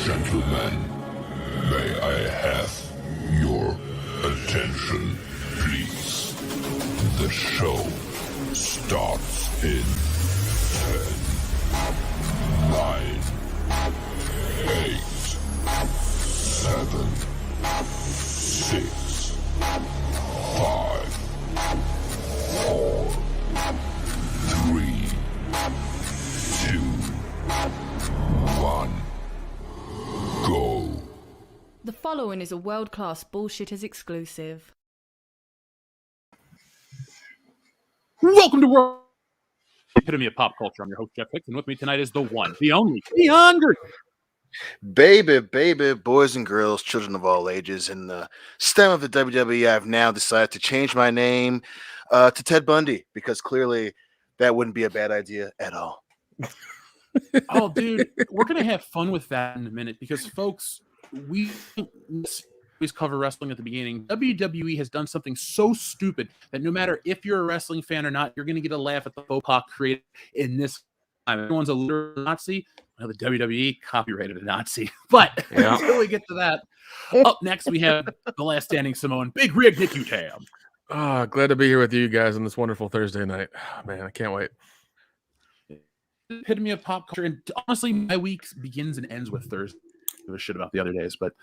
Gentlemen, may I have your attention, please? The show starts in 10, 9, 8, 7, 6, 5, 4, 3, 2, 1. Go. The following is a world-class Bullshitters exclusive. Welcome to World Epitome of Pop Culture. I'm your host, Jeff Hicks, and with me tonight is the one, the only, the hungry. Baby, boys and girls, children of all ages, in the stem of the WWE, I've now decided to change my name to Ted Bundy, because clearly that wouldn't be a bad idea at all. Oh, dude, we're going to have fun with that in a minute because, folks, we always cover wrestling at the beginning. WWE has done something so stupid that no matter if you're a wrestling fan or not, you're going to get a laugh at the faux pas created in this time. Everyone's a literal Nazi. Well, the WWE copyrighted a Nazi. But until we get to that, up next we have the last standing Samoan, Big Rig Nick Utam. Glad to be here with you guys on this wonderful Thursday night. Oh, man, I can't wait. Epitome of pop culture, and honestly, my week begins and ends with Thursday. I give a shit about the other days, but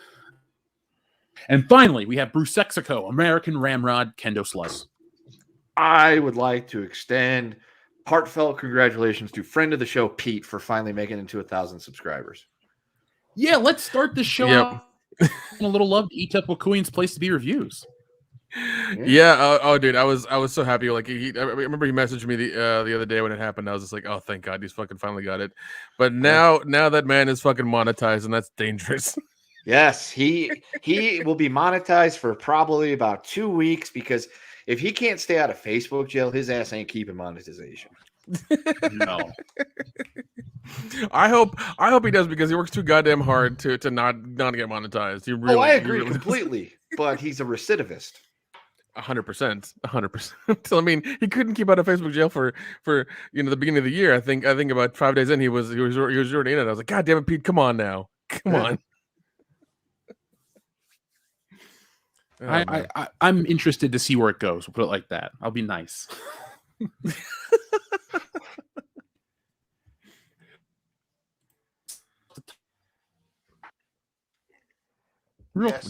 and finally, we have Bruce Sexico, American Ramrod, Kendo Slus. I would like to extend heartfelt congratulations to friend of the show Pete for finally making it to 1,000 subscribers. Yeah, let's start the show out with a little love to each up with Queen's Place to Be reviews. Yeah. Dude, I was so happy. Like, I remember he messaged me the other day when it happened. I was just like, oh, thank God, he's fucking finally got it. But now that man is fucking monetized, and that's dangerous. Yes, he will be monetized for probably about 2 weeks, because if he can't stay out of Facebook jail, his ass ain't keeping monetization. No. I hope he does, because he works too goddamn hard to not get monetized. He really, I agree completely, but he's a recidivist. 100%. So, I mean, he couldn't keep out of Facebook jail for the beginning of the year. I think about 5 days in, he was already in it. I was like, God damn it, Pete, come on now, come on. I'm interested to see where it goes. We'll put it like that. I'll be nice.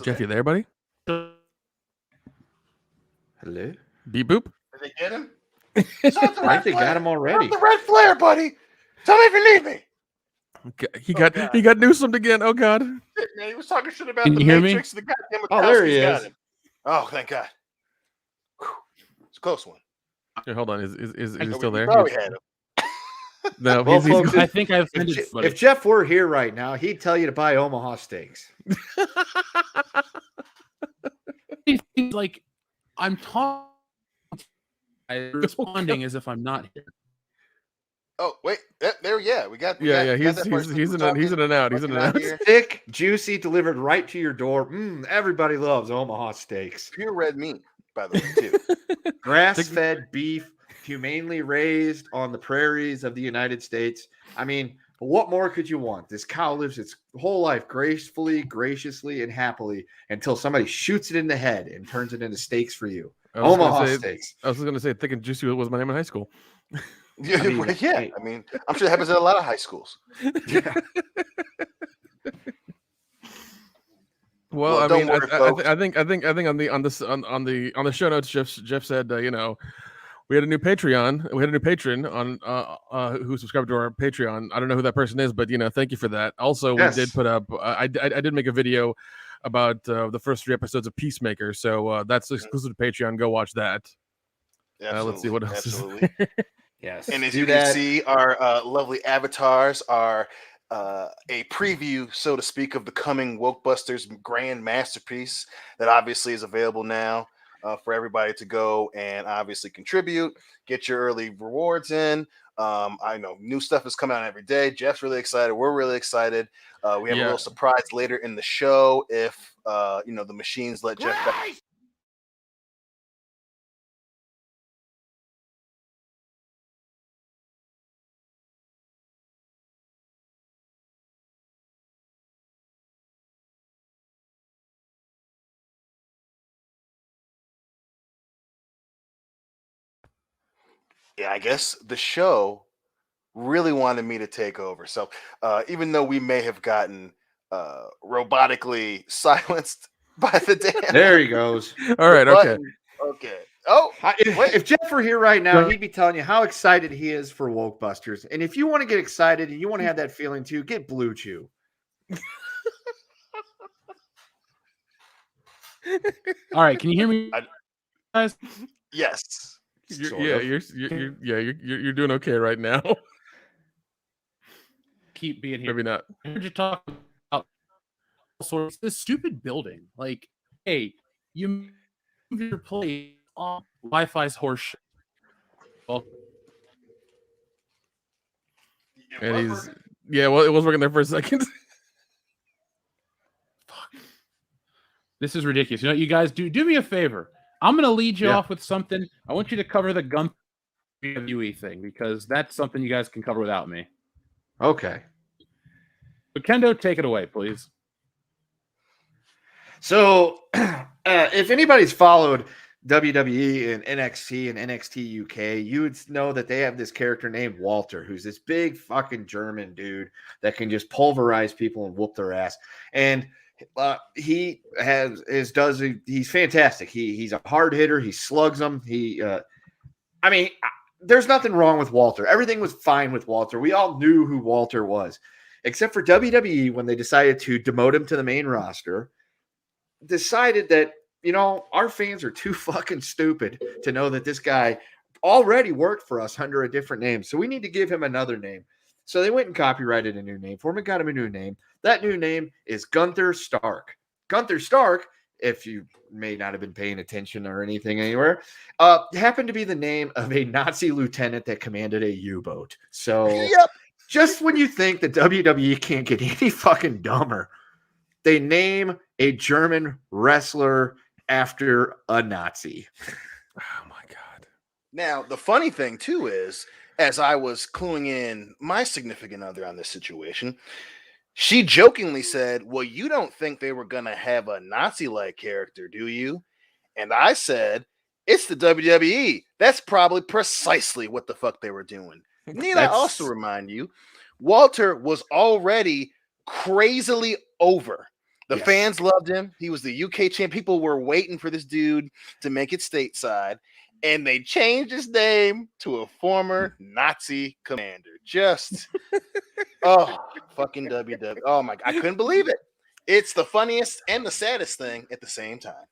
Jeff, you there, buddy? Hello? Beep boop. Did they get him? I think they got him already. The red flare, buddy. Tell me if you need me. He got Newsom again. Oh God. Man, he was talking shit about Can the you hear Matrix. The goddamn Oh, there he got is. him. Oh, thank God. Whew. It's a close one. Here, hold on. Is he still there? Probably had him. No, Well, he's folks, I think I've offended somebody. If Jeff were here right now, he'd tell you to buy Omaha steaks. He's like, I'm talking. I'm responding as if I'm not here. Oh wait, there. Yeah, we got. Yeah. we got He's that person in and out. He's in and out. here. Thick, juicy, delivered right to your door. Everybody loves Omaha steaks. Pure red meat, by the way, too. Grass-fed beef, humanely raised on the prairies of the United States. I mean, what more could you want? This cow lives its whole life gracefully, graciously, and happily until somebody shoots it in the head and turns it into steaks for you. Omaha steaks. I was going to say, thick and juicy was my name in high school. I mean, I'm sure that happens at a lot of high schools. Yeah. Well, I don't mean, worry, I think on the show notes, Jeff said, we had a new Patreon. We had a new patron on who subscribed to our Patreon. I don't know who that person is, but thank you for that. Also, Yes. we did put up. I did make a video about the first 3 episodes of Peacemaker, so that's exclusive to Patreon. Go watch that. Let's see what else is there. Yes. And as you can see, our lovely avatars are a preview, so to speak, of the coming Wokebusters grand masterpiece that obviously is available now for everybody to go and obviously contribute, get your early rewards in. I know new stuff is coming out every day. Jeff's really excited. We're really excited. We have a little surprise later in the show if the machines let Jeff back. Yeah, I guess the show really wanted me to take over. So even though we may have gotten robotically silenced by the There damn he goes. All right, okay. button. Okay. Oh, wait. If Jeff were here right now, he'd be telling you how excited he is for Wokebusters. And if you want to get excited and you want to have that feeling too, get Blue Chew. All right, can you hear me, guys? Yes. You're doing okay right now. Keep being here. Maybe not. I heard you talk about all sorts of this stupid building. Like, hey, you move your place on Wi-Fi's horseshit. Well, And he's well, it was working there for a second. this is ridiculous. You know what you guys do? Do me a favor. I'm going to lead you Yeah. off with something. I want you to cover the Gunther WWE thing because that's something you guys can cover without me. Okay. But Kendo, take it away, please. So, if anybody's followed WWE and NXT and NXT UK, you would know that they have this character named Walter, who's this big fucking German dude that can just pulverize people and whoop their ass. And he's fantastic. He's a hard hitter. He slugs them. There's nothing wrong with Walter. Everything was fine with Walter. We all knew who Walter was, except for WWE when they decided to demote him to the main roster. Decided that, our fans are too fucking stupid to know that this guy already worked for us under a different name. So we need to give him another name. So they went and copyrighted a new name for him and got him a new name. That new name is Gunther Stark. Gunther Stark, if you may not have been paying attention or anything anywhere, happened to be the name of a Nazi lieutenant that commanded a U-boat. So just when you think that WWE can't get any fucking dumber, they name a German wrestler after a Nazi. Oh my God. Now, the funny thing too is, as I was cluing in my significant other on this situation, she jokingly said, well, you don't think they were going to have a Nazi-like character, do you? And I said, it's the WWE. That's probably precisely what the fuck they were doing. Need I also remind you, Walter was already crazily over. The fans loved him. He was the UK champ. People were waiting for this dude to make it stateside. And they changed his name to a former Nazi commander. Just, fucking WWE. Oh my God. I couldn't believe it. It's the funniest and the saddest thing at the same time.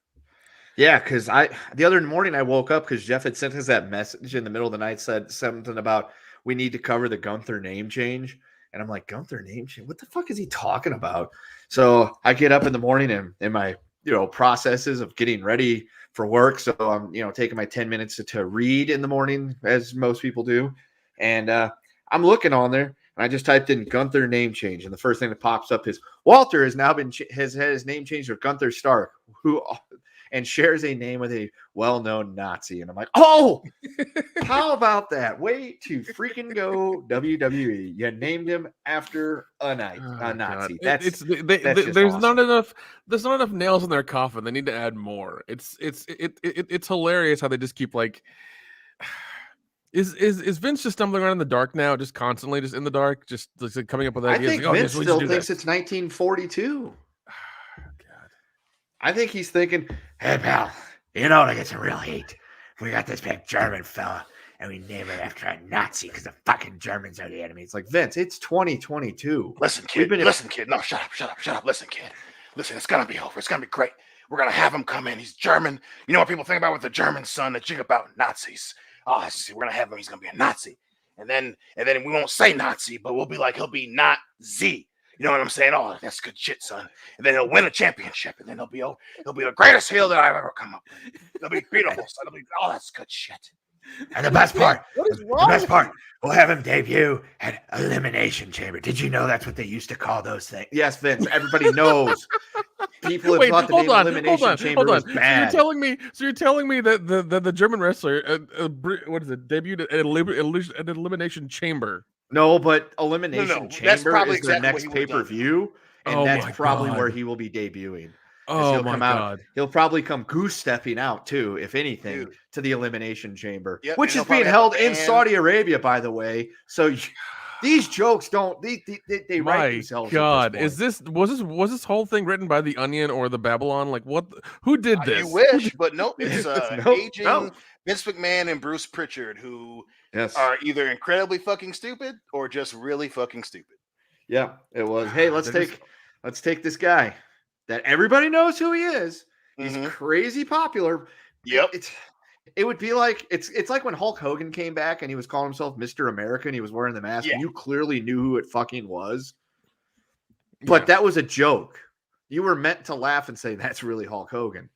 Yeah, because the other morning I woke up because Jeff had sent us that message in the middle of the night, said something about we need to cover the Gunther name change. And I'm like, Gunther name change? What the fuck is he talking about? So I get up in the morning and in my processes of getting ready for work. So I'm taking my 10 minutes to read in the morning, as most people do. And I'm looking on there and I just typed in Gunther name change. And the first thing that pops up is Walter has now has had his name changed to Gunther Stark, who and shares a name with a well-known Nazi. And I'm like, oh, how about that? Way to freaking go, WWE. You named him after a Nazi. There's not enough. There's not enough nails in their coffin. They need to add more. It's hilarious how they just keep like. Is Vince just stumbling around in the dark now, just constantly, just in the dark, just like coming up with ideas? I think Vince still thinks it's 1942. I think he's thinking, hey, pal, to get some real heat. We got this big German fella, and we name him after a Nazi because the fucking Germans are the enemy. It's like, Vince, it's 2022. Listen, kid. No, shut up. Listen, kid. Listen, it's going to be over. It's going to be great. We're going to have him come in. He's German. You know what people think about with the German son? They think about Nazis. Oh, see, we're going to have him. He's going to be a Nazi. And then we won't say Nazi, but we'll be like, he'll be not Z. You know what I'm saying? Oh, that's good shit, son. And then he'll win a championship, and then he'll be the greatest heel that I've ever come up with. He'll be beautiful, son. That's good shit. And the best part, what is wrong? The best part, we'll have him debut at Elimination Chamber. Did you know that's what they used to call those things? Yes, Vince. Everybody knows. People have thought the name Elimination Chamber was bad. So you're telling me that the German wrestler, what is it, debuted at an Elimination Chamber? No, but Elimination Chamber probably is the next pay-per-view, and that's probably where he will be debuting. Oh he'll my come out. God. He'll probably come goose stepping out too, if anything, Dude. to the Elimination Chamber, Yep, which and is he'll being probably have held a in band. Saudi Arabia, by the way. So these jokes don't they write My themselves. God, at is this was this whole thing written by the Onion or the Babylon? Like what? Who did this? You wish, but nope. It's Nope, aging nope. Vince McMahon and Bruce Pritchard who Yes. are either incredibly fucking stupid or just really fucking stupid. Yeah, it was. Hey, let's They're take this guy that everybody knows who he is. He's Mhm. crazy popular. Yep. It would be like it's like when Hulk Hogan came back and he was calling himself Mr. America and he was wearing the mask Yeah. and you clearly knew who it fucking was. But that was a joke. You were meant to laugh and say that's really Hulk Hogan.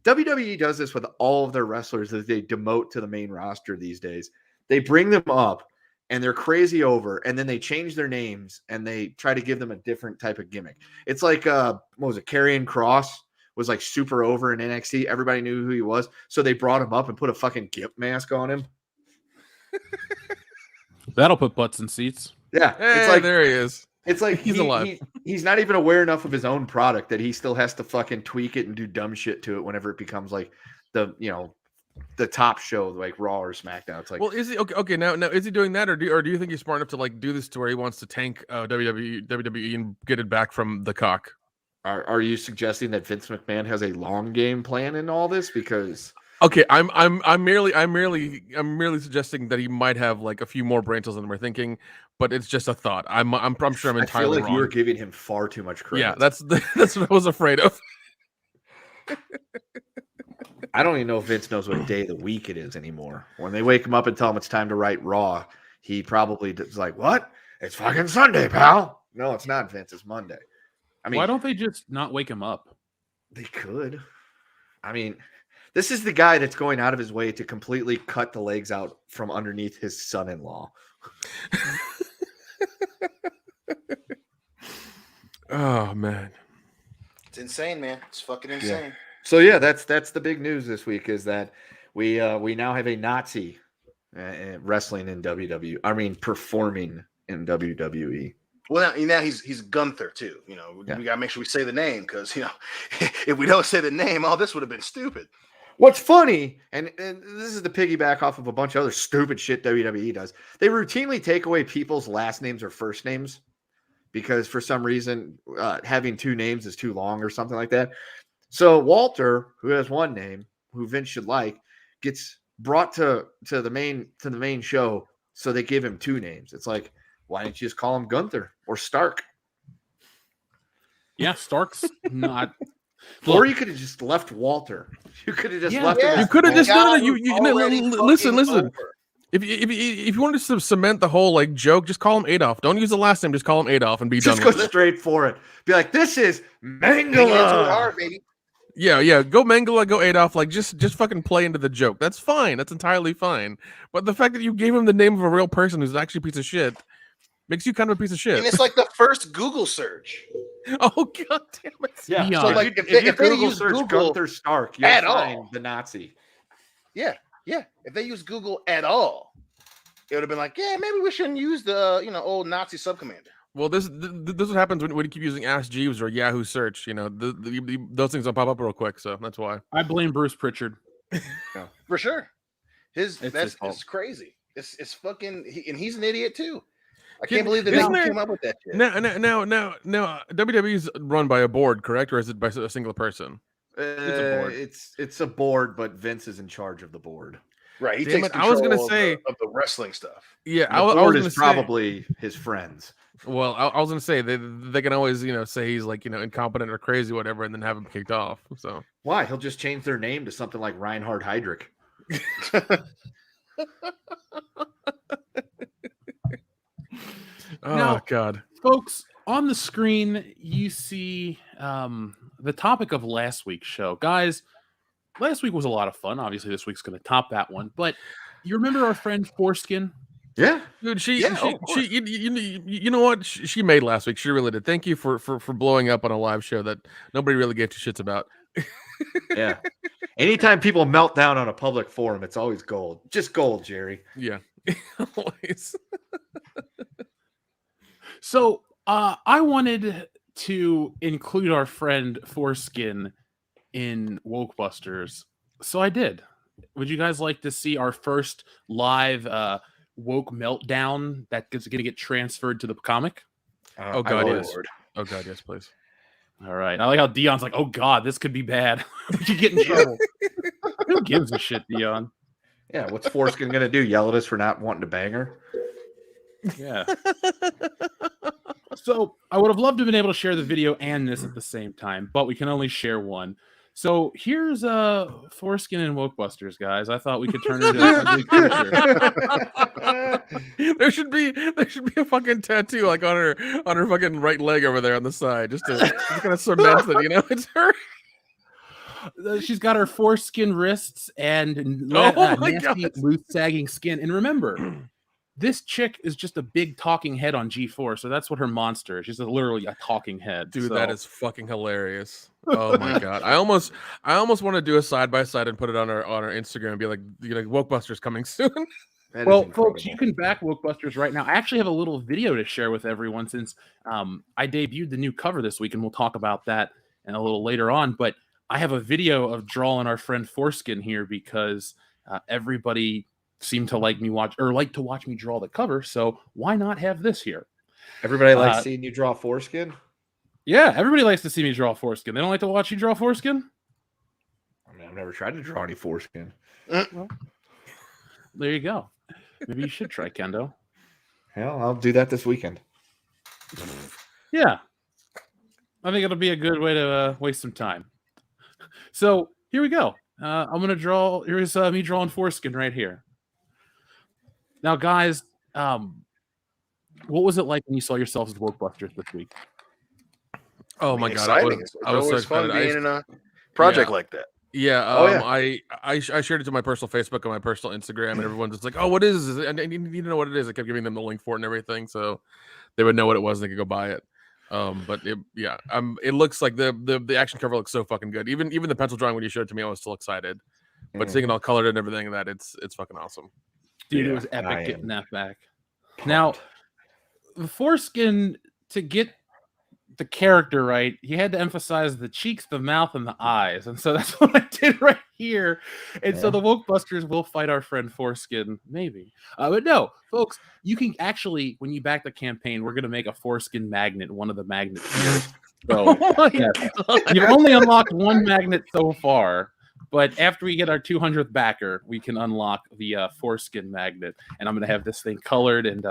WWE does this with all of their wrestlers that they demote to the main roster these days. They bring them up and they're crazy over, and then they change their names and they try to give them a different type of gimmick. It's like what was it? Karrion Kross was like super over in NXT. Everybody knew who he was, so they brought him up and put a fucking gimp mask on him. That'll put butts in seats. Yeah, Hey, it's like there he is. it's like He's alive. He's not even aware enough of his own product that he still has to fucking tweak it and do dumb shit to it whenever it becomes like the top show like Raw or SmackDown. It's like, Well, is he okay? Okay, now is he doing that, or do you think he's smart enough to like do this to where he wants to tank WWE and get it back from the cock? are you suggesting that Vince McMahon has a long game plan in all this? Because Okay, I'm merely suggesting that he might have like a few more brain cells than we're thinking, but it's just a thought. I'm sure I'm I feel entirely like wrong. you were giving him far too much credit. Yeah, that's what I was afraid of. I don't even know if Vince knows what day of the week it is anymore. When they wake him up and tell him it's time to write Raw, he probably is like, "What? It's fucking Sunday, pal." No, it's not, Vince. It's Monday. I mean, Why don't they just not wake him up? they could. I mean, this is the guy that's going out of his way to completely cut the legs out from underneath his son-in-law. Oh man. It's insane, man. It's fucking insane. So yeah, that's the big news this week is that we now have a Nazi wrestling in WWE. I mean, performing in WWE. Well, now he's Gunther too. We gotta make sure we say the name because if we don't say the name, all this would have been stupid. What's funny, and this is the piggyback off of a bunch of other stupid shit WWE does. They routinely take away people's last names or first names because for some reason having two names is too long or something like that. So Walter, who has one name, who Vince should like, gets brought to the main show. So they give him two names. It's like, why didn't you just call him Gunther or Stark? Yeah, Stark's not. Or you could have just left Walter. You could have just left him. You could have just done it. You Already listen. fucking over. If you wanted to cement the whole like joke, just call him Adolf. Don't use the last name. Just call him Adolf and be Just done go with it. straight for it. Be like, this is Hang into it Mangala. hard, baby. Yeah. Go Mangala, go Adolf. Like just fucking play into the joke. That's fine. That's entirely fine. But the fact that you gave him the name of a real person who's actually a piece of shit makes you kind of a piece of shit. And it's like the first Google search. Oh god damn it! Yeah. Beyond. So like, like, if if they you Google use search Google Gunther Stark, you'll at find all. the Nazi. Yeah. If they use Google at all, it would have been like, yeah, maybe we shouldn't use the old Nazi subcommander. Well, this is what happens when you keep using Ask Jeeves or Yahoo Search. Those things don't pop up real quick, so that's why. I blame Bruce Pritchard. For sure. It's his fault. It's crazy. It's fucking and he's an idiot too. I Can- can't believe that isn't they there- came up with that shit. Now, WWE is run by a board, correct, or is it by a single person? a board. It's a board, but Vince is in charge of the board. Right. He Damn takes it, I was control gonna say- of the wrestling stuff. Yeah, The I was board going to is say. probably his friends. Well, I was going to say they can always say he's like incompetent or crazy, whatever, and then have him kicked off. So Why? He'll just change their name to something like Reinhard Heydrich. oh Now- god. Folks, on the screen, you see the topic of last week's show. Guys, last week was a lot of fun. Obviously, this week's going to top that one. But you remember our friend Foreskin? Yeah. Dude, of course. you know what she made last week. She really did. Thank you for blowing up on a live show that nobody really gave two shits about. Yeah. Anytime people melt down on a public forum, it's always gold. Just gold, Jerry. Yeah, always. So I wanted to include our friend Foreskin in Wokebusters, so I did. Would you guys like to see our first live woke meltdown that is going to get transferred to the comic? Oh God, yes. Lord. Oh God, yes, please. All right. I like how Dion's like, "Oh God, this could be bad. We could get in trouble." Who gives a shit, Dion? Yeah, what's Foreskin gonna do? Yell at us for not wanting to bang her? Yeah. So I would have loved to have been able to share the video and this at the same time, but we can only share one. So here's Foreskin and Wokebusters, guys. I thought we could turn it into an ugly creature. There should be a fucking tattoo like on her fucking right leg over there on the side, just kind of cement it, you know, it's her. She's got her foreskin wrists and Oh my nasty, God. loose, sagging skin. And remember, this chick is just a big talking head on G4, so that's what her monster is. She's literally a talking head. Dude, so. that is fucking hilarious. Oh my God. I almost want to do a side by side and put it on our Instagram and be like, Wokebusters coming soon. That is Well, incredible. folks, you can back Wokebusters right now. I actually have a little video to share with everyone since I debuted the new cover this week, and we'll talk about that a little later on. But I have a video of drawing our friend Foreskin here because everybody seemed to like to watch me draw the cover. So why not have this here? Everybody likes seeing you draw Foreskin. Yeah, everybody likes to see me draw Foreskin. They don't like to watch you draw Foreskin? I mean, I've never tried to draw any Foreskin. Well, there you go. Maybe you should try Kendo. Hell, I'll do that this weekend. Yeah. I think it'll be a good way to waste some time. So here we go. I'm going to draw. Here's me drawing Foreskin right here. Now, guys, what was it like when you saw yourselves as Wokebusters this week? Oh my God. Exciting. I was so always fun excited. being in a project Yeah. like that. Yeah, Oh, yeah. I shared it to my personal Facebook and my personal Instagram, and everyone's just like, "Oh, what is this?" And you need to know what it is. I kept giving them the link for it and everything, so they would know what it was and they could go buy it. But it looks like the action cover looks so fucking good. Even the pencil drawing when you showed it to me, I was still excited. But seeing it all colored and everything, that it's fucking awesome. Dude, Yeah, it was I epic am getting that back. Now, the Foreskin, to get the character right, he had to emphasize the cheeks, the mouth, and the eyes. And so that's what I did right here. And so Yeah. the Wokebusters will fight our friend Foreskin, maybe. But no, folks, you can actually, when you back the campaign, we're going to make a Foreskin magnet, one of the magnets here. So yes. You've only unlocked one magnet so far. But after we get our 200th backer, we can unlock the Foreskin magnet. And I'm going to have this thing colored. And,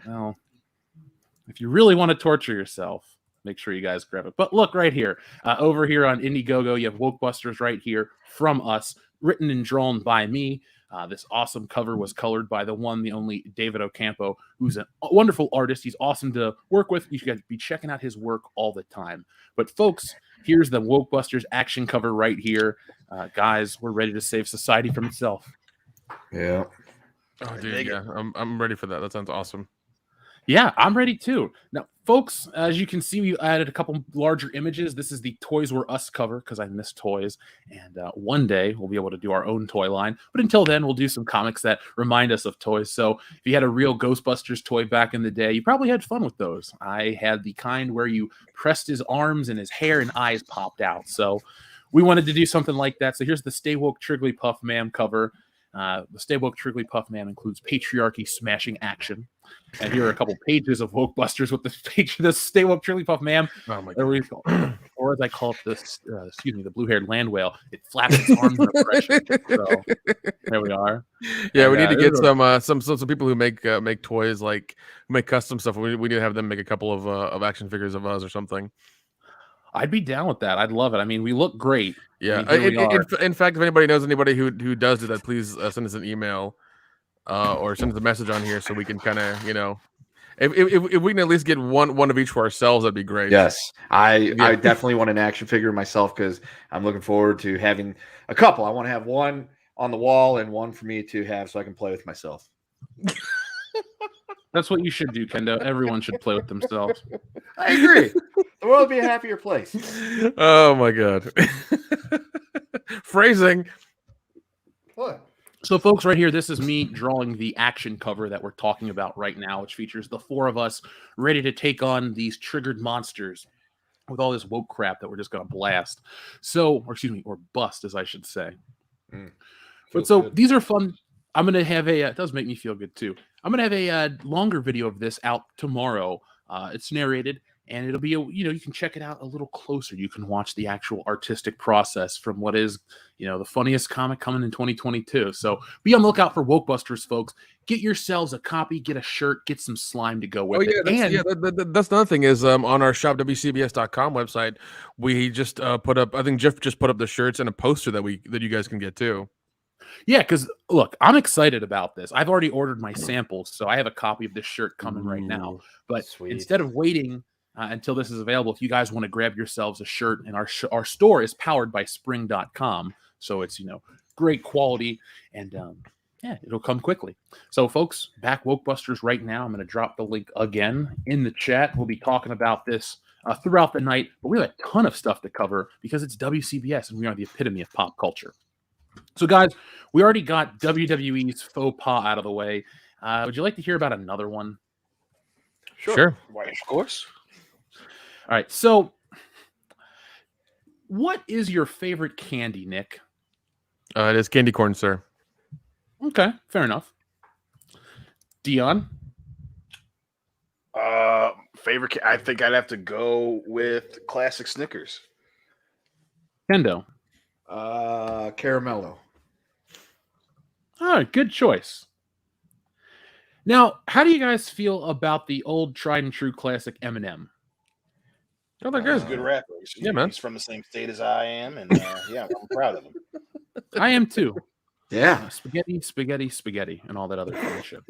well, if you really want to torture yourself, make sure you guys grab it. But look right here. Over here on Indiegogo, you have Wokebusters right here from us, written and drawn by me. This awesome cover was colored by the one, the only David Ocampo, who's a wonderful artist. He's awesome to work with. You should be checking out his work all the time. But folks, here's the Wokebusters action cover right here. Guys, we're ready to save society from itself. Yeah. Oh, dude, yeah, I'm ready for that. That sounds awesome. Yeah, I'm ready too. Now, folks, as you can see, we added a couple larger images. This is the Toys Were Us cover because I miss toys. And one day we'll be able to do our own toy line. But until then, we'll do some comics that remind us of toys. So if you had a real Ghostbusters toy back in the day, you probably had fun with those. I had the kind where you pressed his arms and his hair and eyes popped out. So we wanted to do something like that. So here's the Stay Woke Trigglypuff Man cover. The Stay Woke Trigglypuff Man includes patriarchy smashing action. And here are a couple pages of Wokebusters with the Stay Woke Trigglypuff Man. Oh my God. Or as I call it, the blue-haired land whale. It flaps its arms in oppression. So there we are. Yeah, And, we need to get this some people who make toys, like who make custom stuff. We need to have them make a couple of action figures of us or something. I'd be down with that. I'd love it. I mean, we look great. Yeah. I mean, In fact, if anybody knows anybody who does do that, please send us an email or send us a message on here so we can kind of, if we can at least get one of each for ourselves, that'd be great. Yes, I definitely want an action figure myself because I'm looking forward to having a couple. I want to have one on the wall and one for me to have so I can play with myself. That's what you should do, Kendo. Everyone should play with themselves. I agree. The world would be a happier place. Oh my God. Phrasing. What? So, folks, right here, this is me drawing the action cover that we're talking about right now, which features the four of us ready to take on these triggered monsters with all this woke crap that we're just going to blast. So, or excuse me, or bust, as I should say. But so good. these are fun. I'm going to have it does make me feel good too. I'm going to have a longer video of this out tomorrow. It's narrated. And it'll be, you can check it out a little closer. You can watch the actual artistic process from what is, the funniest comic coming in 2022. So be on the lookout for Wokebusters, folks. Get yourselves a copy, get a shirt, get some slime to go with it. That's another thing is on our shopwcbs.com website, we just put up, I think Jeff just put up the shirts and a poster that you guys can get too. Yeah, because look, I'm excited about this. I've already ordered my samples, so I have a copy of this shirt coming right now. But instead of waiting until this is available, if you guys want to grab yourselves a shirt, and our store is powered by spring.com, so it's great quality, and it'll come quickly. So folks, back Wokebusters right now. I'm going to drop the link again in the chat. We'll be talking about this throughout the night, but we have a ton of stuff to cover because it's WCBS and we are the epitome of pop culture. So guys, we already got WWE's faux pas out of the way. Would you like to hear about another one? Sure. Why, of course. All right, so what is your favorite candy, Nick? It is candy corn, sir. Okay, fair enough. Dion? Favorite? I think I'd have to go with classic Snickers. Kendo? Caramello. All right, good choice. Now, how do you guys feel about the old tried and true classic M&M? Oh, they're He's good. a good rapper. Man. He's from the same state as I am, and I'm proud of him. I am too. Yeah. Spaghetti, and all that other fun shit.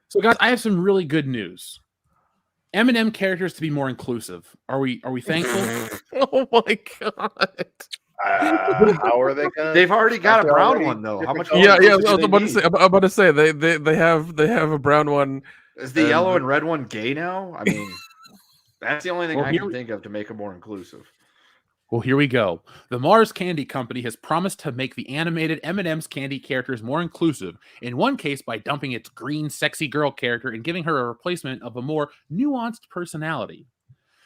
So, guys, I have some really good news. M&M characters to be more inclusive. Are we thankful? Oh my god. How are they gonna? They've already got a brown already one though. How much? different Yeah, more I was inclusive do about they to say. need? They have a brown one. Is the yellow and red one gay now? I mean, that's the only thing Well, I here can we- think of to make it more inclusive. Well, here we go. The Mars Candy Company has promised to make the animated M&M's candy characters more inclusive, in one case by dumping its green sexy girl character and giving her a replacement of a more nuanced personality.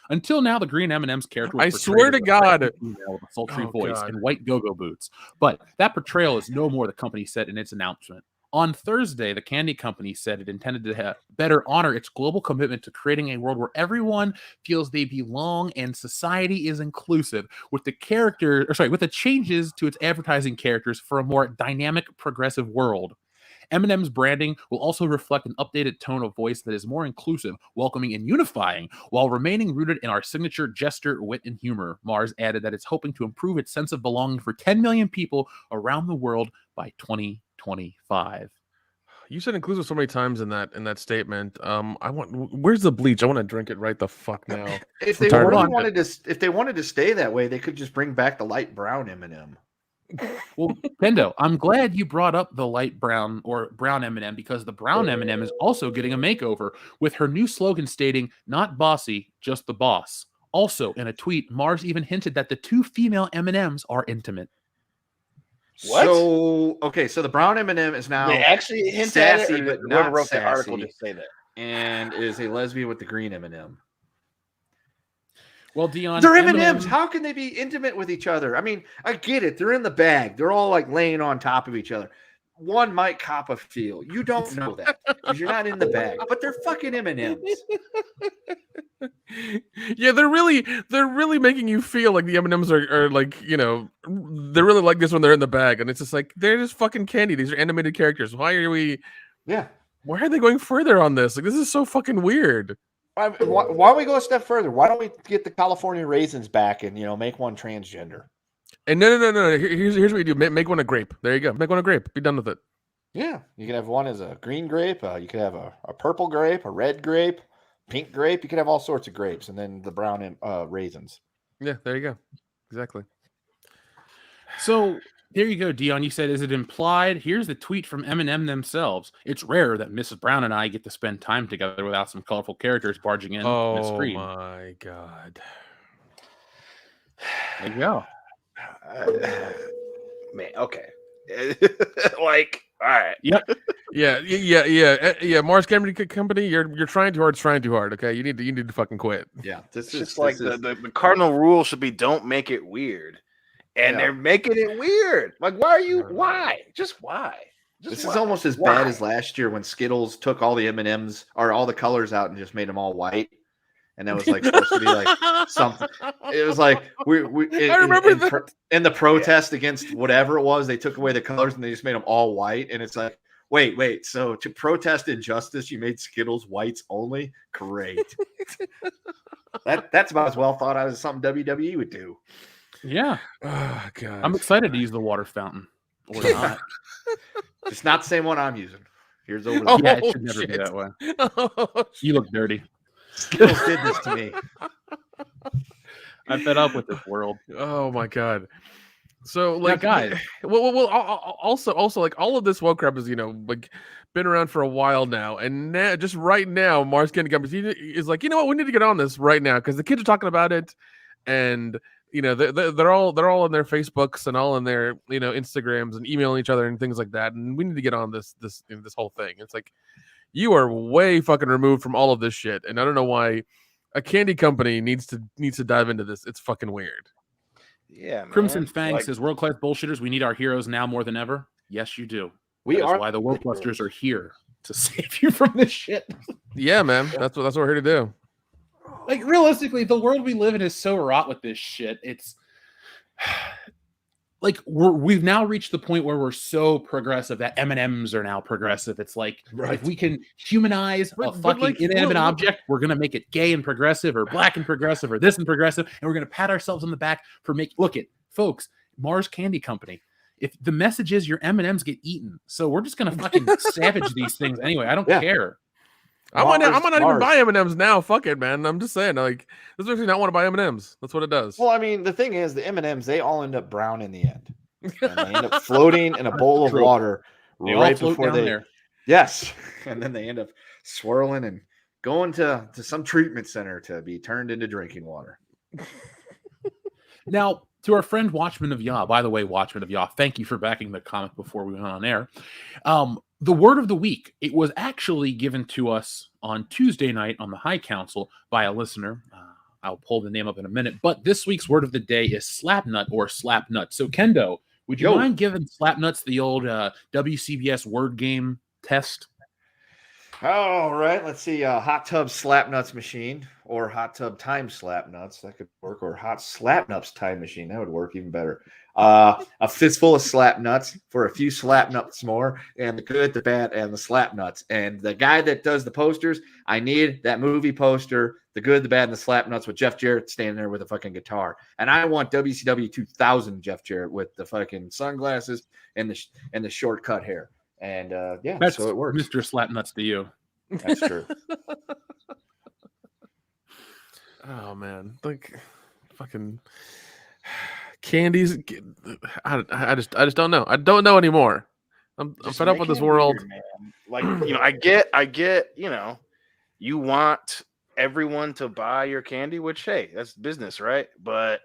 Until now, the green M&M's character was I portrayed swear as to a God. sexy female with a sultry Oh, voice God. and white go-go boots. But that portrayal is no more, the company said in its announcement. On Thursday, the candy company said it intended to better honor its global commitment to creating a world where everyone feels they belong and society is inclusive, with the changes to its advertising characters for a more dynamic, progressive world. M&M's branding will also reflect an updated tone of voice that is more inclusive, welcoming, and unifying, while remaining rooted in our signature jester, wit, and humor. Mars added that it's hoping to improve its sense of belonging for 10 million people around the world by 2025. You said inclusive so many times in that statement. Where's the bleach? I want to drink it right the fuck now. If they tired of really it. wanted to stay that way, they could just bring back the light brown M&M. Well, Kendo, I'm glad you brought up the light brown or brown M&M, because the brown M&M is also getting a makeover, with her new slogan stating, "Not bossy, just the boss." Also, in a tweet, Mars even hinted that the two female M&Ms are intimate. What? So the brown M&M is now They actually hint at it, sassy, or but did not whoever wrote that article sassy. just say that? and is a lesbian with the green M&M. Well, Dion, They're M&Ms. How can they be intimate with each other? I mean, I get it. They're in the bag. They're all like laying on top of each other. One might cop a feel. You don't know that because you're not in the bag. But they're fucking M&Ms. Yeah, they're really making you feel like the M&Ms are like, you know, they're really like this when they're in the bag, and it's just like they're just fucking candy. These are animated characters. Why are they going further on this? Like, this is so fucking weird. Why don't we go a step further? Why don't we get the California raisins back and, you know, make one transgender? And no. Here's what you do. Make one a grape. There you go. Make one a grape. Be done with it. Yeah, you can have one as a green grape. You could have a purple grape, a red grape, pink grape. You could have all sorts of grapes, and then the brown raisins. Yeah, there you go. Exactly. So there you go, Dion. You said, is it implied? Here's the tweet from M&M themselves. It's rare that Mrs. Brown and I get to spend time together without some colorful characters barging in the screen. Oh my god. There you go. Man, okay. Like, all right. Yeah. Mars Candy Company, you're trying too hard. It's trying too hard. Okay, you need to fucking quit. Yeah, It's just like the cardinal rule should be don't make it weird. And they're making it weird. Like, why? Just why? This is almost as bad as last year when Skittles took all the M&Ms or all the colors out and just made them all white. And that was like supposed to be like something. It was like I remember in the protest against whatever it was, they took away the colors and they just made them all white. And it's like, wait. So to protest injustice, you made Skittles whites only? Great. That's about as well thought out as something WWE would do. Yeah. Oh, God. I'm excited to use the water fountain. Or not. It's not the same one I'm using. Here's over Yeah, there. it should never be that way. Oh, You look dirty. Skittles did this to me. I'm fed up with this world. oh my God. So like, guys. Well, also like all of this woke crap is like been around for a while now, and now, just right now, Mars Candy Company is like, you know what, we need to get on this right now because the kids are talking about it, and they're all on their Facebooks and all in their Instagrams and emailing each other and things like that, and we need to get on this whole thing. It's like you are way fucking removed from all of this shit, and I don't know why a candy company needs to dive into this. It's fucking weird. Yeah, man. Crimson Fang says, world-class bullshitters, we need our heroes now more than ever. Yes, you do. We That is are why the Wokebusters are here to save you from this shit. Yeah, man. That's what we're here to do. Like, realistically, the world we live in is so wrought with this shit. It's like we've now reached the point where we're so progressive that M&Ms are now progressive. It's like if we can humanize a fucking inanimate object, we're gonna make it gay and progressive, or black and progressive, or this and progressive, and we're gonna pat ourselves on the back for look at folks, Mars Candy Company. If the message is your M&Ms get eaten, so we're just gonna fucking savage these things anyway. I don't care. I might not even buy M&Ms now. Fuck it, man. I'm just saying, like, this makes me not want to buy M&Ms. That's what it does. Well, I mean, the thing is, the M&Ms, they all end up brown in the end. And they end up floating in a bowl of water right before they... There. Yes. And then they end up swirling and going to some treatment center to be turned into drinking water. Now, to our friend Watchman of Yah, by the way, Watchman of Yah, thank you for backing the comic before we went on air. The word of the week, it was actually given to us on Tuesday night on the High Council by a listener. I'll pull the name up in a minute, but this week's word of the day is slapnut or slapnut. So, Kendo, would you mind giving slapnuts the old WCBS word game test? All right, let's see. Hot tub slapnuts machine or hot tub time slapnuts. That could work. Or hot slapnuts time machine. That would work even better. A fistful of slap nuts for a few slap nuts more, and the good, the bad, and the slap nuts. And the guy that does the posters, I need that movie poster, the good, the bad, and the slap nuts with Jeff Jarrett standing there with a fucking guitar. And I want WCW 2000 Jeff Jarrett with the fucking sunglasses and the short cut hair. And that's so it works. Mr. Slapnuts to you. That's true. Oh man, like fucking candies. I just don't know. I don't know anymore. I'm fed up with this world. Weird, man. Like, I get, you want everyone to buy your candy, which, hey, that's business, right? But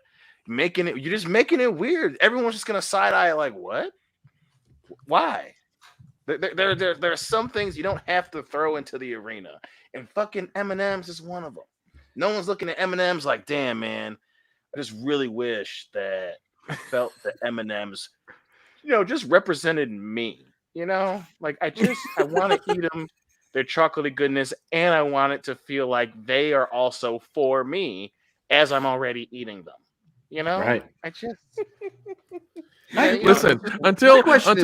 you're just making it weird. Everyone's just gonna side eye like, what? Why? There are some things you don't have to throw into the arena, and fucking M&Ms is one of them. No one's looking at M&Ms like, damn, man, I just really wish that I felt that M&Ms, just represented me, like I want to eat them, their chocolatey goodness, and I want it to feel like they are also for me as I'm already eating them, Right. I just... Listen, unless I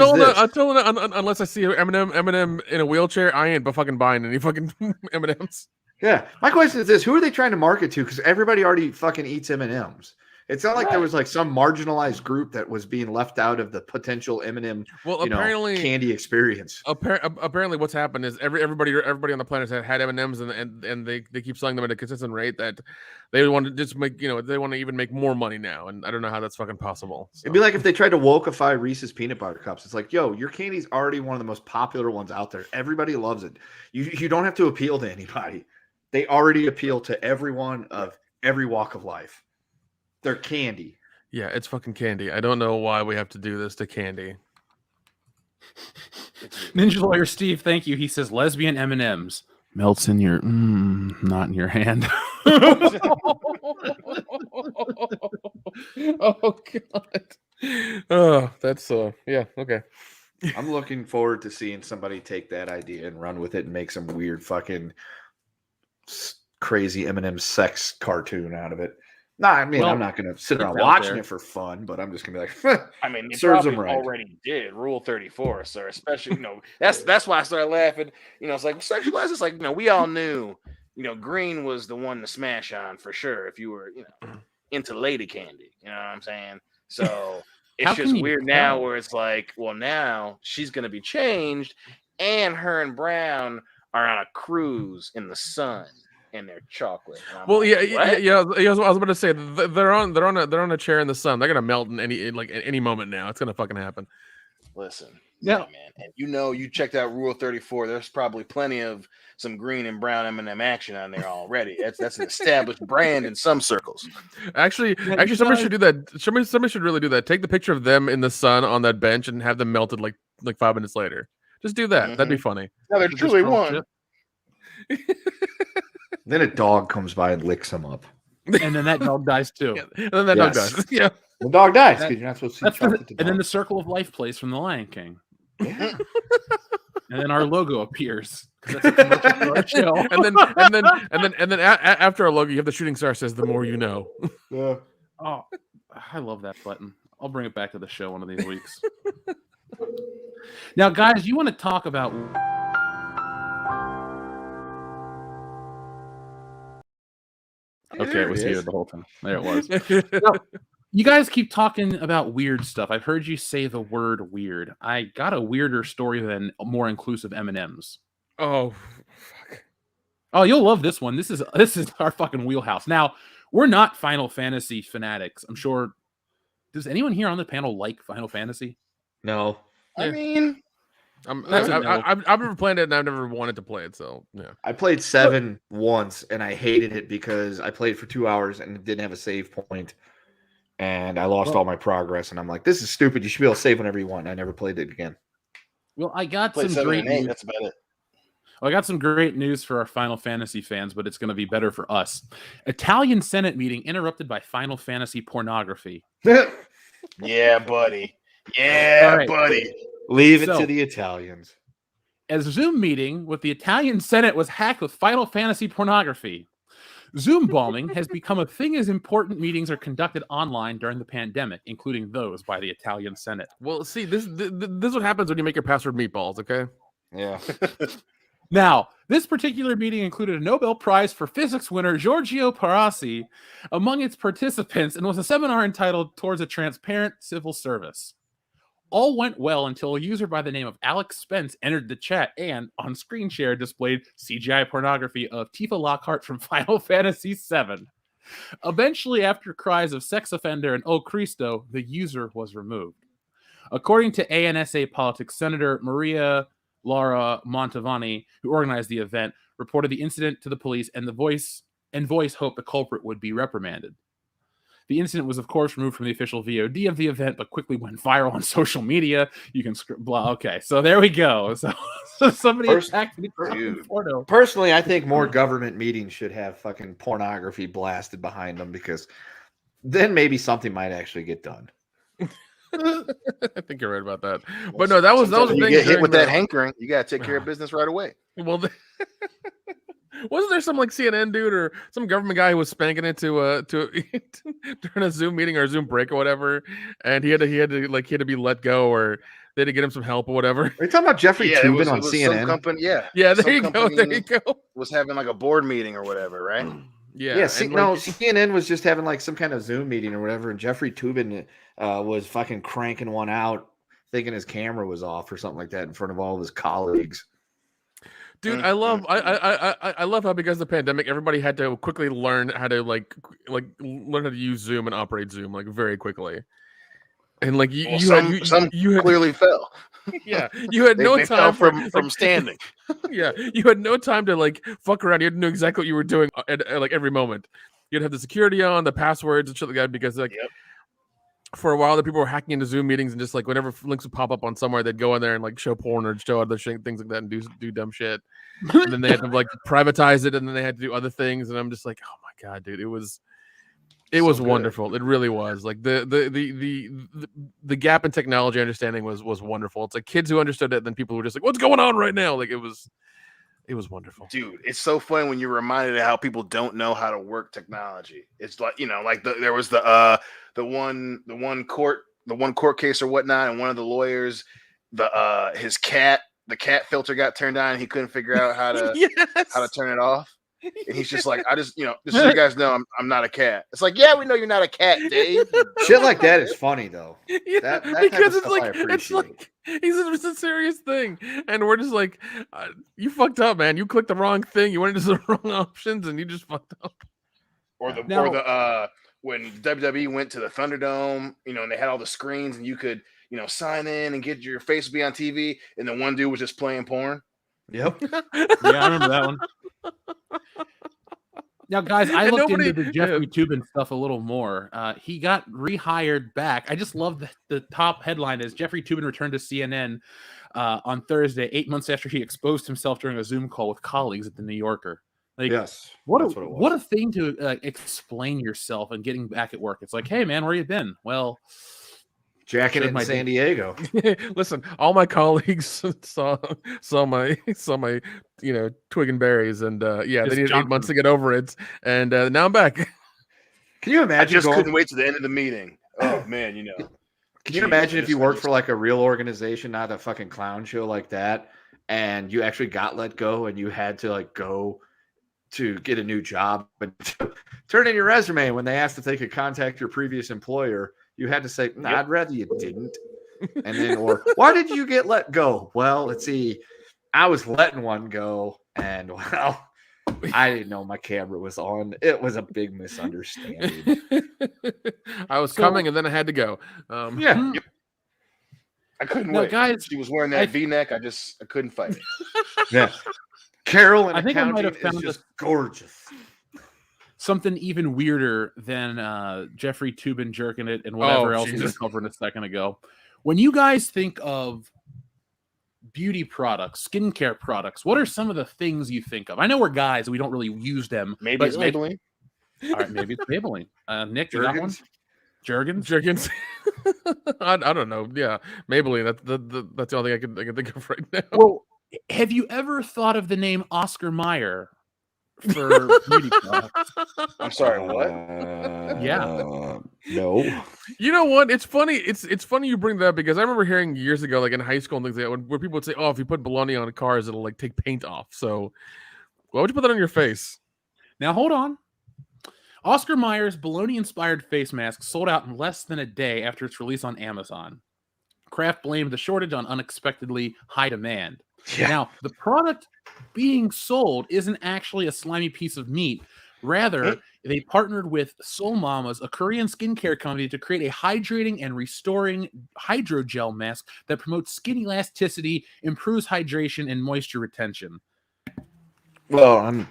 see Eminem in a wheelchair, I ain't fucking buying any fucking M&Ms. Yeah, my question is this: who are they trying to market to? Because everybody already fucking eats M&Ms. It's not like there was like some marginalized group that was being left out of the potential M&M, apparently candy experience. Apparently, what's happened is everybody on the planet had M&Ms, and they keep selling them at a consistent rate that they want to just make they want to even make more money now, and I don't know how that's fucking possible. So. It'd be like if they tried to wokeify Reese's peanut butter cups. It's like, yo, your candy's already one of the most popular ones out there. Everybody loves it. You don't have to appeal to anybody. They already appeal to everyone of every walk of life. They're candy. Yeah, it's fucking candy. I don't know why we have to do this to candy. Ninja Lawyer Steve, thank you. He says lesbian M&Ms melts in your not in your hand. Oh god. Oh, that's yeah, okay. I'm looking forward to seeing somebody take that idea and run with it and make some weird fucking crazy M&M sex cartoon out of it. No, I mean, I'm not going to sit around watching it for fun, but I'm just going to be like, I mean, you serves probably them right. already did Rule 34, sir. Especially, that's why I started laughing. It's like sexualized. It's like, we all knew, green was the one to smash on for sure if you were, into lady candy. You know what I'm saying? So it's just weird now where it's like, well, now she's going to be changed, and her and Brown are on a cruise in the sun. And their chocolate. Well, like, yeah. I was about to say they're on a chair in the sun. They're gonna melt in any moment now. It's gonna fucking happen. Listen, yeah, man. And you checked out Rule 34. There's probably plenty of some green and brown M&M action on there already. That's an established brand in some circles. Actually, somebody should do that. Somebody should really do that. Take the picture of them in the sun on that bench and have them melted like 5 minutes later. Just do that. Mm-hmm. That'd be funny. Now there's truly one. Then a dog comes by and licks him up. And then that dog dies too. Yeah. And then that dog dies. Yeah. The dog dies because you're not supposed to see chocolate. And then the circle of life plays from The Lion King. Yeah. And then our logo appears. That's a commercial for our show. and then after our logo, you have the shooting star says, "The more you know." Yeah. Oh, I love that button. I'll bring it back to the show one of these weeks. Now, guys, you want to talk about... Okay, it was here the whole time. There it was. Now, you guys keep talking about weird stuff. I've heard you say the word weird. I got a weirder story than more inclusive M&Ms. Oh, fuck. Oh, you'll love this one. This is our fucking wheelhouse. Now, we're not Final Fantasy fanatics. I'm sure. Does anyone here on the panel like Final Fantasy? No. I mean... I've never played it and I've never wanted to play it, so yeah. I played 7 once and I hated it because I played for 2 hours and it didn't have a save point, and I lost all my progress. And I'm like, this is stupid. You should be able to save whenever you want. I never played it again. Well, I got some great news. That's about it. Well, I got some great news for our Final Fantasy fans, but it's going to be better for us. Italian Senate meeting interrupted by Final Fantasy pornography. Yeah, buddy. Yeah, right. Buddy. Leave it to the Italians. A Zoom meeting with the Italian Senate was hacked with Final Fantasy pornography. Zoom bombing has become a thing as important meetings are conducted online during the pandemic, including those by the Italian Senate. Well, see, this is what happens when you make your password meatballs, okay? Yeah. Now, this particular meeting included a Nobel Prize for Physics winner Giorgio Parassi among its participants and was a seminar entitled Towards a Transparent Civil Service. All went well until a user by the name of Alex Spence entered the chat and, on screen share, displayed CGI pornography of Tifa Lockhart from Final Fantasy VII. Eventually, after cries of sex offender and oh Cristo, the user was removed. According to ANSA Politics, Senator Maria Laura Montavani, who organized the event, reported the incident to the police and voiced hope the culprit would be reprimanded. The incident was, of course, removed from the official VOD of the event, but quickly went viral on social media. You can blah. Okay, so there we go. So somebody attacked me. Personally, I think more government meetings should have fucking pornography blasted behind them, because then maybe something might actually get done. I think you're right about that. But no, that was the thing. You get hit with that hankering, you gotta take care of business right away. Well, wasn't there some like CNN dude or some government guy who was spanking it to during a Zoom meeting or a Zoom break or whatever, and he had to be let go, or they had to get him some help or whatever? Are you talking about Jeffrey Tubin on CNN? Some company, yeah. There you go. There you go. Was having like a board meeting or whatever, right? Yeah. Yeah. CNN was just having like some kind of Zoom meeting or whatever, and Jeffrey Tubin was fucking cranking one out, thinking his camera was off or something like that in front of all of his colleagues. Dude, I love how, because of the pandemic, everybody had to quickly learn how to learn how to use Zoom and operate Zoom like very quickly. And like you clearly fell. Yeah, you had no time from standing. Yeah, you had no time to like fuck around. You had to know exactly what you were doing at like every moment. You'd have the security on, the passwords and shit like that, because like for a while that people were hacking into Zoom meetings and just like whenever links would pop up on somewhere, they'd go in there and like show porn or show other things like that and do dumb shit. And then they had to like privatize it, and then they had to do other things. And I'm just like, oh my god, dude, it was wonderful. It really was. Like the gap in technology understanding was wonderful. It's like kids who understood it, then people were just like, what's going on right now? Like it was wonderful. Dude, it's so funny when you're reminded of how people don't know how to work technology. It's like, like there was the one court case or whatnot, and one of the lawyers, the cat filter got turned on and he couldn't figure out how to turn it off. And he's just like, just so you guys know, I'm not a cat. It's like, yeah, we know you're not a cat, Dave. Shit like that is funny though. Yeah, That because type of it's stuff I like it's a serious thing, and we're just like, you fucked up, man. You clicked the wrong thing. You went into the wrong options, and you just fucked up. Or when WWE went to the Thunderdome, and they had all the screens, and you could sign in and get your face to be on TV, and then one dude was just playing porn. Yep. Yeah, I remember that one. Now, guys, I looked into the Jeffrey Toobin stuff a little more. He got rehired back. I just love the top headline is Jeffrey Toobin returned to CNN on Thursday, 8 months after he exposed himself during a Zoom call with colleagues at the New Yorker. Like, yes, what a thing to explain yourself and getting back at work. It's like, hey, man, where you been? Well, jacking it in San Diego. Listen, all my colleagues saw my twig and berries, and they needed 8 months to get over it, and now I'm back. Can you imagine? I just couldn't wait to the end of the meeting. Oh man, Can you imagine if you worked for like a real organization, not a fucking clown show like that, and you actually got let go, and you had to like go to get a new job and turn in your resume when they asked if they could contact your previous employer? You had to say, I'd rather you didn't. And then, or why did you get let go? Well, let's see. I was letting one go, and well, I didn't know my camera was on. It was a big misunderstanding. I was coming, and then I had to go. Yeah. Yep. I couldn't wait. Guys, she was wearing that V-neck. I couldn't fight it. Yeah. Carol and I think I might have found just gorgeous. Something even weirder than Jeffrey Toobin jerking it and whatever else we were covering a second ago. When you guys think of beauty products, skincare products, what are some of the things you think of? I know we're guys, we don't really use them. Maybe it's Maybelline. All right, maybe it's Maybelline. Nick, you got one? Jergens? I don't know. Yeah, Maybelline. That's the only thing I can think of right now. Well, have you ever thought of the name Oscar Mayer for beauty products? I'm sorry, what? Yeah. No. You know what? It's funny. It's funny you bring that up because I remember hearing years ago, like in high school and things like that, where people would say, "Oh, if you put bologna on cars, it'll like take paint off." So, why would you put that on your face? Now, hold on. Oscar Mayer's bologna-inspired face mask sold out in less than a day after its release on Amazon. Kraft blamed the shortage on unexpectedly high demand. Yeah. Now, the product being sold isn't actually a slimy piece of meat. Rather, they partnered with Soul Mamas, a Korean skincare company, to create a hydrating and restoring hydrogel mask that promotes skin elasticity, improves hydration, and moisture retention. Well, I'm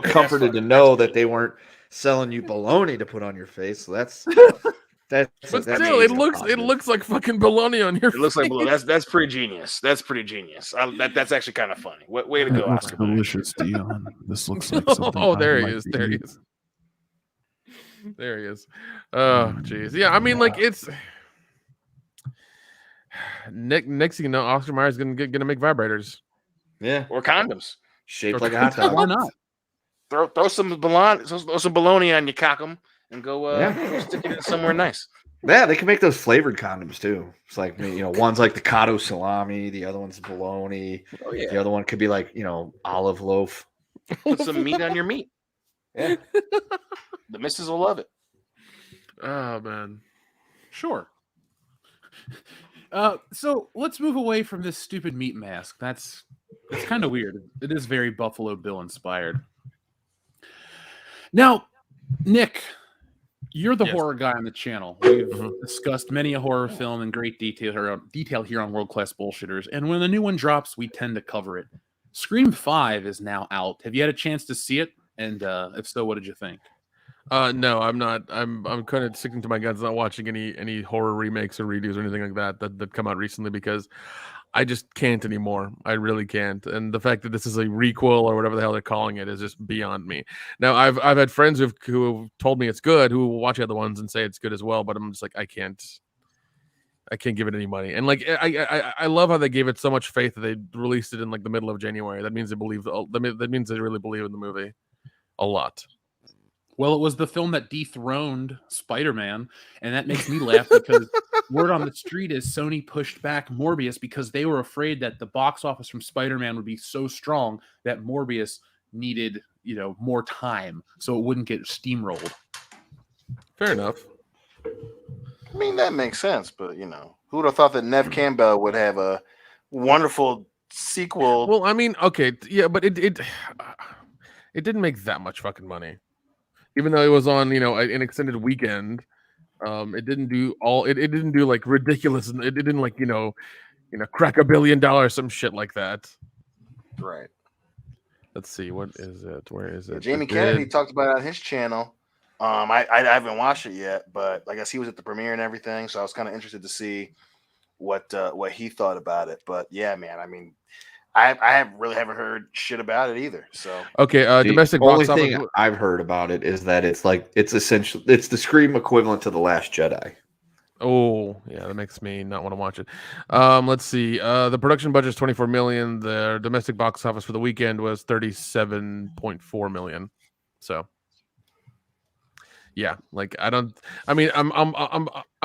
comforted to know that they weren't selling you bologna to put on your face. So that's But still, it looks like fucking bologna on your face. It looks like bologna. That's pretty genius. That's pretty genius. That's actually kind of funny. Way to go, Oscar. Delicious, Dion. This looks like something. Oh, there he is. There he is. There he is. Oh, jeez. Yeah, I mean, like it's next thing you know, Oscar Mayer's gonna make vibrators. Yeah, Or condoms. shaped like a hot dog. Why not? Throw some bologna on your cockum and go stick it in somewhere nice. Yeah, they can make those flavored condoms too. It's like, one's like the cotto salami, the other one's bologna. Oh yeah. The other one could be like, olive loaf. Put some meat on your meat. Yeah. The missus will love it. Oh man. Sure. So let's move away from this stupid meat mask. It's kind of weird. It is very Buffalo Bill inspired. Now, Nick, you're the horror guy on the channel. We've discussed many a horror film in great detail here on World Class Bullshitters, and when the new one drops, we tend to cover it. Scream 5 is now out. Have you had a chance to see it? And if so, what did you think? No, I'm not. I'm kind of sticking to my guns, not watching any horror remakes or redos or anything like that come out recently because I just can't anymore. I really can't. And the fact that this is a requel or whatever the hell they're calling it is just beyond me. Now, I've had friends who have told me it's good, who will watch the other ones and say it's good as well, but I'm just like, I can't give it any money. And like I love how they gave it so much faith that they released it in like the middle of January. That means that means they really believe in the movie a lot. Well, it was the film that dethroned Spider-Man, and that makes me laugh because word on the street is Sony pushed back Morbius because they were afraid that the box office from Spider-Man would be so strong that Morbius needed, more time so it wouldn't get steamrolled. Fair enough. I mean, that makes sense, but who would have thought that Nev Campbell would have a wonderful sequel? Well, I mean, okay, yeah, but it didn't make that much fucking money. Even though it was on, an extended weekend, it didn't do it didn't do like ridiculous. It didn't like, crack $1 billion, some shit like that. Right. Let's see. What is it? Where is it? Jamie Kennedy talked about it on his channel. I haven't watched it yet, but I guess he was at the premiere and everything. So I was kind of interested to see what he thought about it. But yeah, man, I mean, I really haven't heard shit about it either. So okay, domestic only box office. thing I've heard about it is that it's essentially the Scream equivalent to The Last Jedi. Oh, yeah, that makes me not want to watch it. Let's see. The production budget is $24 million. The domestic box office for the weekend was $37.4 million. So, yeah, like I'm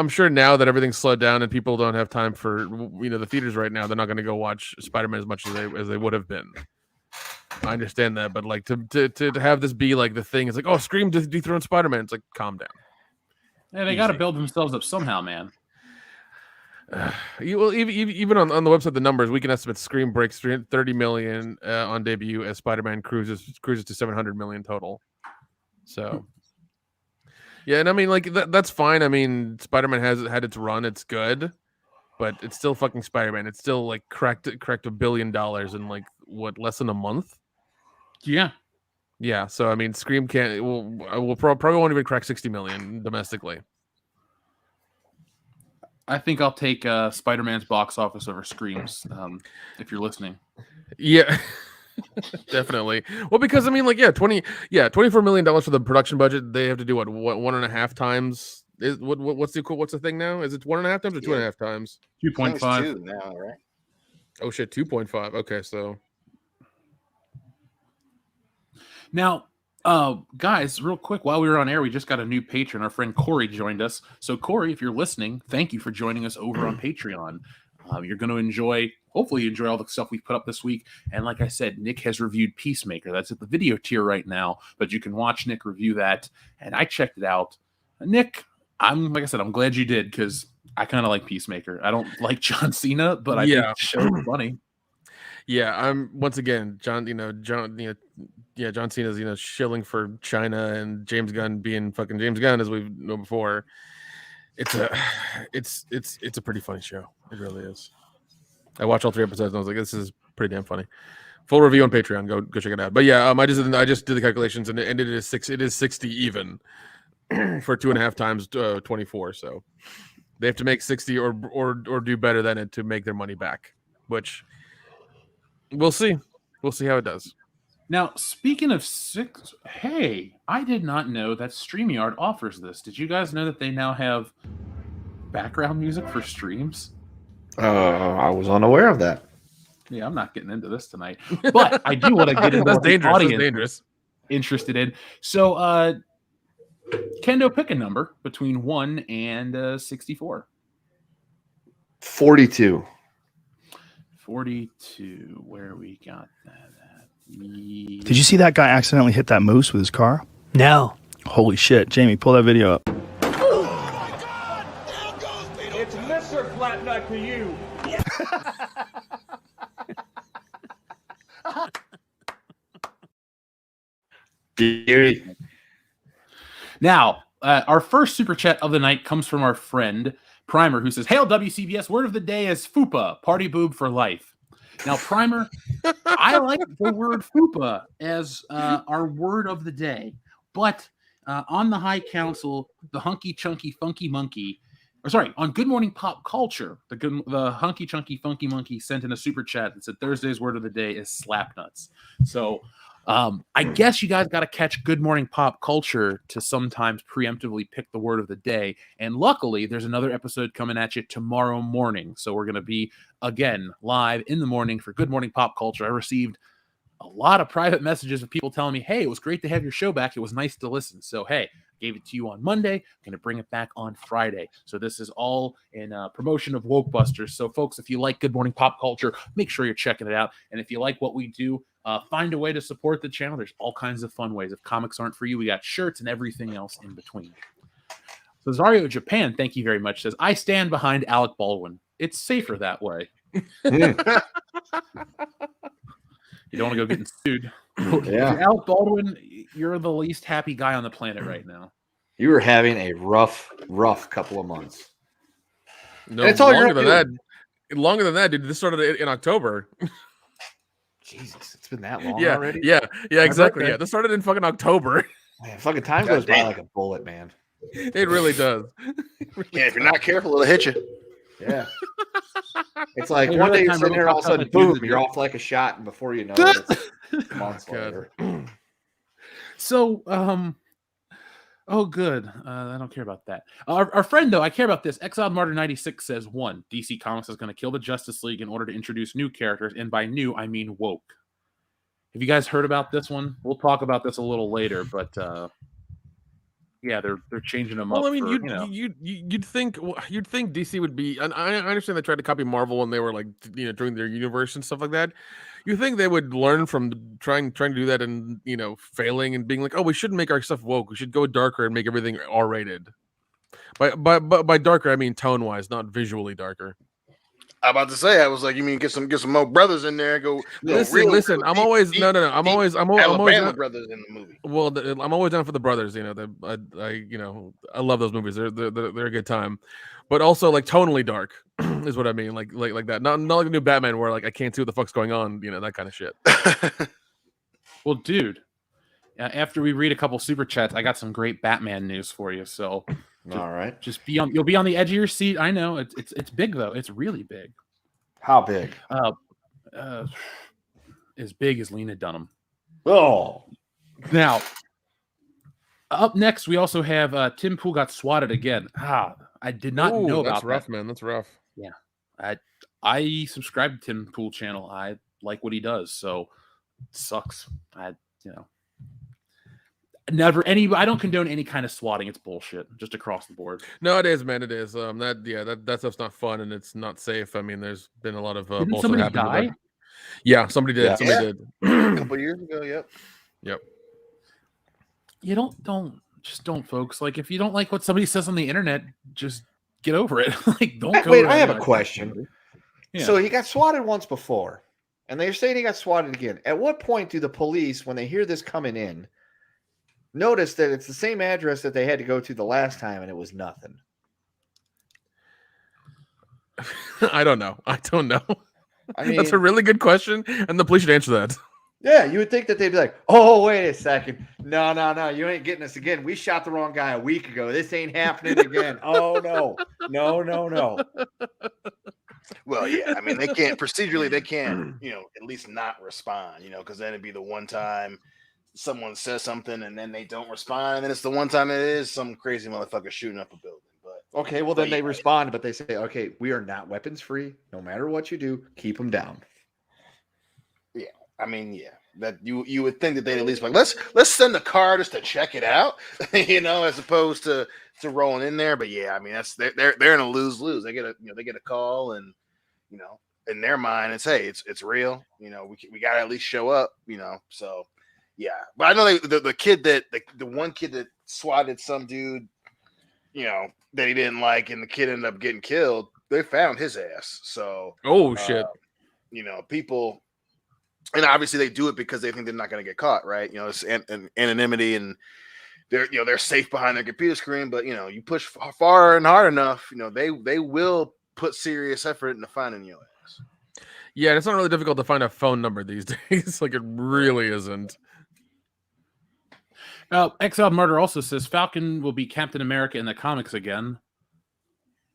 sure now that everything's slowed down and people don't have time for the theaters right now, they're not going to go watch Spider-Man as much as they would have been. I understand that, but like to have this be like the thing, it's like, oh, Scream dethroned Spider-Man. It's like, calm down. Yeah, they got to build themselves up somehow, man. Even on the website, the numbers, we can estimate Scream breaks 30 million on debut as Spider-Man cruises to 700 million total. So, yeah, and I mean, like that's fine. I mean, Spider-Man has had its run; it's good, but it's still fucking Spider-Man. It's still like cracked $1 billion in like what, less than a month? Yeah. Yeah, so I mean, Scream will probably won't even crack 60 million domestically. I think I'll take Spider-Man's box office over Scream's, if you're listening. Yeah, definitely. Well, because I mean, like, $24 million for the production budget. They have to do what 1.5 times? What's the thing now? Is it 1.5 times or 2.5 times? 2.5 now, right? Oh shit, 2.5. Okay, so. Now, guys, real quick, while we were on air, we just got a new patron. Our friend Corey joined us. So, Corey, if you're listening, thank you for joining us over on Patreon. You're going to hopefully enjoy all the stuff we put up this week. And like I said, Nick has reviewed Peacemaker. That's at the video tier right now, but you can watch Nick review that. And I checked it out. Nick, I'm glad you did because I kind of like Peacemaker. I don't like John Cena, but I think the show is funny. Yeah, I'm once again, John Cena's, shilling for China and James Gunn being fucking James Gunn, as we've known before. It's a pretty funny show. It really is. I watched all 3 episodes and I was like, this is pretty damn funny. Full review on Patreon. Go check it out. But yeah, I just did the calculations and it is 60 even for 2.5 times 24. So they have to make 60 or do better than it to make their money back, which we'll see. We'll see how it does. Now, speaking of hey, I did not know that StreamYard offers this. Did you guys know that they now have background music for streams? I was unaware of that. Yeah, I'm not getting into this tonight, but I do want to get into what the audience interested in. So, Kendo, pick a number between 1 and 64. 42. 42. Where we got that at? Did you see that guy accidentally hit that moose with his car? No. Holy shit. Jamie, pull that video up. It's Mr. Flatnut to you. Now, our first super chat of the night comes from our friend Primer, who says, "Hail WCBS, word of the day is FUPA, party boob for life." Now, Primer, I like the word FUPA as our word of the day, but on the High Council, the Hunky Chunky Funky Monkey, on Good Morning Pop Culture, the Hunky Chunky Funky Monkey sent in a super chat that said Thursday's word of the day is slap nuts. So I guess you guys got to catch Good Morning Pop Culture to sometimes preemptively pick the word of the day. And luckily, there's another episode coming at you tomorrow morning. So we're going to be, again, live in the morning for Good Morning Pop Culture. I received a lot of private messages of people telling me, hey, it was great to have your show back. It was nice to listen. So, hey, gave it to you on Monday. I'm going to bring it back on Friday. So this is all in promotion of Wokebusters. So, folks, if you like Good Morning Pop Culture, make sure you're checking it out. And if you like what we do, find a way to support the channel. There's all kinds of fun ways. If comics aren't for you, we got shirts and everything else in between. So Zario Japan, thank you very much, says, I stand behind Alec Baldwin. It's safer that way. You don't want to go getting sued. Yeah. Alec Baldwin, you're the least happy guy on the planet right now. You were having a rough couple of months. No, That's all longer you're than that. Longer than that, dude. This started in October. Jesus, it's been that long Yeah, already? yeah, exactly. Yeah, this started in fucking October. Man, fucking time goes by like a bullet, man. It really does. Yeah, if you're not careful, it'll hit you. Yeah. It's like Hey, one day another you're time sitting there, all of a sudden, RoboCop had boom, used you're it. off like a shot, and before you know it, it's months God. later. So, oh, good. I don't care about that. Our friend, though, I care about this. Exiled Martyr 96 says, 1, DC Comics is going to kill the Justice League in order to introduce new characters, and by new, I mean woke. Have you guys heard about this one? We'll talk about this a little later, but yeah, they're changing them up. Well, I mean, for, you'd think DC would be, and I understand they tried to copy Marvel when they were like, doing their universe and stuff like that. You think they would learn from trying to do that and failing and being like, oh, we shouldn't make our stuff woke. We should go darker and make everything R-rated. By darker, I mean tone wise, not visually darker. I'm about to say, I was like, you mean get some more brothers in there and go. Listen. I'm always I'm always Alabama down, brothers in the movie. well, I'm always down for the brothers. I love those movies. They're a good time, but also like tonally dark is what I mean. Like that. Not like the new Batman where like I can't see what the fuck's going on. That kind of shit. Well, dude, after we read a couple super chats, I got some great Batman news for you. So, All right. you'll be on the edge of your seat. I know it's big though. It's really big. How big? As big as Lena Dunham. Oh. Now, up next, we also have Tim Pool got swatted again. I did not know about that's rough, that. man. That's rough. Yeah, I subscribe to Tim Pool channel. I like what he does, so it sucks. I don't condone any kind of swatting. It's bullshit, just across the board. No, it is, man. It is. That stuff's not fun and it's not safe. I mean, there's been a lot of Didn't bullshit somebody happening. die? With that. Yeah, somebody did. Yeah. Somebody did. A couple years ago, yep. You don't, folks. Like, if you don't like what somebody says on the internet, just get over it. Like, don't go. Wait, I have a question. Yeah. So he got swatted once before, and they're saying he got swatted again. At what point do the police, when they hear this coming in, notice that it's the same address that they had to go to the last time, and it was nothing? I don't know. I mean, That's a really good question, and the police should answer that. yeah, you would think that they'd be like, "Oh, wait a second, no, you ain't getting us again. We shot the wrong guy a week ago. This ain't happening again. Oh no." Well, yeah. I mean, they can't procedurally. They can't, at least not respond. Because then it'd be the one time someone says something and then they don't respond, and then it's the one time it is some crazy motherfucker shooting up a building. But Okay, well then they respond, but they say, "Okay, we are not weapons free. No matter what you do, keep them down." yeah, I mean, yeah. That you would think that they'd at least be like, let's send a car just to check it out, as opposed to rolling in there. But yeah, I mean, they're in a lose-lose. They get a call, and in their mind it's, hey, it's real. We gotta at least show up. So yeah. But I know the kid that the one kid that swatted some dude, that he didn't like, and the kid ended up getting killed. They found his ass. So Shit. People. And obviously they do it because they think they're not going to get caught, right? It's anonymity, and they're safe behind their computer screen. But you push far and hard enough, they will put serious effort into finding your ass. Yeah, it's not really difficult to find a phone number these days. Like, it really isn't. Exiled Murder also says Falcon will be Captain America in the comics again.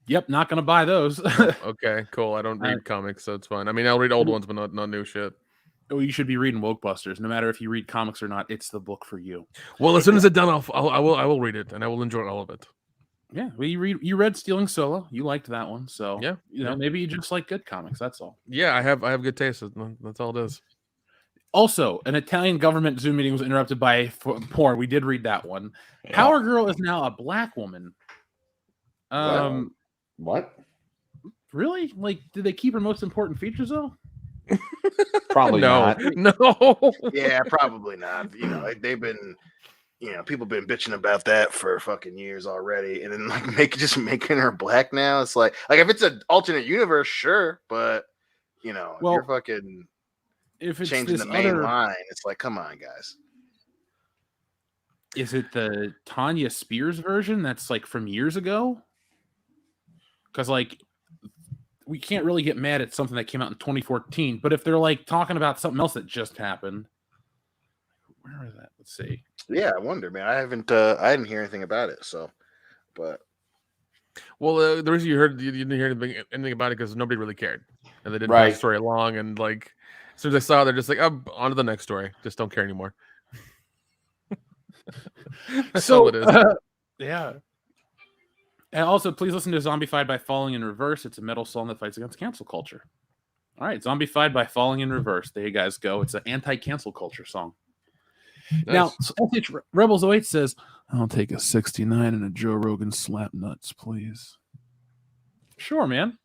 Yep, not gonna buy those. Okay, cool. I don't read comics, so it's fine. I mean, I'll read old ones, but not new shit. Oh, you should be reading Wokebusters. No matter if you read comics or not, it's the book for you. Well, as soon as it's done, I will read it, and I will enjoy all of it. Yeah, well, you read Stealing Solo. You liked that one, so Yeah, maybe you just like good comics. That's all. Yeah, I have good taste. That's all it is. Also, an Italian government Zoom meeting was interrupted by porn. We did read that one. Yeah. Power Girl is now a black woman. What? Really? Like, did they keep her most important features though? Probably not. No. Yeah, probably not. They've been, people been bitching about that for fucking years already, and then like making her black now. It's like if it's an alternate universe, sure, but if you're fucking if it's changing the main line, it's like, come on, guys. Is it the Tanya Spears version that's like from years ago? Because like we can't really get mad at something that came out in 2014, but if they're like talking about something else that just happened, where is that? Let's see. Yeah, I wonder, man. I didn't hear anything about it, so. But well, the reason you didn't hear anything about it because nobody really cared, and they didn't pass the story along, and like as soon as I saw it, they're just like, "Oh, on to the next story." Just don't care anymore. That's all it is. Yeah. And also, please listen to Zombified by Falling in Reverse. It's a metal song that fights against cancel culture. All right, Zombified by Falling in Reverse. There you guys go. It's an anti-cancel culture song. Nice. Now, SH Rebels 08 says, I'll take a 69 and a Joe Rogan slap nuts, please. Sure, man.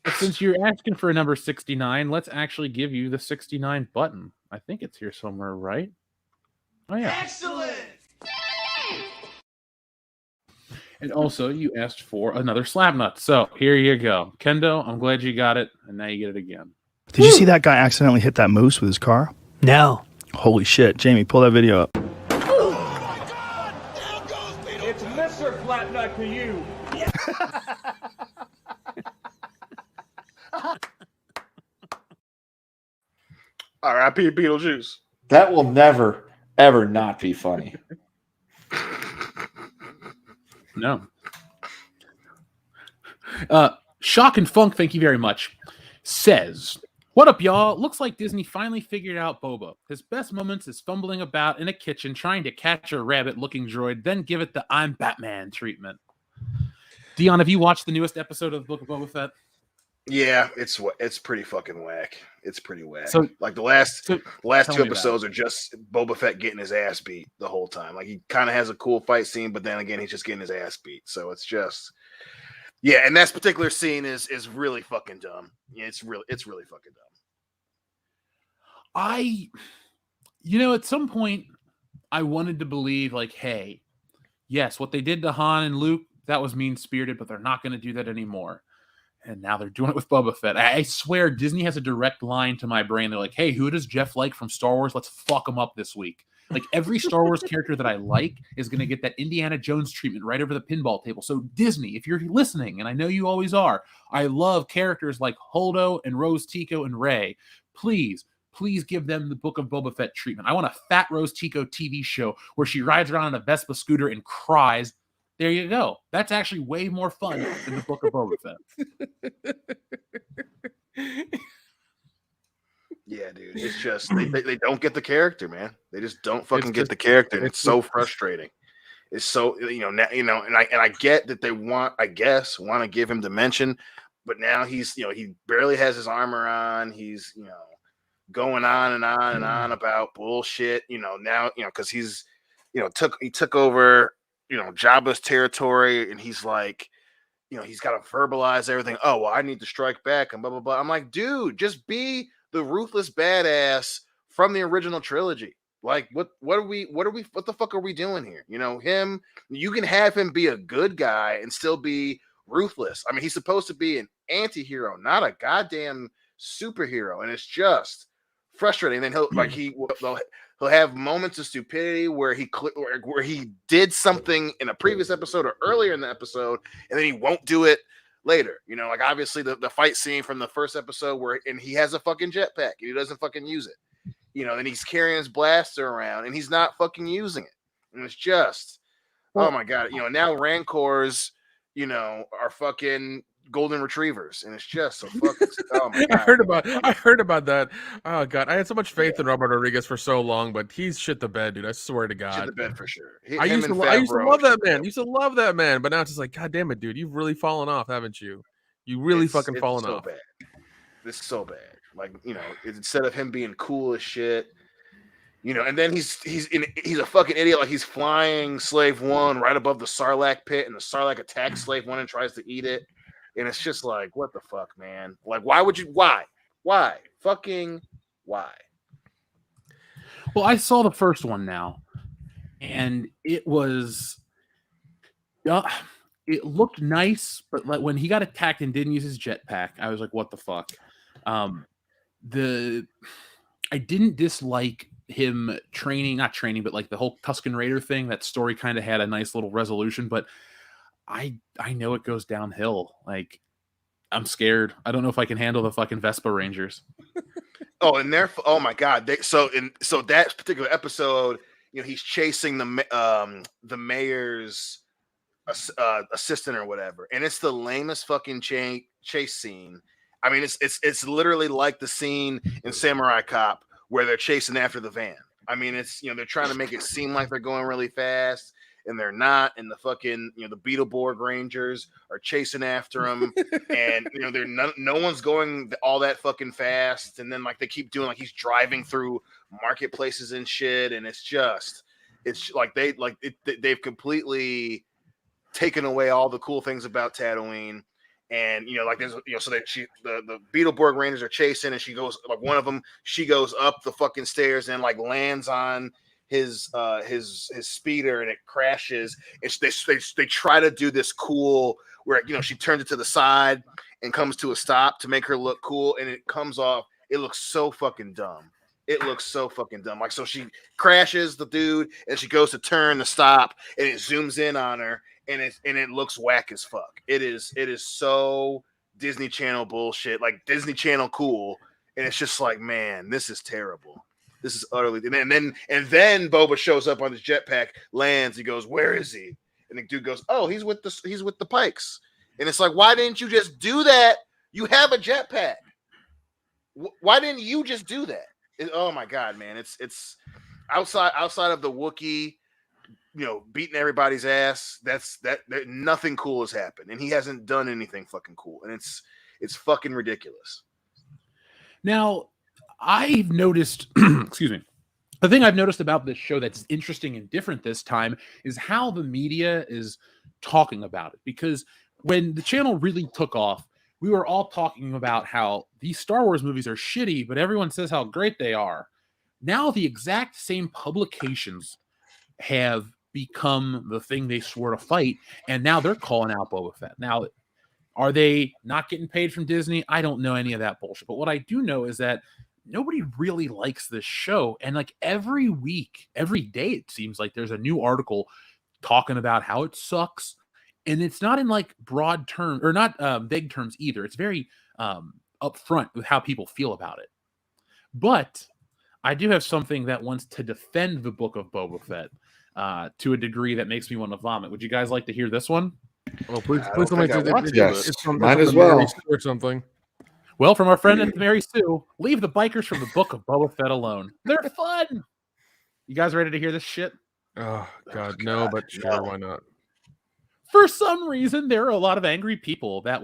But since you're asking for a number 69, let's actually give you the 69 button. I think it's here somewhere, right? Oh, yeah. Excellent! And also, you asked for another slap nut. So here you go. Kendo, I'm glad you got it, and now you get it again. Did you see that guy accidentally hit that moose with his car? No. Holy shit. Jamie, pull that video up. Oh my God! It's Mr. Flatnut to you. R.I.P. Beetlejuice. That will never, ever not be funny. No. Shock and Funk, thank you very much. Says, what up, y'all? Looks like Disney finally figured out Boba. His best moments is fumbling about in a kitchen trying to catch a rabbit-looking droid, then give it the I'm Batman treatment. Dion, have you watched the newest episode of the Book of Boba Fett? Yeah, it's pretty fucking whack. It's pretty whack. So, like the last two episodes are just Boba Fett getting his ass beat the whole time. Like he kind of has a cool fight scene, but then again, he's just getting his ass beat. So it's just, yeah. And that particular scene is really fucking dumb. Yeah, it's really fucking dumb. At some point, I wanted to believe like, hey, yes, what they did to Han and Luke, that was mean-spirited, but they're not going to do that anymore. And now they're doing it with Boba Fett. I swear Disney has a direct line to my brain. They're like, hey, who does Jeff like from Star Wars? Let's fuck him up this week. Like every Star Wars character that I like is going to get that Indiana Jones treatment right over the pinball table. So Disney, if you're listening, and I know you always are, I love characters like Holdo and Rose Tico and Rey. Please give them the Book of Boba Fett treatment. I want a fat Rose Tico TV show where she rides around on a Vespa scooter and cries. There you go. That's actually way more fun than the Book of Boba Fett. Yeah, dude. It's just they don't get the character, man. They just don't fucking get the character, and it's so frustrating. It's so and I get that they want to give him dimension, but now he's he barely has his armor on. He's going on and on and on about bullshit. Now because he's he took over Jabba's territory, and he's like, he's got to verbalize everything. Oh, well, I need to strike back and blah, blah, blah. I'm like, dude, just be the ruthless badass from the original trilogy. Like, what the fuck are we doing here? You can have him be a good guy and still be ruthless. I mean, he's supposed to be an anti-hero, not a goddamn superhero. And it's just frustrating. And then he'll have moments of stupidity where he did something in a previous episode or earlier in the episode, and then he won't do it later. Like obviously the fight scene from the first episode and he has a fucking jetpack and he doesn't fucking use it. Then he's carrying his blaster around and he's not fucking using it. and it's just, Well- oh my god, now Rancors, are fucking golden retrievers, and it's just so fucking. Oh my god, I heard about that. Oh god, I had so much faith in Robert Rodriguez for so long, but he's shit the bed, dude. I swear to shit God. the bed for sure. I used to love that man. Used to love that man, but now it's just like, God damn it, dude, you've really fallen off, haven't you? You really fucking fallen so off. Bad. This is so bad. Like, instead of him being cool as shit, and then he's a fucking idiot. Like, he's flying Slave One right above the Sarlacc pit, and the Sarlacc attacks Slave One and tries to eat it. And it's just like, what the fuck, man? Like, why? Fucking why? Well, I saw the first one now, and it was, it looked nice, but like when he got attacked and didn't use his jetpack, I was like, what the fuck? I didn't dislike him not training, but like the whole Tuscan Raider thing. That story kind of had a nice little resolution, but I know it goes downhill. Like, I'm scared. I don't know if I can handle the fucking Vespa Rangers. Oh my god. So that particular episode, he's chasing the mayor's assistant or whatever, and it's the lamest fucking chase scene. I mean, it's literally like the scene in Samurai Cop where they're chasing after the van. I mean, it's they're trying to make it seem like they're going really fast, and they're not. And the fucking the Beetleborg Rangers are chasing after him, and they're no one's going all that fucking fast. And then like they keep doing like he's driving through marketplaces and shit, and it's like they've completely taken away all the cool things about Tatooine. And like there's so that the Beetleborg Rangers are chasing, and she goes like one of them. She goes up the fucking stairs and like lands on his speeder, and it crashes. And they try to do this cool where she turns it to the side and comes to a stop to make her look cool, and it comes off. It looks so fucking dumb. Like, so she crashes the dude, and she goes to turn to stop, and it zooms in on her. And it looks whack as fuck. It is so Disney Channel bullshit, like Disney Channel cool, and it's just like, man, this is terrible. This is utterly. And then Boba shows up on his jetpack, lands. He goes, "Where is he?" And the dude goes, "Oh, he's with the Pikes." And it's like, why didn't you just do that? You have a jetpack. Why didn't you just do that? Oh my god, man! It's outside of the Wookiee. Beating everybody's ass. Nothing cool has happened, and he hasn't done anything fucking cool, and it's fucking ridiculous. Now, I've noticed, excuse me, the thing I've noticed about this show that's interesting and different this time is how the media is talking about it. Because when the channel really took off, we were all talking about how these Star Wars movies are shitty, but everyone says how great they are. Now the exact same publications have become the thing they swore to fight, and now they're calling out Boba Fett. Now, are they not getting paid from Disney? I don't know any of that bullshit, but what I do know is that nobody really likes this show, and like every week, every day, it seems like there's a new article talking about how it sucks, and it's not in like broad terms or not vague terms either. It's very upfront with how people feel about it. But I do have something that wants to defend the book of Boba Fett to a degree that makes me want to vomit. Would you guys like to hear this one? Oh, please, I don't tell me think I want to, Yes, it's from might as the Mary well. Sue or something. Well, from our friend at the Mary Sue, leave the bikers from the book of Boba Fett alone. They're fun. You guys ready to hear this shit? Oh God, no, but sure, why not? For some reason, there are a lot of angry people that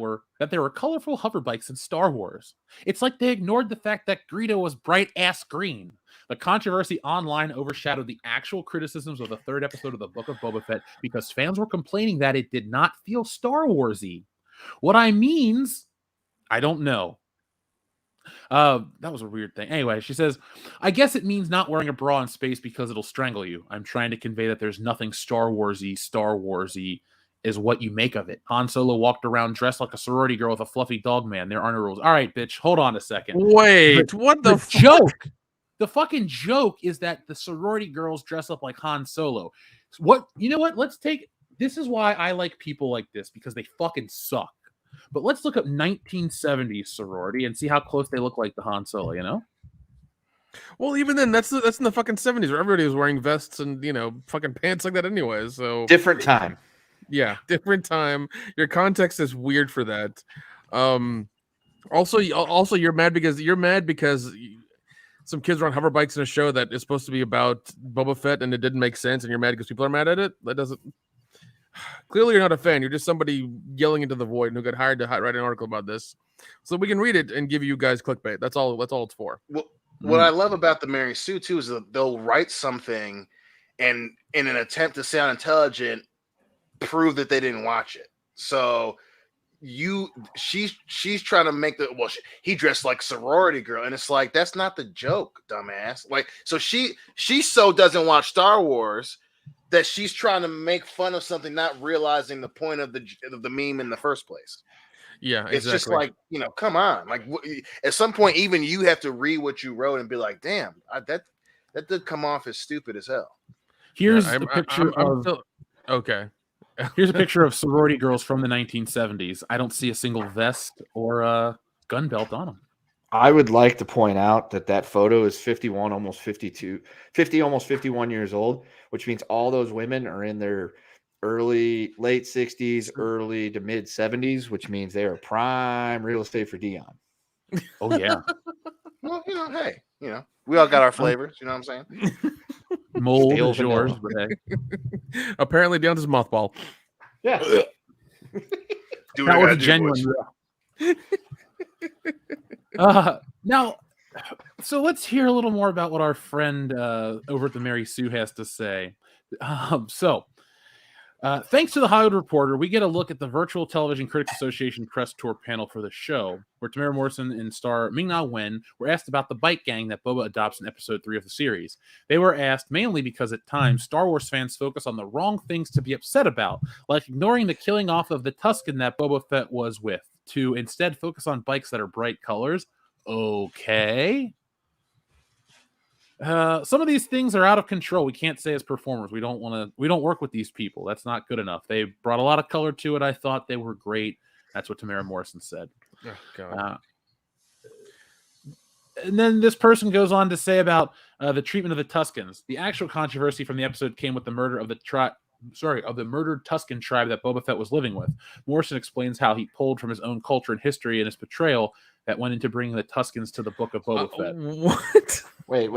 there were colorful hover bikes in Star Wars. It's like they ignored the fact that Greedo was bright-ass green. The controversy online overshadowed the actual criticisms of the third episode of the Book of Boba Fett because fans were complaining that it did not feel Star Wars-y. What I means, I don't know. That was a weird thing. Anyway, she says, I guess it means not wearing a bra in space because it'll strangle you. I'm trying to convey that there's nothing Star Warsy is what you make of it. Han Solo walked around dressed like a sorority girl with a fluffy dog man. There aren't rules. All right, bitch, hold on a second. Wait, what the joke? The fucking joke is that the sorority girls dress up like Han Solo. You know what? This is why I like people like this, because they fucking suck. But let's look up 1970s sorority and see how close they look like the Han Solo, you know? Well, even then, that's in the fucking 70s where everybody was wearing vests and fucking pants like that anyway. So Different time. yeah, different time. Your context is weird for that. Also, you're mad because some kids were on hover bikes in a show that is supposed to be about Boba Fett and it didn't make sense, and you're mad because people are mad at it. That doesn't. Clearly, you're not a fan. You're just somebody yelling into the void who got hired to write an article about this, so we can read it and give you guys clickbait. That's all it's for. Well, what I love about the Mary Sue too is that they'll write something, and in an attempt to sound intelligent, prove that they didn't watch it. So she's trying to make he dressed like sorority girl, and it's like that's not the joke, dumbass. Like, so she so doesn't watch Star Wars that she's trying to make fun of something, not realizing the point of the meme in the first place. Yeah, exactly. It's just like, come on. Like, at some point, even you have to read what you wrote and be like, damn, that did come off as stupid as hell. Here's a picture okay. Here's a picture of sorority girls from the 1970s. I don't see a single vest or a gun belt on them. I would like to point out that photo is 51, almost 52, 50, almost 51 years old, which means all those women are in their late 60s, early to mid 70s, which means they are prime real estate for Dion. Oh, yeah. Well, hey, we all got our flavors. You know what I'm saying? Mold Stale is yours. But hey. Apparently, Dion's his mothball. Yeah. That was genuine. Now, so let's hear a little more about what our friend over at the Mary Sue has to say. Thanks to the Hollywood Reporter, we get a look at the Virtual Television Critics Association press tour panel for the show, where Tamara Morrison and star Ming-Na Wen were asked about the bike gang that Boba adopts in episode 3 of the series. They were asked mainly because at times Star Wars fans focus on the wrong things to be upset about, like ignoring the killing off of the Tuscan that Boba Fett was with, to instead focus on bikes that are bright colors. Okay. Some of these things are out of control. We can't say as performers. We don't work with these people. That's not good enough. They brought a lot of color to it. I thought they were great. That's what Tamara Morrison said. Oh, God. And then this person goes on to say about the treatment of the Tuscans. The actual controversy from the episode came with the murder of the murdered Tuscan tribe that Boba Fett was living with. Morrison explains how he pulled from his own culture and history and his portrayal that went into bringing the Tuscans to the book of Boba Fett. What? Wait.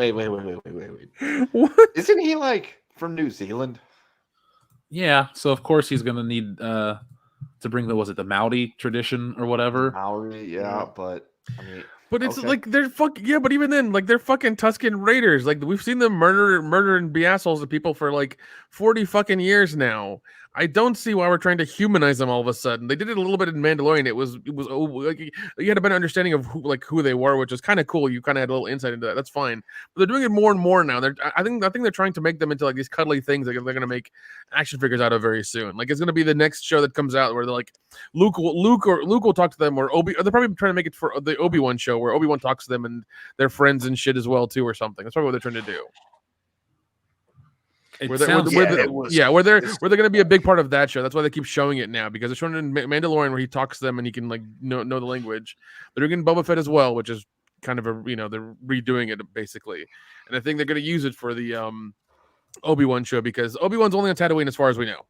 What? Isn't he like from New Zealand? Yeah, so of course he's going to need to bring the Maori tradition or whatever. Maori, yeah, but I mean, but it's like they're fucking but even then, like they're fucking Tuscan Raiders. Like we've seen them murder and be assholes to people for like 40 fucking years now. I don't see why we're trying to humanize them all of a sudden. They did it a little bit in Mandalorian. It was like you had a better understanding of who they were, which is kind of cool. You kind of had a little insight into that. That's fine. But they're doing it more and more now. I think they're trying to make them into like these cuddly things that they're going to make action figures out of very soon. Like it's going to be the next show that comes out where they're like Luke will talk to them, or they're probably trying to make it for the Obi-Wan show where Obi-Wan talks to them and their friends and shit as well too, or something. That's probably what they're trying to do. Where they're going to be a big part of that show. That's why they keep showing it now, because they're showing it in Mandalorian where he talks to them and he can like know the language. They're doing Boba Fett as well, which is kind of they're redoing it basically, and I think they're going to use it for the Obi-Wan show because Obi-Wan's only on Tatooine as far as we know,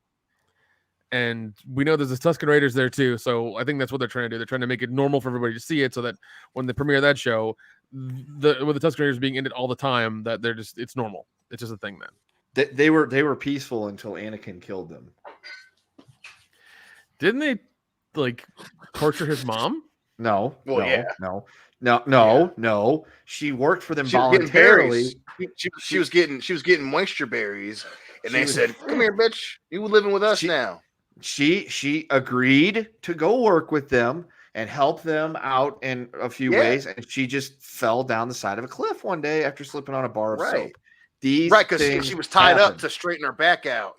and we know there's the Tuscan Raiders there too. So I think that's what they're trying to do. They're trying to make it normal for everybody to see it, so that when they premiere that show, with the Tuscan Raiders being in it all the time, that it's normal. It's just a thing then. They were peaceful until Anakin killed them. Didn't they like torture his mom? No. Well, No. She worked for them voluntarily. She was getting moisture berries, and they said, "Come here, bitch. You living with us now." She agreed to go work with them and help them out in a few ways, and she just fell down the side of a cliff one day after slipping on a bar of soap. Because she was tied up to straighten her back out.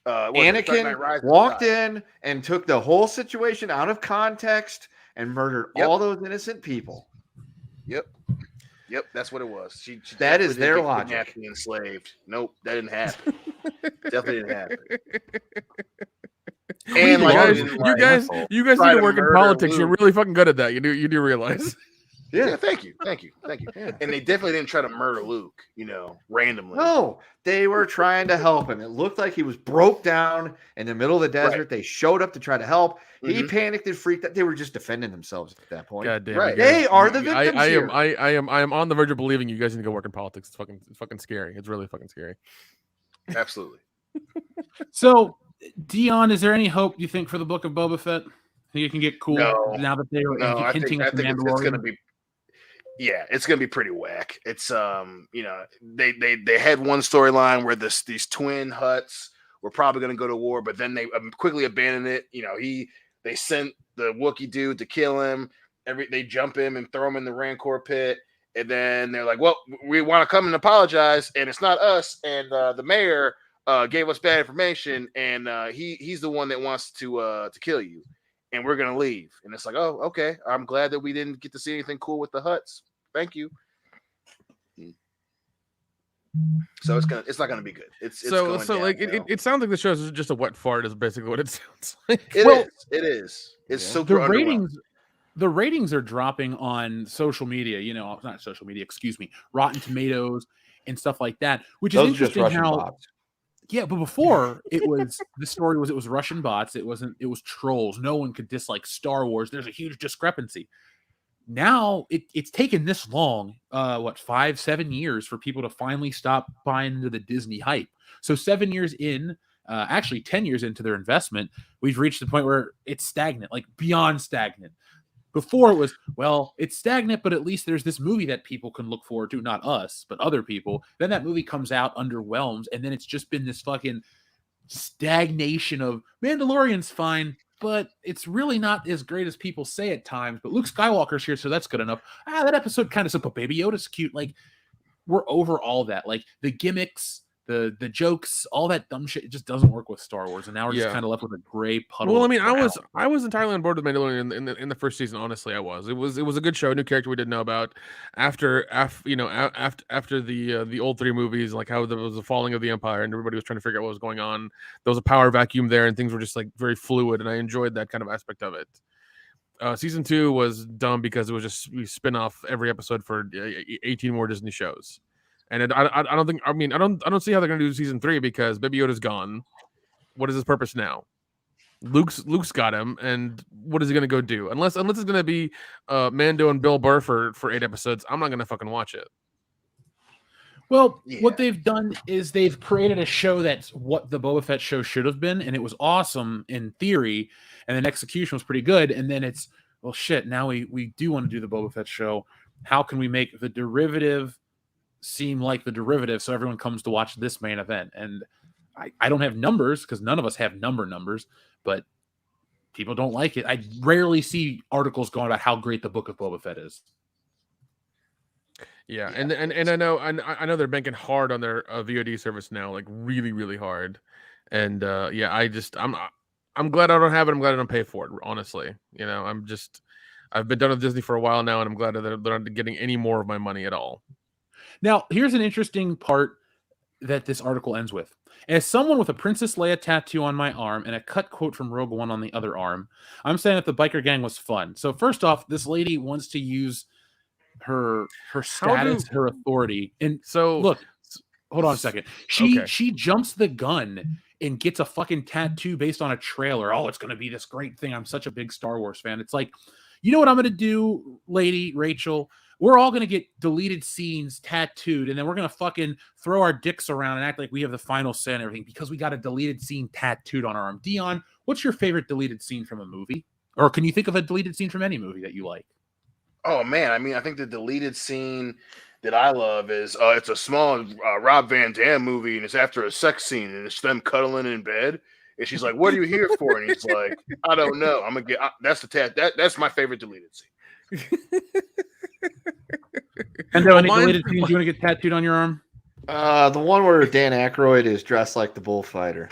Anakin walked in and took the whole situation out of context and murdered all those innocent people. Yep, that's what it was. She that is their logic. Enslaved. Nope, that didn't happen. Definitely didn't happen. And you guys need to work in politics. You're really fucking good at that. You do realize. Yeah, thank you. Yeah. And they definitely didn't try to murder Luke, randomly. No, they were trying to help him. It looked like he was broke down in the middle of the desert. Right. They showed up to try to help. He Mhm. panicked and freaked out. They were just defending themselves at that point. God damn Right. it, guys. They are the victims I here. am on the verge of believing you guys need to go work in politics. It's fucking scary. It's really fucking scary. Absolutely. So, Dion, is there any hope you think for the book of Boba Fett? Think it can get cool No. now that they were No, I hinting think at the it's Mandalorian? going to be. Yeah, it's gonna be pretty whack. It's they had one storyline where these twin Hutts were probably gonna go to war, but then they quickly abandoned it. They sent the Wookiee dude to kill him. They jump him and throw him in the Rancor pit, and then they're like, "Well, we want to come and apologize, and it's not us." And the mayor gave us bad information, and he's the one that wants to kill you. And we're gonna leave. And it's like, oh, okay. I'm glad that we didn't get to see anything cool with the Hutts. Thank you. So it's not gonna be good. It sounds like the show is just a wet fart is basically what it sounds like. It is. It's super underwhelming. The ratings are dropping on social media, not social media, excuse me, Rotten Tomatoes and stuff like that, which is Those are just interesting Russian how bots. Yeah, but before it was the story was it was Russian bots. It was trolls. No one could dislike Star Wars. There's a huge discrepancy. Now it's taken this long, 5-7 years for people to finally stop buying into the Disney hype. So 7 years in, actually 10 years into their investment, we've reached the point where it's stagnant, like beyond stagnant. Before it was, well, it's stagnant, but at least there's this movie that people can look forward to, not us, but other people. Then that movie comes out, underwhelms, and then it's just been this fucking stagnation of Mandalorian's fine, but it's really not as great as people say at times. But Luke Skywalker's here, so that's good enough. That episode kind of simple. Baby Yoda's cute. Like, we're over all that. Like, the gimmicks, the jokes, all that dumb shit, it just doesn't work with Star Wars. And now we're just kind of left with a gray puddle. Well, I mean, I was entirely on board with Mandalorian in the first season. Honestly, I was. It was a good show, a new character we didn't know about. After the old three movies, like how there was the falling of the Empire, and everybody was trying to figure out what was going on. There was a power vacuum there, and things were just like very fluid, and I enjoyed that kind of aspect of it. Season 2 was dumb because it was just we spin off every episode for 18 more Disney shows. And I don't see how they're gonna do season 3 because Baby Yoda's gone. What is his purpose now? Luke's got him, and what is he gonna go do? Unless it's gonna be Mando and Bill Burr for 8 episodes, I'm not gonna fucking watch it. Well, what they've done is they've created a show that's what the Boba Fett show should have been, and it was awesome in theory, and then execution was pretty good. And then it's, well, shit, now we do want to do the Boba Fett show. How can we make the derivative seem like the derivative so everyone comes to watch this main event? And I don't have numbers because none of us have numbers, but people don't like it. I rarely see articles going about how great the Book of Boba Fett is. Yeah, and I know they're banking hard on their VOD service now, like really, really hard. And I'm glad I don't have it. I'm glad I don't pay for it. Honestly, I've been done with Disney for a while now, and I'm glad that they're not getting any more of my money at all. Now, here's an interesting part that this article ends with. As someone with a Princess Leia tattoo on my arm and a cut quote from Rogue One on the other arm, I'm saying that the biker gang was fun. So first off, this lady wants to use her status, her authority. And so look, hold on a second. She jumps the gun and gets a fucking tattoo based on a trailer. Oh, it's going to be this great thing. I'm such a big Star Wars fan. It's like, you know what I'm going to do, lady Rachel? We're all going to get deleted scenes tattooed, and then we're going to fucking throw our dicks around and act like we have the final say and everything because we got a deleted scene tattooed on our arm. Dion, what's your favorite deleted scene from a movie? Or can you think of a deleted scene from any movie that you like? Oh, man. I mean, I think the deleted scene that I love is it's a small Rob Van Dam movie, and it's after a sex scene, and it's them cuddling in bed. And she's like, "What are you here for?" And he's like, "I don't know. I'm gonna get." That's my favorite deleted scene. And then any deleted scenes you want to get tattooed on your arm? The one where Dan Aykroyd is dressed like the bullfighter.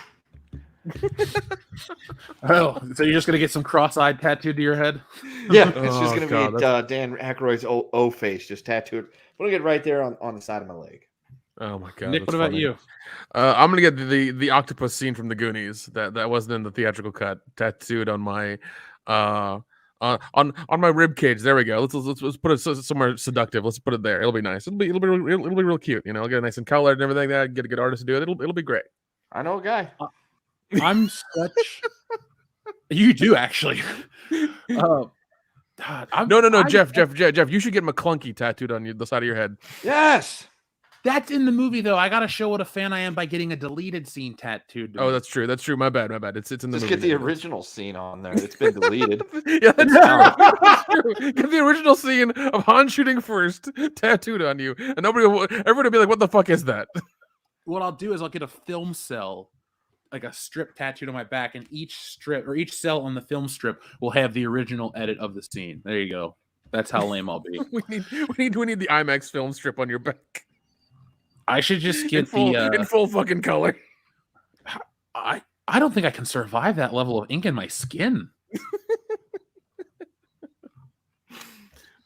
Oh, so you're just gonna get some cross-eyed tattooed to your head? Yeah, it's just gonna be Dan Aykroyd's O face just tattooed. I'm gonna get right there on the side of my leg. Oh my god, Nick, what about you? I'm gonna get the octopus scene from the Goonies that wasn't in the theatrical cut tattooed on my on my rib cage. There we go. Let's put it somewhere seductive. Let's put it there. It'll be nice. It'll be real cute. You know, I'll get it nice and colored and everything. That get a good artist to do it. It'll be great. I know a guy. I'm such. You do actually. God, No, Jeff. You should get McClunky tattooed on the side of your head. Yes. That's in the movie though. I gotta show what a fan I am by getting a deleted scene tattooed. Oh, that's true. My bad. It's in the Just movie. get the original scene on there. It's been deleted. Yeah, that's true. That's true. Get the original scene of Han shooting first tattooed on you, and everybody will be like, "What the fuck is that?" What I'll do is I'll get a film cell, like a strip tattooed on my back, and each strip or each cell on the film strip will have the original edit of the scene. There you go. That's how lame I'll be. we need the IMAX film strip on your back. I should just get in full fucking color. I don't think I can survive that level of ink in my skin.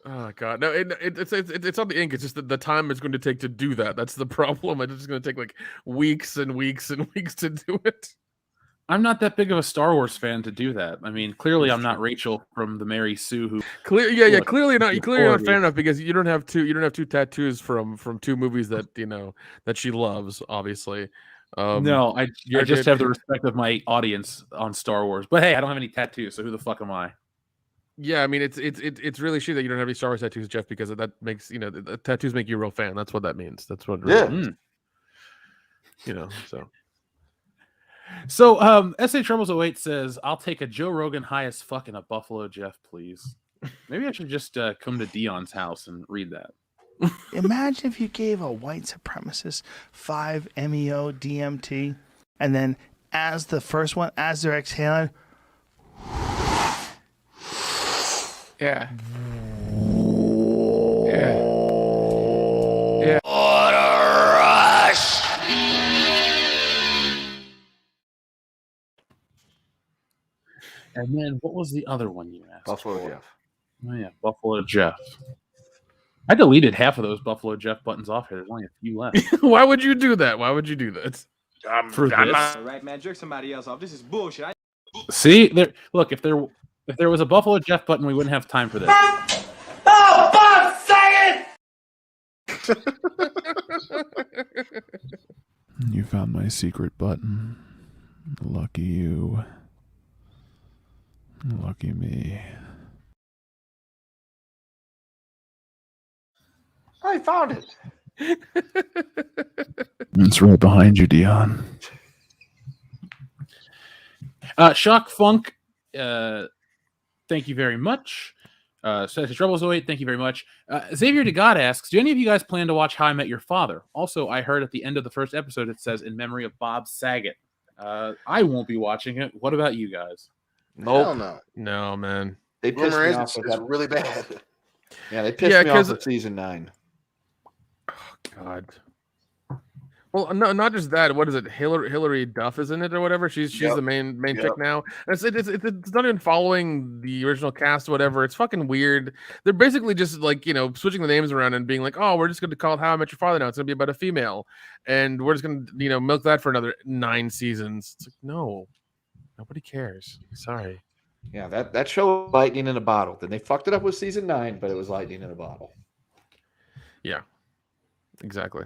Oh god, no! It's not the ink. It's just the time it's going to take to do that. That's the problem. It's just going to take like weeks and weeks and weeks to do it. I'm not that big of a Star Wars fan to do that. I mean, clearly I'm not Rachel from the Mary Sue who. Clearly not. You're not fair enough because you don't have two tattoos from two movies that that she loves. Obviously, no, I just have the respect of my audience on Star Wars. But hey, I don't have any tattoos, so who the fuck am I? Yeah, I mean it's really shitty that you don't have any Star Wars tattoos, Jeff, because that makes the tattoos make you a real fan. That's what that means. That's what. Really, so. So, SA Troubles 08 says, "I'll take a Joe Rogan high as fuck and a Buffalo Jeff, please." Maybe I should just come to Dion's house and read that. Imagine if you gave a white supremacist 5 MEO DMT, and then as the first one, as they're exhaling, Yeah. What a rush! And then what was the other one you asked? Buffalo for? Jeff. Oh yeah, Buffalo Jeff. I deleted half of those Buffalo Jeff buttons off here. There's only a few left. Why would you do that? For this? All right, man, jerk somebody else off. This is bullshit. See, look, if there was a Buffalo Jeff button, we wouldn't have time for this. Oh, Bob, say it! You found my secret button. Lucky you. Lucky me. I found it. It's right behind you, Dion. Shock Funk, thank you very much. Troubles 08, thank you very much. Xavier de God asks, do any of you guys plan to watch How I Met Your Father? Also, I heard at the end of the first episode it says in memory of Bob Saget. I won't be watching it. What about you guys? Hell no. No, man. They pissed Rumor me is off it's with that. really bad. Yeah, they pissed me off with season 9. God. Well, no, not just that. What is it? Hillary Duff is in it or whatever. She's the main chick now. And it's not even following the original cast or whatever. It's fucking weird. They're basically just like switching the names around and being like, oh, we're just going to call it How I Met Your Father now. It's going to be about a female, and we're just going to milk that for another 9 seasons. It's like, no, nobody cares. Sorry. Yeah, that show was lightning in a bottle. Then they fucked it up with season 9, but it was lightning in a bottle. Yeah, exactly.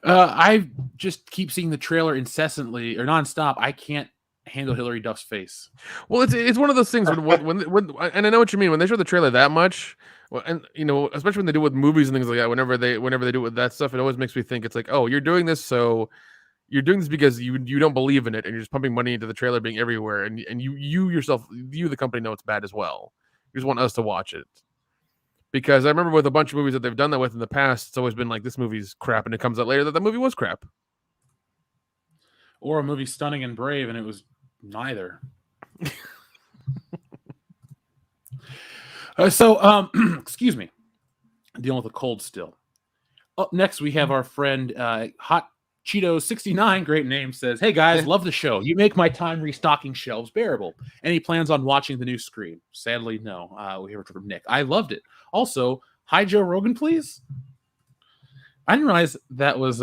I just keep seeing the trailer incessantly or nonstop. I can't handle Hillary Duff's face. Well, it's one of those things when and I know what you mean when they show the trailer that much, and especially when they do it with movies and things like that. Whenever they do it with that stuff, it always makes me think it's like, oh, you're doing this because you don't believe in it, and you're just pumping money into the trailer being everywhere, and you yourself, the company, know it's bad as well. You just want us to watch it. Because I remember with a bunch of movies that they've done that with in the past, it's always been like, this movie's crap, and it comes out later that the movie was crap. Or a movie Stunning and Brave, and it was neither. Excuse me. I'm dealing with a cold still. Up next, we have our friend Hot Cheeto 69, great name, says, "Hey guys, love the show. You make my time restocking shelves bearable. Any plans on watching the new Scream?" Sadly, no. We heard from Nick. I loved it. Also, hi Joe Rogan, please. I didn't realize that was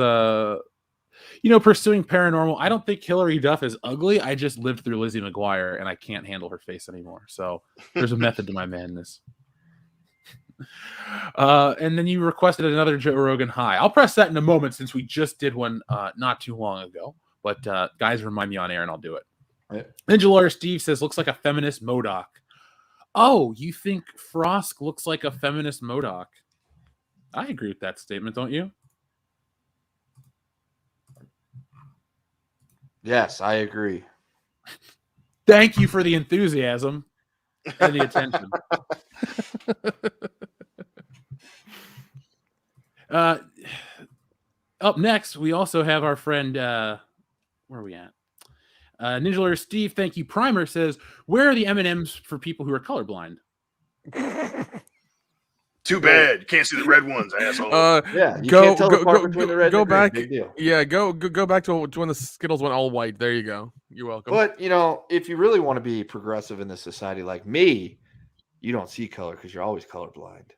Pursuing paranormal. I don't think Hilary Duff is ugly. I just lived through Lizzie McGuire, and I can't handle her face anymore. So there's a method to my madness. And then you requested another Joe Rogan high. I'll press that in a moment since we just did one not too long ago. But guys, remind me on air, and I'll do it. Right. Ninja Lawyer Steve says, looks like a feminist MODOK. Oh, you think Frosk looks like a feminist MODOK? I agree with that statement, don't you? Yes, I agree. Thank you for the enthusiasm and the attention. Up next, we also have our friend, where are we at? Ninja Lawyer Steve, thank you. Primer says, where are the M&Ms for people who are colorblind? Too bad. You can't see the red ones, asshole. Yeah, you can't tell the part between the red go and the green. back. Big deal. Yeah, go back to when the Skittles went all white. There you go. You're welcome. But, if you really want to be progressive in this society like me, you don't see color because you're always colorblind.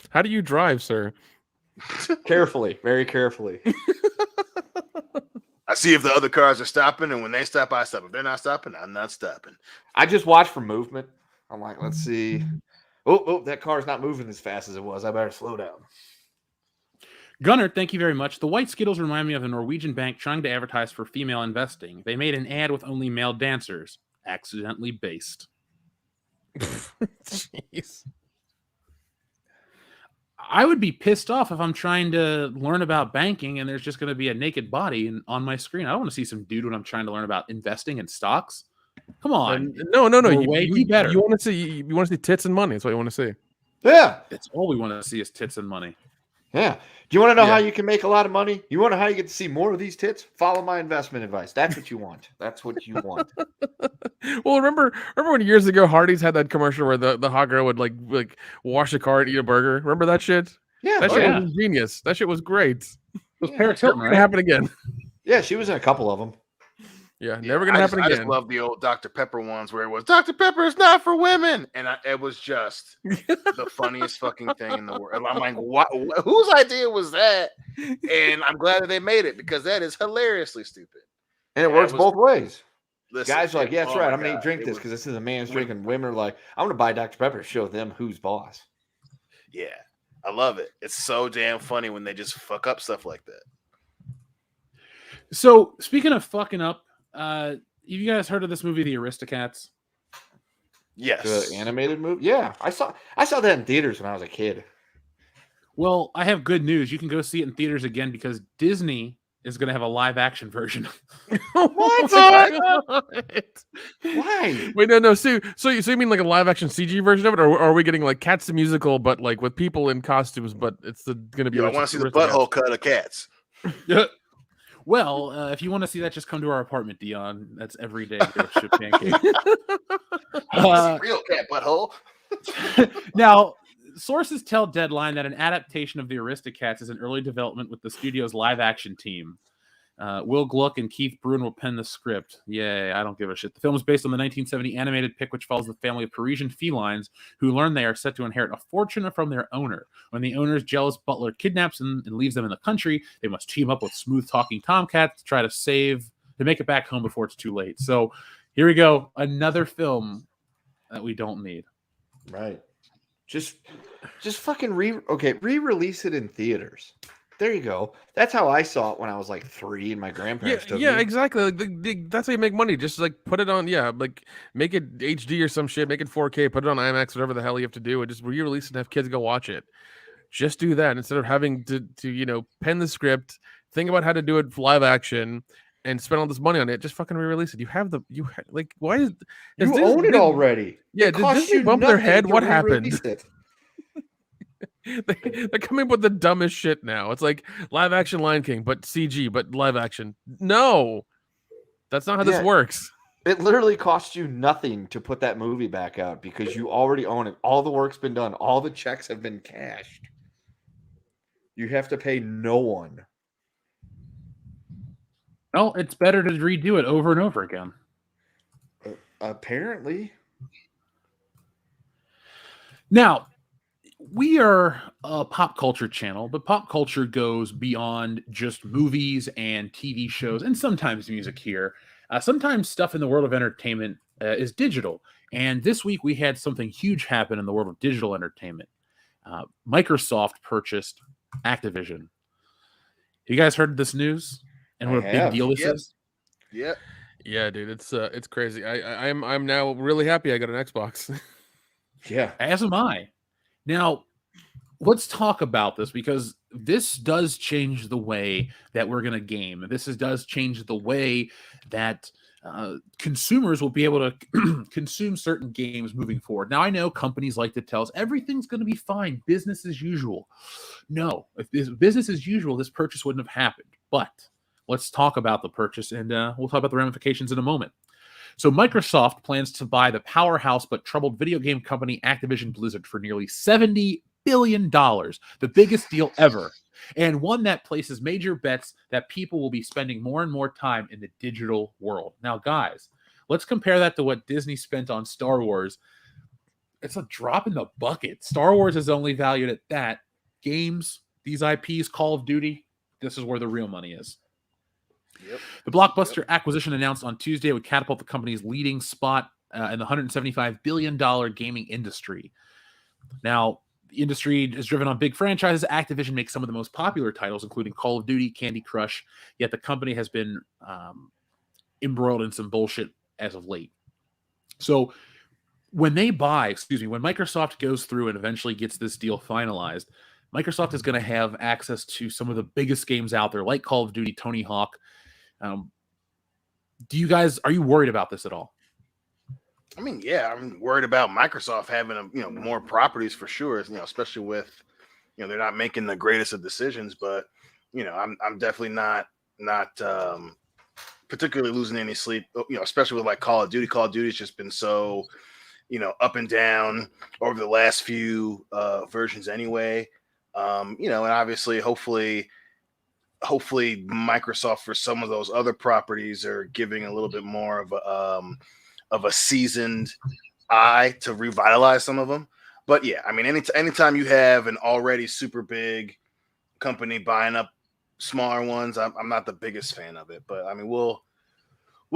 How do you drive, sir? Carefully, very carefully. I see if the other cars are stopping, and when they stop, I stop. If they're not stopping, I'm not stopping. I just watch for movement. I'm like, let's see. Oh, that car's not moving as fast as it was. I better slow down. Gunnar, thank you very much. The white Skittles remind me of a Norwegian bank trying to advertise for female investing. They made an ad with only male dancers. Accidentally based. Jeez. I would be pissed off if I'm trying to learn about banking and there's just going to be a naked body on my screen. I don't want to see some dude when I'm trying to learn about investing in stocks. Come on. No. You better. You want to see tits and money. That's what you want to see. Yeah. It's all we want to see is tits and money. Yeah. Do you want to know how you can make a lot of money? You want to know how you get to see more of these tits? Follow my investment advice. That's what you want. That's what you want. Well, remember when years ago Hardee's had that commercial where the hot girl would like wash a car and eat a burger? Remember that shit? Yeah. That shit was genius. That shit was great. It was Paris Hilton, Never gonna happen again. Yeah, she was in a couple of them. Yeah, never gonna happen I again. just love the old Dr. Pepper ones where it was Dr. Pepper is not for women, and it was just the funniest fucking thing in the world. I'm like, whose idea was that? And I'm glad that they made it because that is hilariously stupid. And it works both ways. Listen, guys are like, yeah, that's right. I'm going to drink this was- because this is a man's drink. And women are like, I'm going to buy Dr. Pepper to show them who's boss. Yeah, I love it. It's so damn funny when they just fuck up stuff like that. So, speaking of fucking up, you guys heard of this movie, The Aristocats? Yes. The animated movie? Yeah, I saw that in theaters when I was a kid. Well, I have good news. You can go see it in theaters again because Disney is going to have a live action version. What? Why? Wait, no. So you mean like a live action CG version of it, or are we getting like Cats the musical, but like with people in costumes, but it's going to be? I want to see the butthole cut of Cats. Well, if you want to see that, just come to our apartment, Dion. That's every day. Ship pancake. Real cat butthole. Now, sources tell Deadline that an adaptation of The Aristocats is in early development with the studio's live-action team. Will Gluck and Keith Bruin will pen the script. Yay, I don't give a shit. The film is based on the 1970 animated pic, which follows the family of Parisian felines who learn they are set to inherit a fortune from their owner. When the owner's jealous butler kidnaps them and leaves them in the country, they must team up with smooth-talking tomcats to try to make it back home before it's too late. So here we go. Another film that we don't need. Right. Just fucking re-release it in theaters. There you go. That's how I saw it when I was like 3 and my grandparents took me. Exactly. Like that's how you make money. Just like put it on, like make it HD or some shit, make it 4K, put it on IMAX, whatever the hell you have to do, and just re-release it and have kids go watch it. Just do that instead of having to pen the script, think about how to do it live action, and spend all this money on it. Just fucking re-release it. Why is you own it already? Yeah, it did Disney bump their head? What happened? It. They're coming up with the dumbest shit now. It's like live action Lion King, but CG, but live action. No, that's not how this works. It literally costs you nothing to put that movie back out because you already own it. All the work's been done. All the checks have been cashed. You have to pay no one. Well, it's better to redo it over and over again. Apparently. Now, we are a pop culture channel, but pop culture goes beyond just movies and TV shows and sometimes music here. Sometimes stuff in the world of entertainment is digital. And this week we had something huge happen in the world of digital entertainment. Microsoft purchased Activision. You guys heard this news and what a big deal this is? Yep. Yeah, dude, it's crazy. I'm now really happy I got an Xbox. Yeah. As am I. Now, let's talk about this because this does change the way that we're going to game. Does change the way that consumers will be able to consume certain games moving forward. Now, I know companies like to tell us everything's going to be fine, business as usual. No, if this business as usual, this purchase wouldn't have happened. But let's talk about the purchase, and we'll talk about the ramifications in a moment. So Microsoft plans to buy the powerhouse but troubled video game company Activision Blizzard for nearly $70 billion, the biggest deal ever, and one that places major bets that people will be spending more and more time in the digital world. Now, guys, let's compare that to what Disney spent on Star Wars. It's a drop in the bucket. Star Wars is only valued at that. Games, these IPs, Call of Duty, this is where the real money is. Yep. The blockbuster acquisition announced on Tuesday would catapult the company's leading spot in the $175 billion gaming industry. Now, the industry is driven on big franchises. Activision makes some of the most popular titles, including Call of Duty, Candy Crush, yet the company has been embroiled in some bullshit as of late. So when Microsoft goes through and eventually gets this deal finalized, Microsoft is going to have access to some of the biggest games out there, like Call of Duty, Tony Hawk. Are you worried about this at all? I mean, yeah, I'm worried about Microsoft having more properties for sure. Especially with they're not making the greatest of decisions, but I'm definitely not particularly losing any sleep. Especially with like Call of Duty. Call of Duty's just been so up and down over the last few versions anyway. And obviously, hopefully Microsoft for some of those other properties are giving a little bit more of a seasoned eye to revitalize some of them. But yeah, I mean, anytime you have an already super big company buying up smaller ones, I'm not the biggest fan of it. But I mean, we'll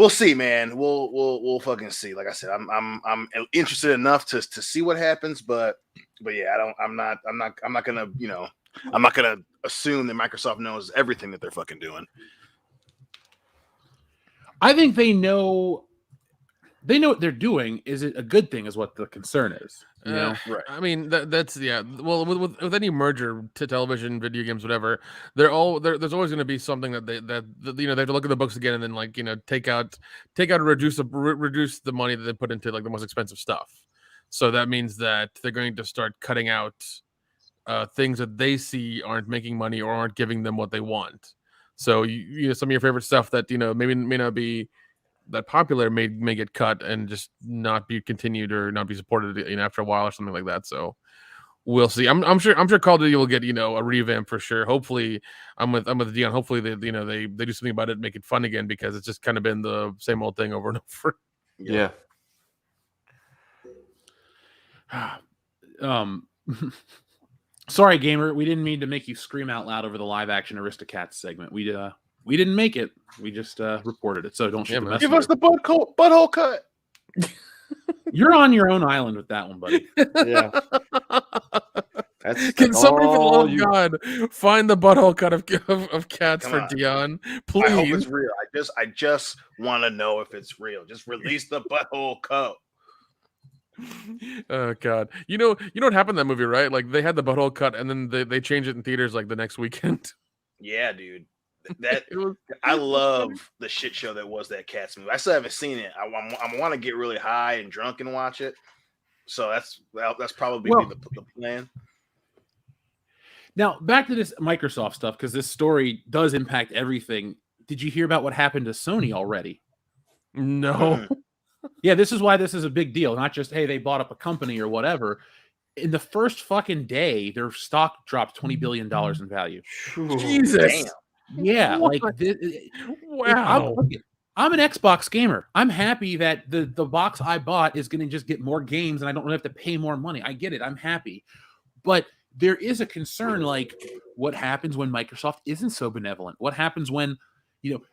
see, man. We'll fucking see. Like I said, I'm interested enough to see what happens, but yeah, I'm not gonna assume that Microsoft knows everything that they're fucking doing. I think they know what they're doing. Is it a good thing? Is what the concern is. Right. I mean, that's yeah. Well, with any merger to television, video games, whatever, there's always going to be something that they have to look at the books again and then take out and reduce the money that they put into like the most expensive stuff. So that means that they're going to start cutting out things that they see aren't making money or aren't giving them what they want. So some of your favorite stuff that maybe may not be that popular may get cut and just not be continued or not be supported after a while or something like that. So we'll see. I'm sure Call of Duty will get a revamp for sure. Hopefully, I'm with Dion. Hopefully they do something about it and make it fun again, because it's just kind of been the same old thing over and over. Yeah. Sorry, gamer. We didn't mean to make you scream out loud over the live action Aristocats segment. We didn't make it. We just reported it. So don't shoot the messenger. Give us the butthole cut. You're on your own island with that one, buddy. Yeah. Can somebody, for the love of God, find the butthole cut of cats for Dion, please? I hope it's real. I just want to know if it's real. Just release the butthole cut. Oh God! You know what happened in that movie, right? Like they had the butthole cut, and then they changed it in theaters like the next weekend. Yeah, dude. I love the shit show that was that Cats movie. I still haven't seen it. I want to get really high and drunk and watch it. So that's probably the plan. Now back to this Microsoft stuff, because this story does impact everything. Did you hear about what happened to Sony already? No. Yeah, this is why this is a big deal. Not just, hey, they bought up a company or whatever. In the first fucking day, their stock dropped $20 billion in value. Jesus. Damn. Yeah, what? like this, Wow. I'm an Xbox gamer. I'm happy that the box I bought is going to just get more games and I don't really have to pay more money. I get it. I'm happy. But there is a concern, like what happens when Microsoft isn't so benevolent? What happens when,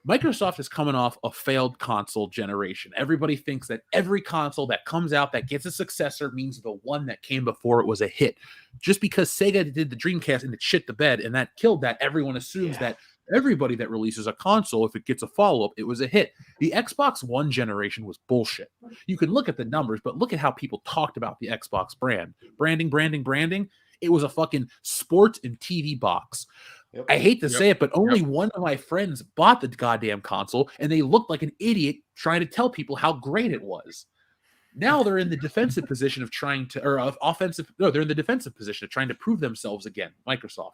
Microsoft is coming off a failed console generation. Everybody thinks that every console that comes out that gets a successor means the one that came before it was a hit. Just because Sega did the Dreamcast and it shit the bed and that killed that, everyone assumes that everybody that releases a console, if it gets a follow-up, it was a hit. The Xbox One generation was bullshit. You can look at the numbers, but look at how people talked about the Xbox brand. Branding. It was a fucking sports and TV box. Yep. I hate to say it, but only one of my friends bought the goddamn console, and they looked like an idiot trying to tell people how great it was. Now they're in the defensive position of trying to, they're in the defensive position of trying to prove themselves again, Microsoft.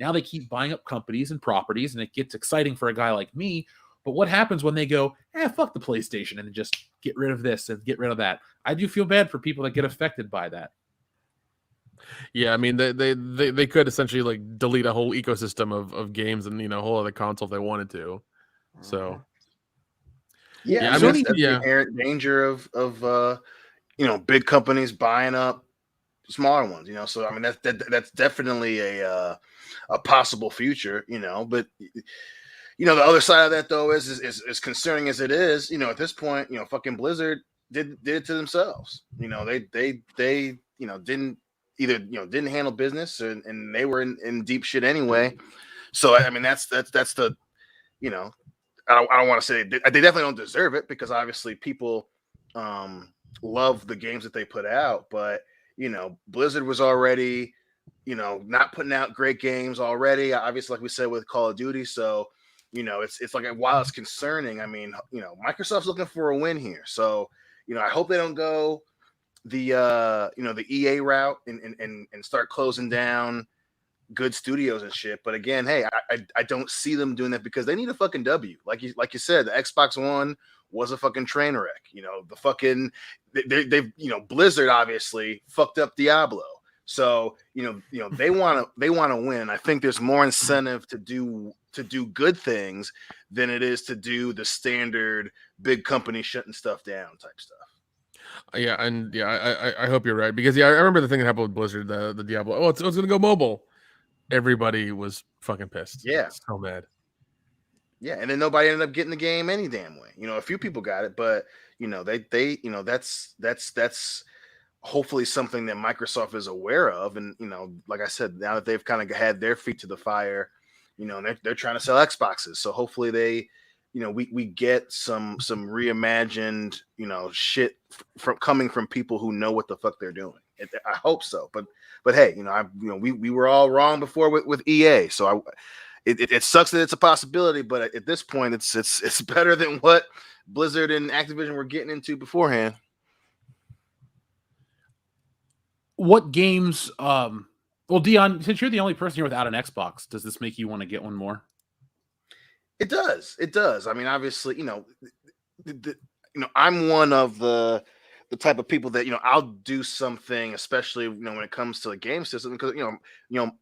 Now they keep buying up companies and properties, and it gets exciting for a guy like me. But what happens when they go, fuck the PlayStation, and just get rid of this and get rid of that? I do feel bad for people that get affected by that. Yeah, I mean they could essentially like delete a whole ecosystem of games and a whole other console if they wanted to. So I mean, that's the inherent danger of big companies buying up smaller ones. So I mean that's definitely a possible future. But the other side of that though is concerning as it is. At this point, fucking Blizzard did it to themselves. They didn't handle business and they were in deep shit anyway. So I mean that's the I don't want to say they definitely don't deserve it, because obviously people love the games that they put out, but Blizzard was already not putting out great games already, obviously, like we said with Call of Duty. So it's like, while it's concerning, I mean, Microsoft's looking for a win here. So I hope they don't go the EA route and start closing down good studios and shit. But again, hey, I don't see them doing that, because they need a fucking W. Like you said, the Xbox One was a fucking train wreck. The fucking they've Blizzard obviously fucked up Diablo. So they want to win. I think there's more incentive to do good things than it is to do the standard big company shutting stuff down type stuff. I hope you're right, because I remember the thing that happened with Blizzard, the Diablo. Oh, it's gonna go mobile. Everybody was fucking pissed. Yeah, so mad. Yeah, and then nobody ended up getting the game any damn way. A few people got it, but that's hopefully something that Microsoft is aware of. And like I said, now that they've kind of had their feet to the fire, they're trying to sell Xboxes. So hopefully they we get some reimagined shit coming from people who know what the fuck they're doing. I hope so, but hey, we were all wrong before with EA, so it sucks that it's a possibility, but at this point it's better than what Blizzard and Activision were getting into beforehand. What games? Well, Dion, since you're the only person here without an Xbox, does this make you want to get one more? It does. I mean, obviously, I'm one of the type of people that I'll do something, especially when it comes to a game system, because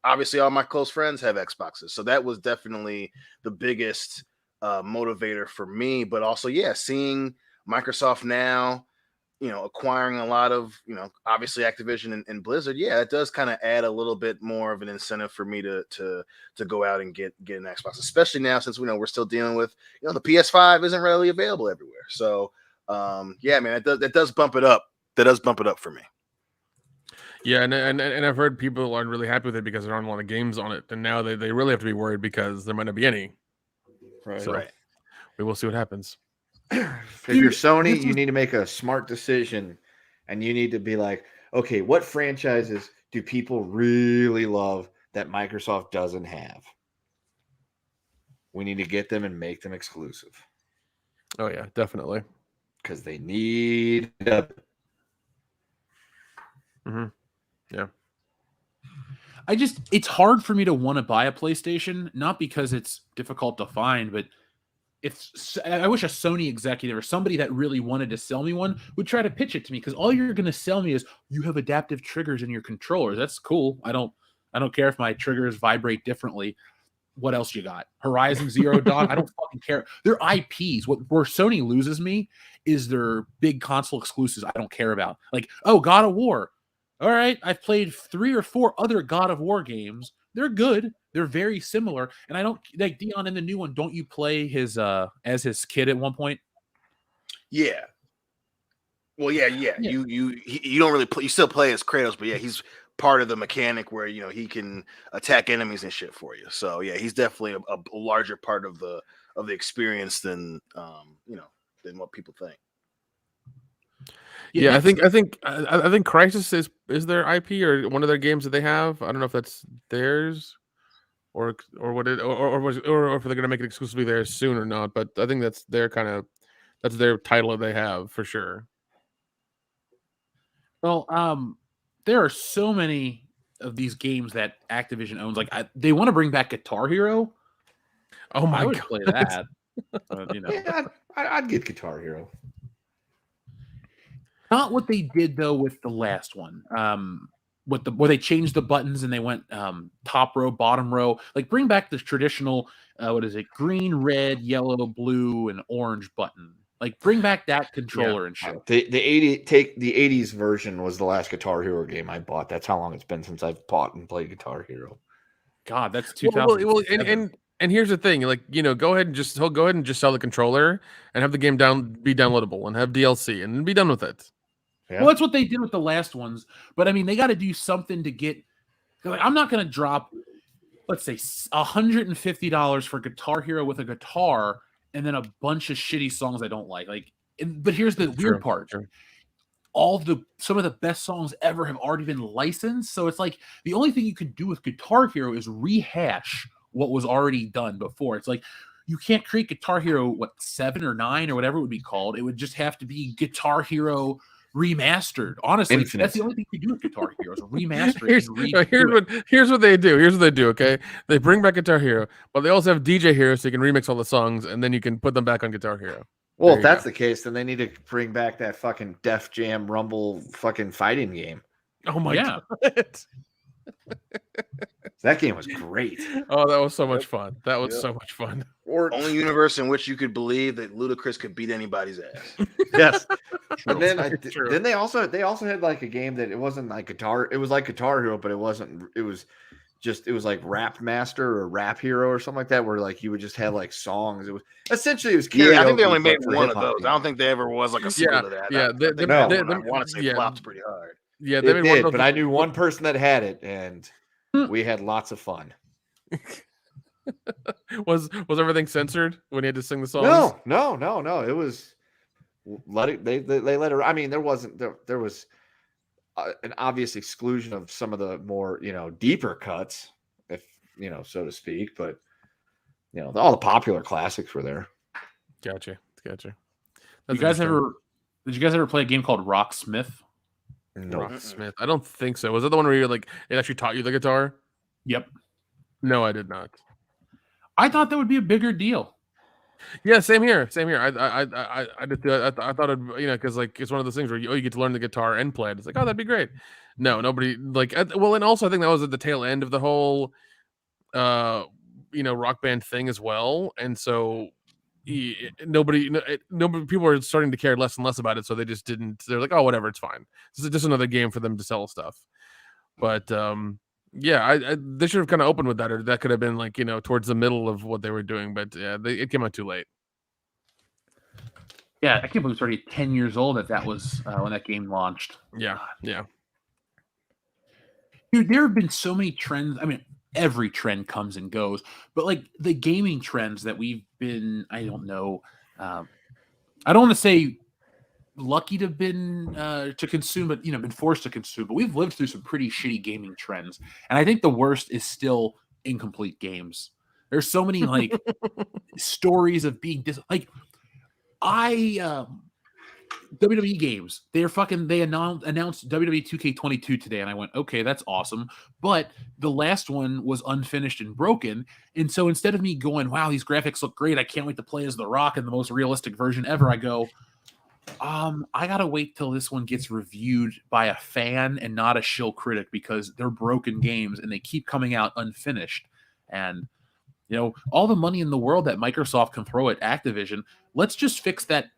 obviously all my close friends have Xboxes, so that was definitely the biggest motivator for me. But also, seeing Microsoft now, acquiring a lot of, obviously Activision and Blizzard, it does kind of add a little bit more of an incentive for me to go out and get an Xbox, especially now since we're still dealing with, the PS5 isn't readily available everywhere. So, man, that does bump it up. That does bump it up for me. Yeah, and I've heard people aren't really happy with it because there aren't a lot of games on it, and now they really have to be worried because there might not be any. Right. So we will see what happens. If you're Sony, you need to make a smart decision, and you need to be like, okay, what franchises do people really love that Microsoft doesn't have? We need to get them and make them exclusive. Oh yeah, definitely, because they need it. Yeah. It's hard for me to want to buy a PlayStation, not because it's difficult to find, but I wish a Sony executive or somebody that really wanted to sell me one would try to pitch it to me, because all you're going to sell me is you have adaptive triggers in your controllers. That's cool. I don't care if my triggers vibrate differently. What else you got? Horizon Zero Dawn? I don't fucking care. They're IPs. Where Sony loses me is their big console exclusives I don't care about. Like, God of War. all right, I've played 3 or 4 other God of War games. They're good. They're very similar. And I don't like Dion in the new one. Don't you play his as his kid at one point? Yeah. Well, yeah. You don't really play. You still play as Kratos, but yeah, he's part of the mechanic where he can attack enemies and shit for you. So yeah, he's definitely a larger part of the experience than than what people think. Yeah, I think Crisis is their IP or one of their games that they have. I don't know if that's theirs or what it or if they're gonna make it exclusively theirs soon or not. But I think that's their title that they have for sure. Well, there are so many of these games that Activision owns. Like they want to bring back Guitar Hero. Oh my I would god, play that. Yeah, I'd get Guitar Hero. Not what they did though with the last one. Where they changed the buttons and they went top row, bottom row. Like bring back the traditional green, red, yellow, blue, and orange button. Like bring back that controller and shit. The 80s version was the last Guitar Hero game I bought. That's how long it's been since I've bought and played Guitar Hero. God, that's 2000. Well, and here's the thing, like go ahead and just sell the controller and have the game be downloadable and have DLC and be done with it. Yeah. Well, that's what they did with the last ones. But I mean, they got to do something to get. Like, I'm not going to drop, let's say, $150 for Guitar Hero with a guitar and then a bunch of shitty songs I don't like. But here's the weird part: some of the best songs ever have already been licensed. So it's like the only thing you can do with Guitar Hero is rehash what was already done before. It's like you can't create Guitar Hero 7 or 9 or whatever it would be called. It would just have to be Guitar Hero Remastered. Honestly, Infinite. That's the only thing you do with Guitar Hero is remaster it. Here's what they do. Here's what they do. Okay, they bring back Guitar Hero, but they also have DJ Hero, so you can remix all the songs, and then you can put them back on Guitar Hero. Well, if that's the case, then they need to bring back that fucking Def Jam Rumble fucking fighting game. Oh my god. That game was great. Oh, that was so much fun. That was so much fun. Only universe in which you could believe that Ludacris could beat anybody's ass. Yes. And then they also had like a game that it wasn't like guitar. It was like Guitar Hero, but it wasn't. It was like Rap Master or Rap Hero or something like that, where like you would just have like songs. It was essentially I think they only made one of those. I don't think there ever was like a sequel to that. I want to say flopped pretty hard. Yeah, they did, but I knew one person that had it, and we had lots of fun. Was everything censored when he had to sing the songs? No. It was they let it. I mean, there was an obvious exclusion of some of the more deeper cuts, if so to speak. But all the popular classics were there. Gotcha. Did you guys ever play a game called Rocksmith? No. Rocksmith. I don't think so. Was that the one where you're like it actually taught you the guitar? Yep. No, I did not. I thought that would be a bigger deal. Yeah, same here. I did. I thought it, because like it's one of those things where you get to learn the guitar and play it. It's like, oh, that'd be great. No, nobody like. Well, and also I think that was at the tail end of the whole, rock band thing as well. And so nobody people are starting to care less and less about it. So they just didn't. They're like, oh, whatever, it's fine. This is just another game for them to sell stuff. But yeah, they should have kind of opened with that, or that could have been like towards the middle of what they were doing. But yeah, it came out too late. Yeah, I can't believe it's already 10 years old that was when that game launched. Yeah, yeah. Dude, there have been so many trends. I mean, every trend comes and goes, but like the gaming trends that we've been, I don't know. I don't want to say lucky to have been to consume, but been forced to consume. But we've lived through some pretty shitty gaming trends, and I think the worst is still incomplete games. There's so many like stories of being WWE games. They announced WWE 2K22 today, and I went, okay, that's awesome. But the last one was unfinished and broken, and so instead of me going, wow, these graphics look great, I can't wait to play as The Rock in the most realistic version ever, I go, I gotta wait till this one gets reviewed by a fan and not a shill critic, because they're broken games and they keep coming out unfinished. And all the money in the world that Microsoft can throw at Activision, let's just fix that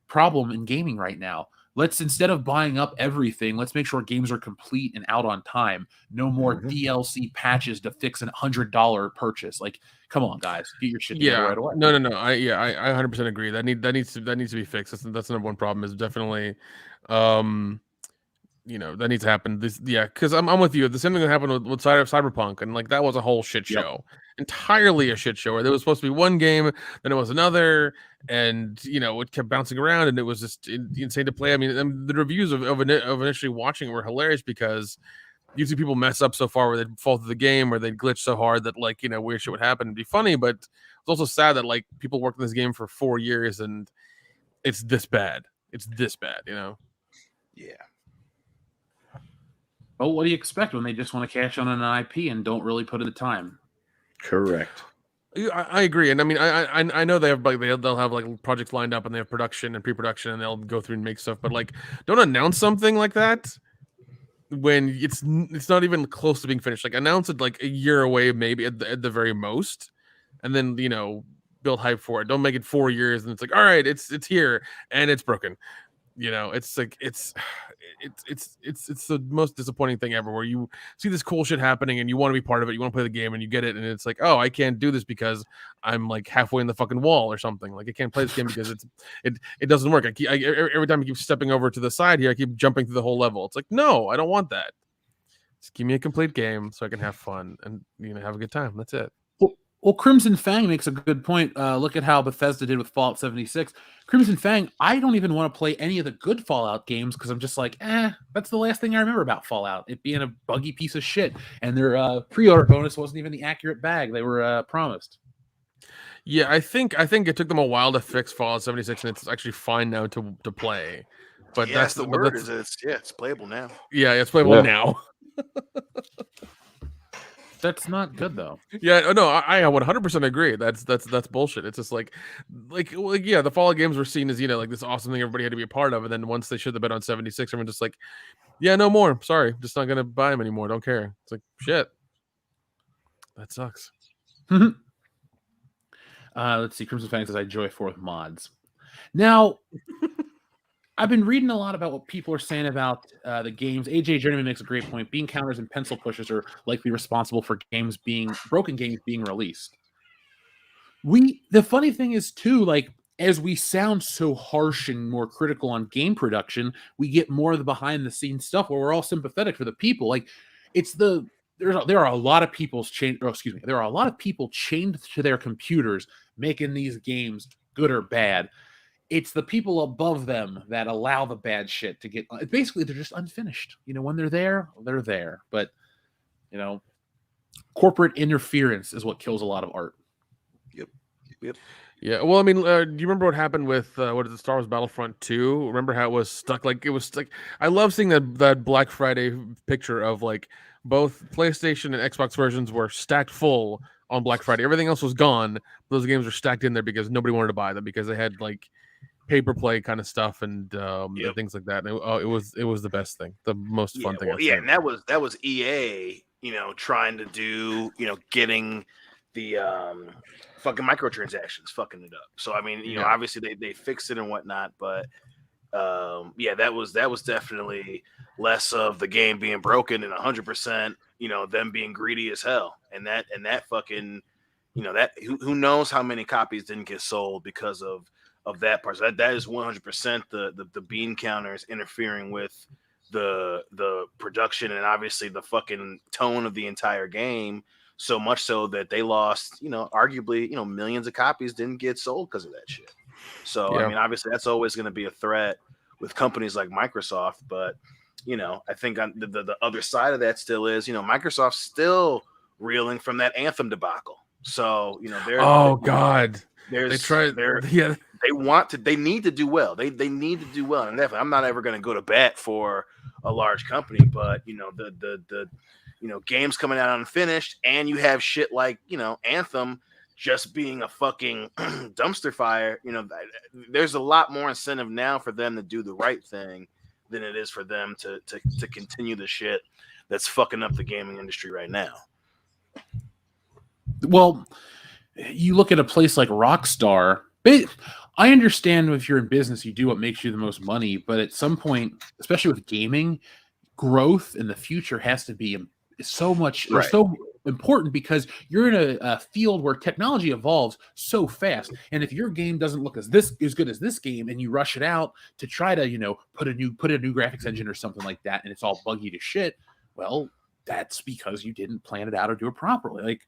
problem in gaming right now. Let's, instead of buying up everything, let's make sure games are complete and out on time. No more DLC patches to fix a $100 purchase. Like, come on, guys, get your shit together right away. No. I 100% agree. That needs to be fixed. That's the number one problem. Is definitely, that needs to happen. Because I'm with you. The same thing that happened with Cyberpunk, and like that was a whole shit show, entirely a shit show. Where there was supposed to be one game, then it was another, and it kept bouncing around, and it was just insane to play. I mean, the reviews of initially watching were hilarious because you see people mess up so far where they'd fall through the game or they'd glitch so hard that weird shit would happen. It'd be funny, but it's also sad that like people worked in this game for 4 years and it's this bad. Yeah. Oh, what do you expect when they just want to cash on an IP and don't really put in the time? Correct. I agree, and I mean, I know they have they'll have like projects lined up and they have production and pre-production and they'll go through and make stuff, but like, don't announce something like that when it's not even close to being finished. Like, announce it like a year away, maybe at the very most, and then build hype for it. Don't make it 4 years and it's like, all right, it's here and it's broken. It's like it's the most disappointing thing ever, where you see this cool shit happening and you want to be part of it, you want to play the game and you get it, and it's like, oh, I can't do this because I'm like halfway in the fucking wall or something. Like, I can't play this game because it doesn't work. Every time I keep stepping over to the side here, I keep jumping through the whole level. It's like, no, I don't want that. Just give me a complete game so I can have fun and have a good time. That's it. Well, Crimson Fang makes a good point. Look at how Bethesda did with Fallout 76. Crimson Fang, I don't even want to play any of the good Fallout games because I'm just like, that's the last thing I remember about Fallout. It being a buggy piece of shit. And their pre-order bonus wasn't even the accurate bag they were promised. Yeah, I think it took them a while to fix Fallout 76, and it's actually fine now to play. But that's the word. It's playable now. Yeah, it's playable now. That's not good though. Yeah, no, I 100% agree. That's bullshit. It's just like the Fallout games were seen as like this awesome thing everybody had to be a part of, and then once they shit the bed on 76, everyone just like, yeah, no more. Sorry, just not gonna buy them anymore. Don't care. It's like, shit. That sucks. Let's see. Crimson Fang says, I enjoy fourth mods. Now, I've been reading a lot about what people are saying about the games. AJ Journeyman makes a great point. Bean counters and pencil pushers are likely responsible for broken games being released. The funny thing is too, like, as we sound so harsh and more critical on game production, we get more of the behind the scenes stuff where we're all sympathetic for the people. Like, there are a lot of people chained to their computers making these games, good or bad. It's the people above them that allow the bad shit to get. Basically, they're just unfinished. When they're there, they're there. But corporate interference is what kills a lot of art. Yep. Yeah. Well, I mean, do you remember what happened with Star Wars Battlefront 2? Remember how it was stuck? Like, it was stuck. I love seeing that Black Friday picture of like both PlayStation and Xbox versions were stacked full on Black Friday. Everything else was gone. Those games were stacked in there because nobody wanted to buy them because they had like paper play kind of stuff and things like that. And it was the best thing, the most fun thing. Yeah, and that was EA, trying to do, getting the fucking microtransactions fucking it up. So I mean, obviously they fixed it and whatnot, but that was definitely less of the game being broken and 100%, them being greedy as hell. And that fucking, that who knows how many copies didn't get sold because of that part. So that is 100% the bean counters interfering with the production and obviously the fucking tone of the entire game, so much so that they lost, arguably, millions of copies didn't get sold because of that shit. So I mean, obviously that's always going to be a threat with companies like Microsoft, but I think on the other side of that still is, Microsoft's still reeling from that Anthem debacle. So they need to do well. They need to do well. And definitely, I'm not ever going to go to bat for a large company, but the games coming out unfinished, and you have shit like Anthem just being a fucking dumpster fire. There's a lot more incentive now for them to do the right thing than it is for them to continue the shit that's fucking up the gaming industry right now. Well, you look at a place like Rockstar. I understand if you're in business, you do what makes you the most money, but at some point, especially with gaming, growth in the future has to be so much or Right. so important because you're in a field where technology evolves so fast. And if your game doesn't look as good as this game, and you rush it out to try to put a new graphics engine or something like that, and it's all buggy to shit, well, that's because you didn't plan it out or do it properly. Like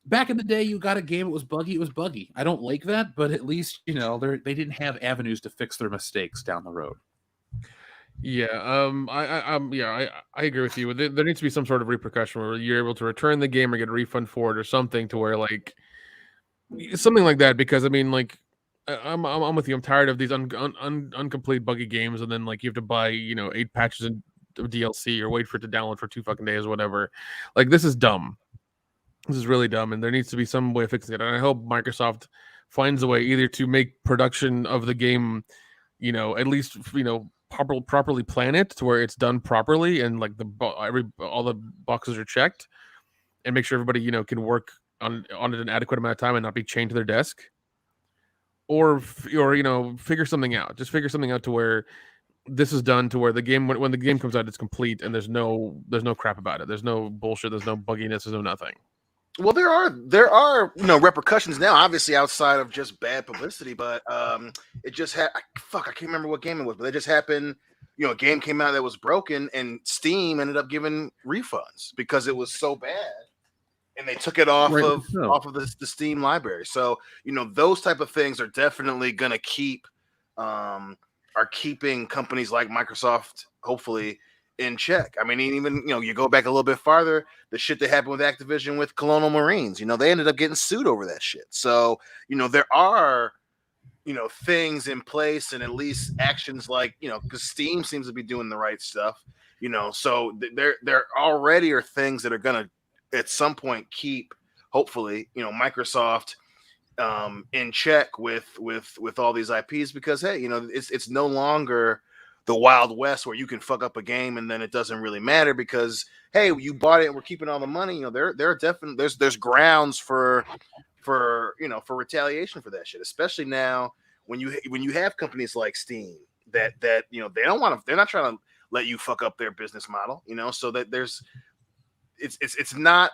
back in the day, you got a game, it was buggy. I don't like that, but at least they didn't have avenues to fix their mistakes down the road. Yeah, I agree with you. There needs to be some sort of repercussion where you're able to return the game or get a refund for it or something, to where like something like that. Because I mean, like I'm with you. I'm tired of these incomplete buggy games, and then like you have to buy 8 patches of DLC or wait for it to download for 2 fucking days or whatever. Like this is dumb. This is really dumb, and there needs to be some way of fixing it. And I hope Microsoft finds a way either to make production of the game, at least properly plan it to where it's done properly, and like all the boxes are checked, and make sure everybody can work on it an adequate amount of time and not be chained to their desk, or figure something out. Just figure something out to where this is done to where the game when the game comes out, it's complete and there's no crap about it. There's no bullshit. There's no bugginess. There's no nothing. Well, there are repercussions now, obviously outside of just bad publicity, but it just I can't remember what game it was, but it just happened. A game came out that was broken, and Steam ended up giving refunds because it was so bad, and they took it off of the Steam library. So those type of things are definitely going to keeping companies like Microsoft hopefully in check. I mean, even you go back a little bit farther, the shit that happened with Activision with Colonial Marines, they ended up getting sued over that shit. So there are things in place, and at least actions like because Steam seems to be doing the right stuff, so there already are things that are gonna at some point keep hopefully Microsoft in check with all these IPs, because hey, it's no longer the Wild West where you can fuck up a game and then it doesn't really matter because hey, you bought it and we're keeping all the money. There are definitely there's grounds for retaliation for that shit, especially now when you have companies like Steam that they don't want to, they're not trying to let you fuck up their business model, so that it's not,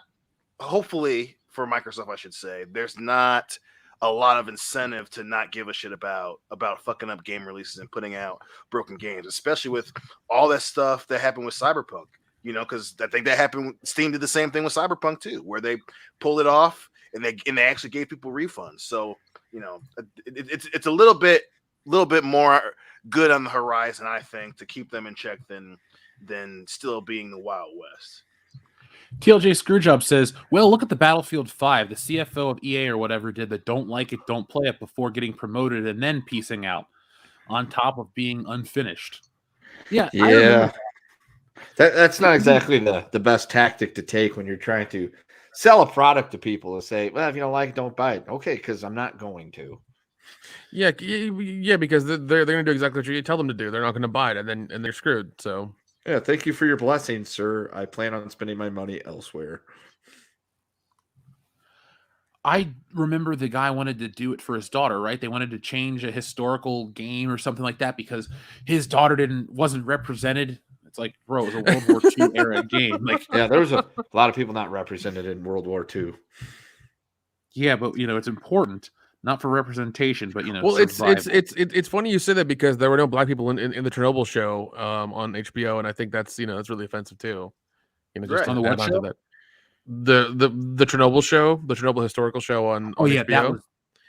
hopefully for Microsoft, I should say, there's not a lot of incentive to not give a shit about fucking up game releases and putting out broken games, especially with all that stuff that happened with Cyberpunk, because I think that happened. Steam did the same thing with Cyberpunk too, where they pulled it off and they actually gave people refunds. So, it's a little bit more good on the horizon, I think, to keep them in check than still being the Wild West. TLJ Screwjob says, well, look at the Battlefield 5. The CFO of EA or whatever did that. Don't like it, don't play it before getting promoted and then piecing out on top of being unfinished. Yeah. That's not exactly the best tactic to take when you're trying to sell a product to people, to say, well, if you don't like it, don't buy it. Okay, because I'm not going to. Yeah, because they're going to do exactly what you tell them to do. They're not going to buy it, and they're screwed. So yeah, thank you for your blessing, sir. I plan on spending my money elsewhere. I remember the guy wanted to do it for his daughter, right? They wanted to change a historical game or something like that because his daughter wasn't represented. It's like, bro, it was a World War II era game. Like, yeah, there was a lot of people not represented in World War II. Yeah, but it's important, not for representation, but Well, it's funny you say that because there were no black people in the Chernobyl show on HBO, and I think that's that's really offensive too. Just right. On the what show? That. The Chernobyl show, the Chernobyl historical show on HBO.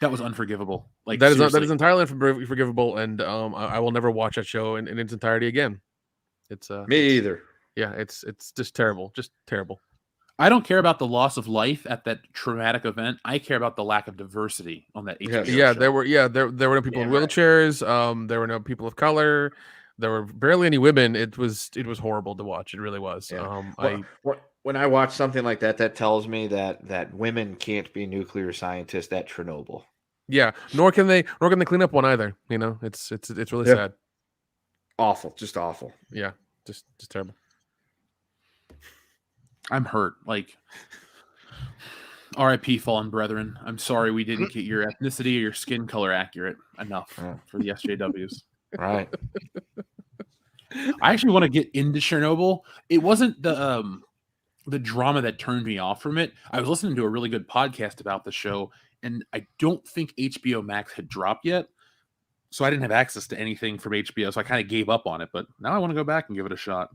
That was unforgivable. Like that is entirely unforgivable, and I will never watch that show in its entirety again. It's me either. Yeah, it's just terrible, I don't care about the loss of life at that traumatic event. I care about the lack of diversity on that HBO show. There were no people in wheelchairs. There were no people of color. There were barely any women. It was horrible to watch. It really was. Yeah. When I watch something like that, that tells me that women can't be nuclear scientists at Chernobyl. Yeah, nor can they clean up one either. It's really sad. Awful, just awful. Yeah, just terrible. I'm hurt. Like, R.I.P. Fallen Brethren. I'm sorry we didn't get your ethnicity or your skin color accurate enough for the SJWs. Right. I actually want to get into Chernobyl. It wasn't the drama that turned me off from it. I was listening to a really good podcast about the show, and I don't think HBO Max had dropped yet. So I didn't have access to anything from HBO, so I kind of gave up on it. But now I want to go back and give it a shot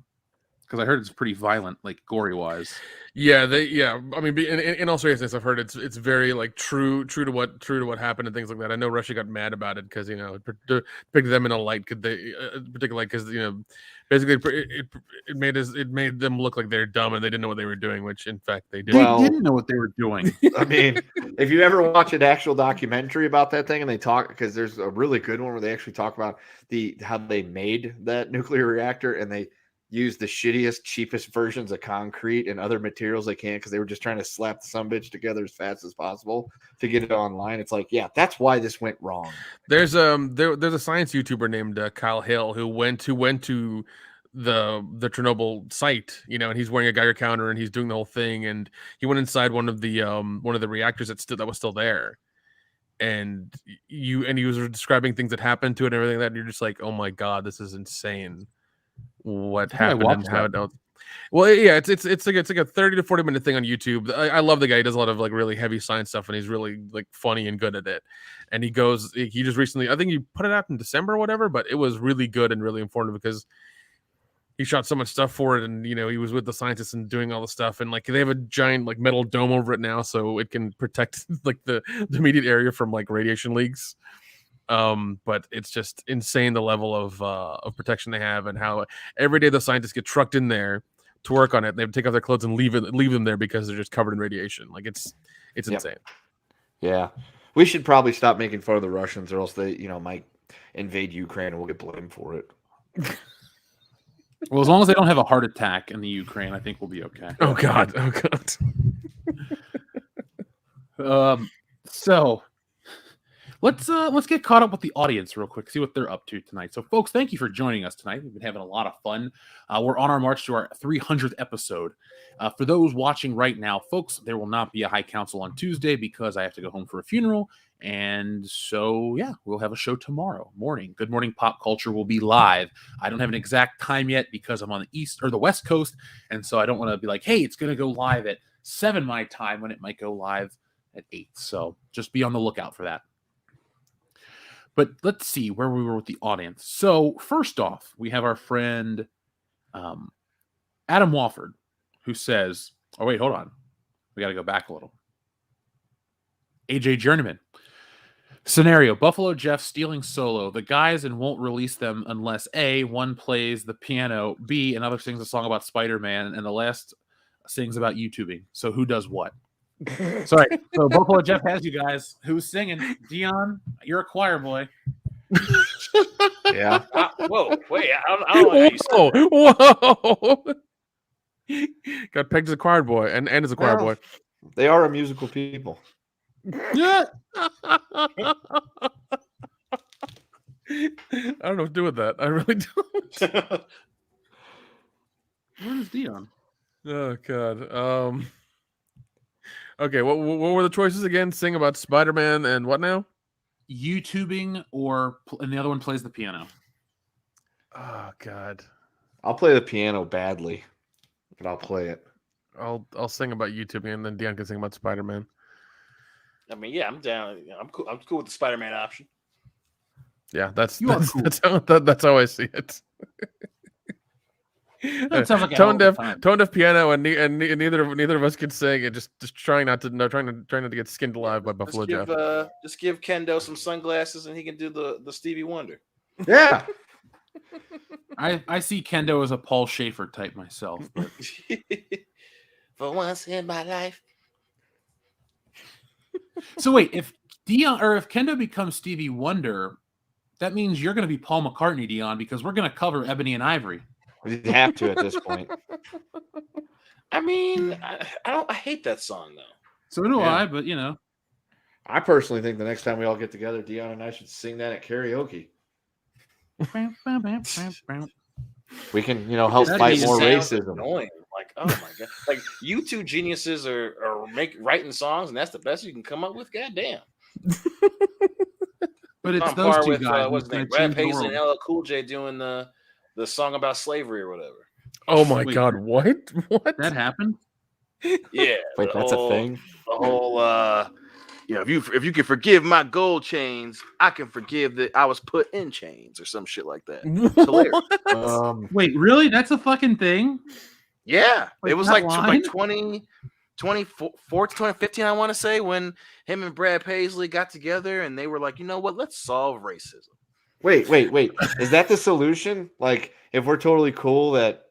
because I heard it's pretty violent, like gory wise. Yeah, I mean, in all seriousness, I've heard it's very like true to what happened and things like that. I know Russia got mad about it because it depicted them in a light, particular light, because basically it made them look like they're dumb and they didn't know what they were doing, which in fact they did. They didn't know what they were doing. I mean, if you ever watch an actual documentary about that thing and they talk, because there's a really good one where they actually talk about how they made that nuclear reactor, and they use the shittiest, cheapest versions of concrete and other materials they can because they were just trying to slap the sumbitch together as fast as possible to get it online. It's like, yeah, that's why this went wrong. There's a science YouTuber named Kyle Hill who went to the Chernobyl site, and he's wearing a Geiger counter and he's doing the whole thing, and he went inside one of the reactors that was still there, and he was describing things that happened to it and everything like that, and you're just like, oh my god, this is insane. What happened and how it don't. Well, yeah, it's like a 30 to 40 minute thing on YouTube. I love the guy. He does a lot of like really heavy science stuff, and he's really like funny and good at it. And he just recently, I think he put it out in December or whatever, but it was really good and really informative because he shot so much stuff for it, and he was with the scientists and doing all the stuff, and like they have a giant like metal dome over it now, so it can protect like the immediate area from like radiation leaks. But it's just insane the level of protection they have, and how every day the scientists get trucked in there to work on it. They take off their clothes and leave them there because they're just covered in radiation. Like it's insane. Yeah, we should probably stop making fun of the Russians, or else they might invade Ukraine and we'll get blamed for it. Well, as long as they don't have a heart attack in the Ukraine, I think we'll be okay. Oh god. So let's get caught up with the audience real quick, see what they're up to tonight. So, folks, thank you for joining us tonight. We've been having a lot of fun. We're on our march to our 300th episode. For those watching right now, folks, there will not be a High Council on Tuesday because I have to go home for a funeral. And so, yeah, we'll have a show tomorrow morning. Good Morning Pop Culture will be live. I don't have an exact time yet because I'm on the East or the West Coast. And so I don't want to be like, hey, it's going to go live at 7 my time when it might go live at 8. So just be on the lookout for that. But let's see where we were with the audience. So first off, we have our friend Adam Wofford, who says, oh, wait, hold on. We got to go back a little. AJ Journeyman. Scenario, Buffalo Jeff stealing solo. The guys and won't release them unless A, one plays the piano, B, another sings a song about Spider-Man, and the last sings about YouTubing. So who does what? Sorry. So Buffalo Jeff has you guys. Who's singing? Dion, you're a choir boy. Yeah. Whoa, wait, I don't know how you said Whoa. Got pegged as a choir boy and as a choir boy. They are a musical people. Yeah. I don't know what to do with that. I really don't. Where's Dion? Oh god. Okay, what were the choices again? Sing about Spider-Man and what now? YouTubing and the other one plays the piano. Oh god. I'll play the piano badly, but I'll play it. I'll sing about YouTubing, and then Dion can sing about Spider-Man. I mean, yeah, I'm down. I'm cool. I'm cool with the Spider-Man option. Yeah, that's cool. that's how I see it. That sounds like tone deaf piano, and neither of us can sing. And just trying not to get skinned alive by Buffalo Jeff. Just give Kendo some sunglasses, and he can do the Stevie Wonder. Yeah. I see Kendo as a Paul Schaefer type myself. But... For once in my life. So wait, if Kendo becomes Stevie Wonder, that means you're going to be Paul McCartney, Dion, because we're going to cover Ebony and Ivory. We have to at this point. I mean, I hate that song though. So do I, but I personally think the next time we all get together, Dion and I should sing that at karaoke. We can, help fight more racism. Annoying. Like oh my god! Like you two geniuses are writing songs, and that's the best you can come up with. Goddamn. But it's On those par two with guys. what's his name? Brad Paisley and LL Cool J doing the song about slavery or whatever. Oh my Wait, god! What? What? That happened? Yeah. Wait, that's a thing. The whole, if you can forgive my gold chains, I can forgive that I was put in chains or some shit like that. It's hilarious. Wait, really? That's a fucking thing? Yeah, Wait, it was that like line? 2014 to 2015, I want to say, when him and Brad Paisley got together and they were like, you know what, let's solve racism. Wait. Is that the solution? Like, if we're totally cool that,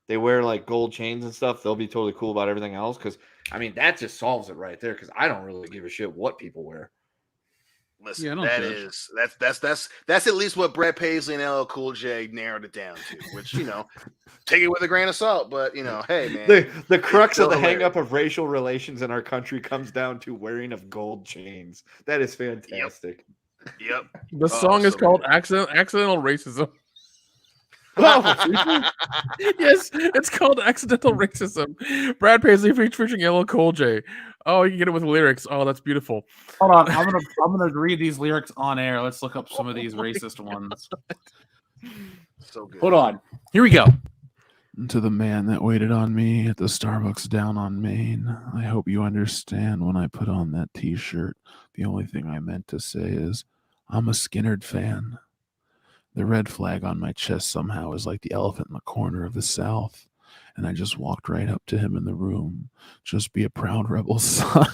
they wear like gold chains and stuff, they'll be totally cool about everything else? Because, I mean, that just solves it right there, because I don't really give a shit what people wear. Listen, that's at least what Brad Paisley and LL Cool J narrowed it down to, which, take it with a grain of salt, but, hey, man. The crux of the hang-up of racial relations in our country comes down to wearing of gold chains. That is fantastic. Yep. The song is called Accidental Racism. Oh, Yes, it's called Accidental Racism. Brad Paisley featuring LL Cool J. Oh, you can get it with lyrics. Oh, that's beautiful. Hold on, I'm gonna read these lyrics on air. Let's look up some of these racist ones. So good. Hold on. Here we go. To the man that waited on me at the Starbucks down on Main, I hope you understand when I put on that t-shirt, the only thing I meant to say is, I'm a Skinnerd fan. The red flag on my chest somehow is like the elephant in the corner of the South, and I just walked right up to him in the room. Just be a proud rebel son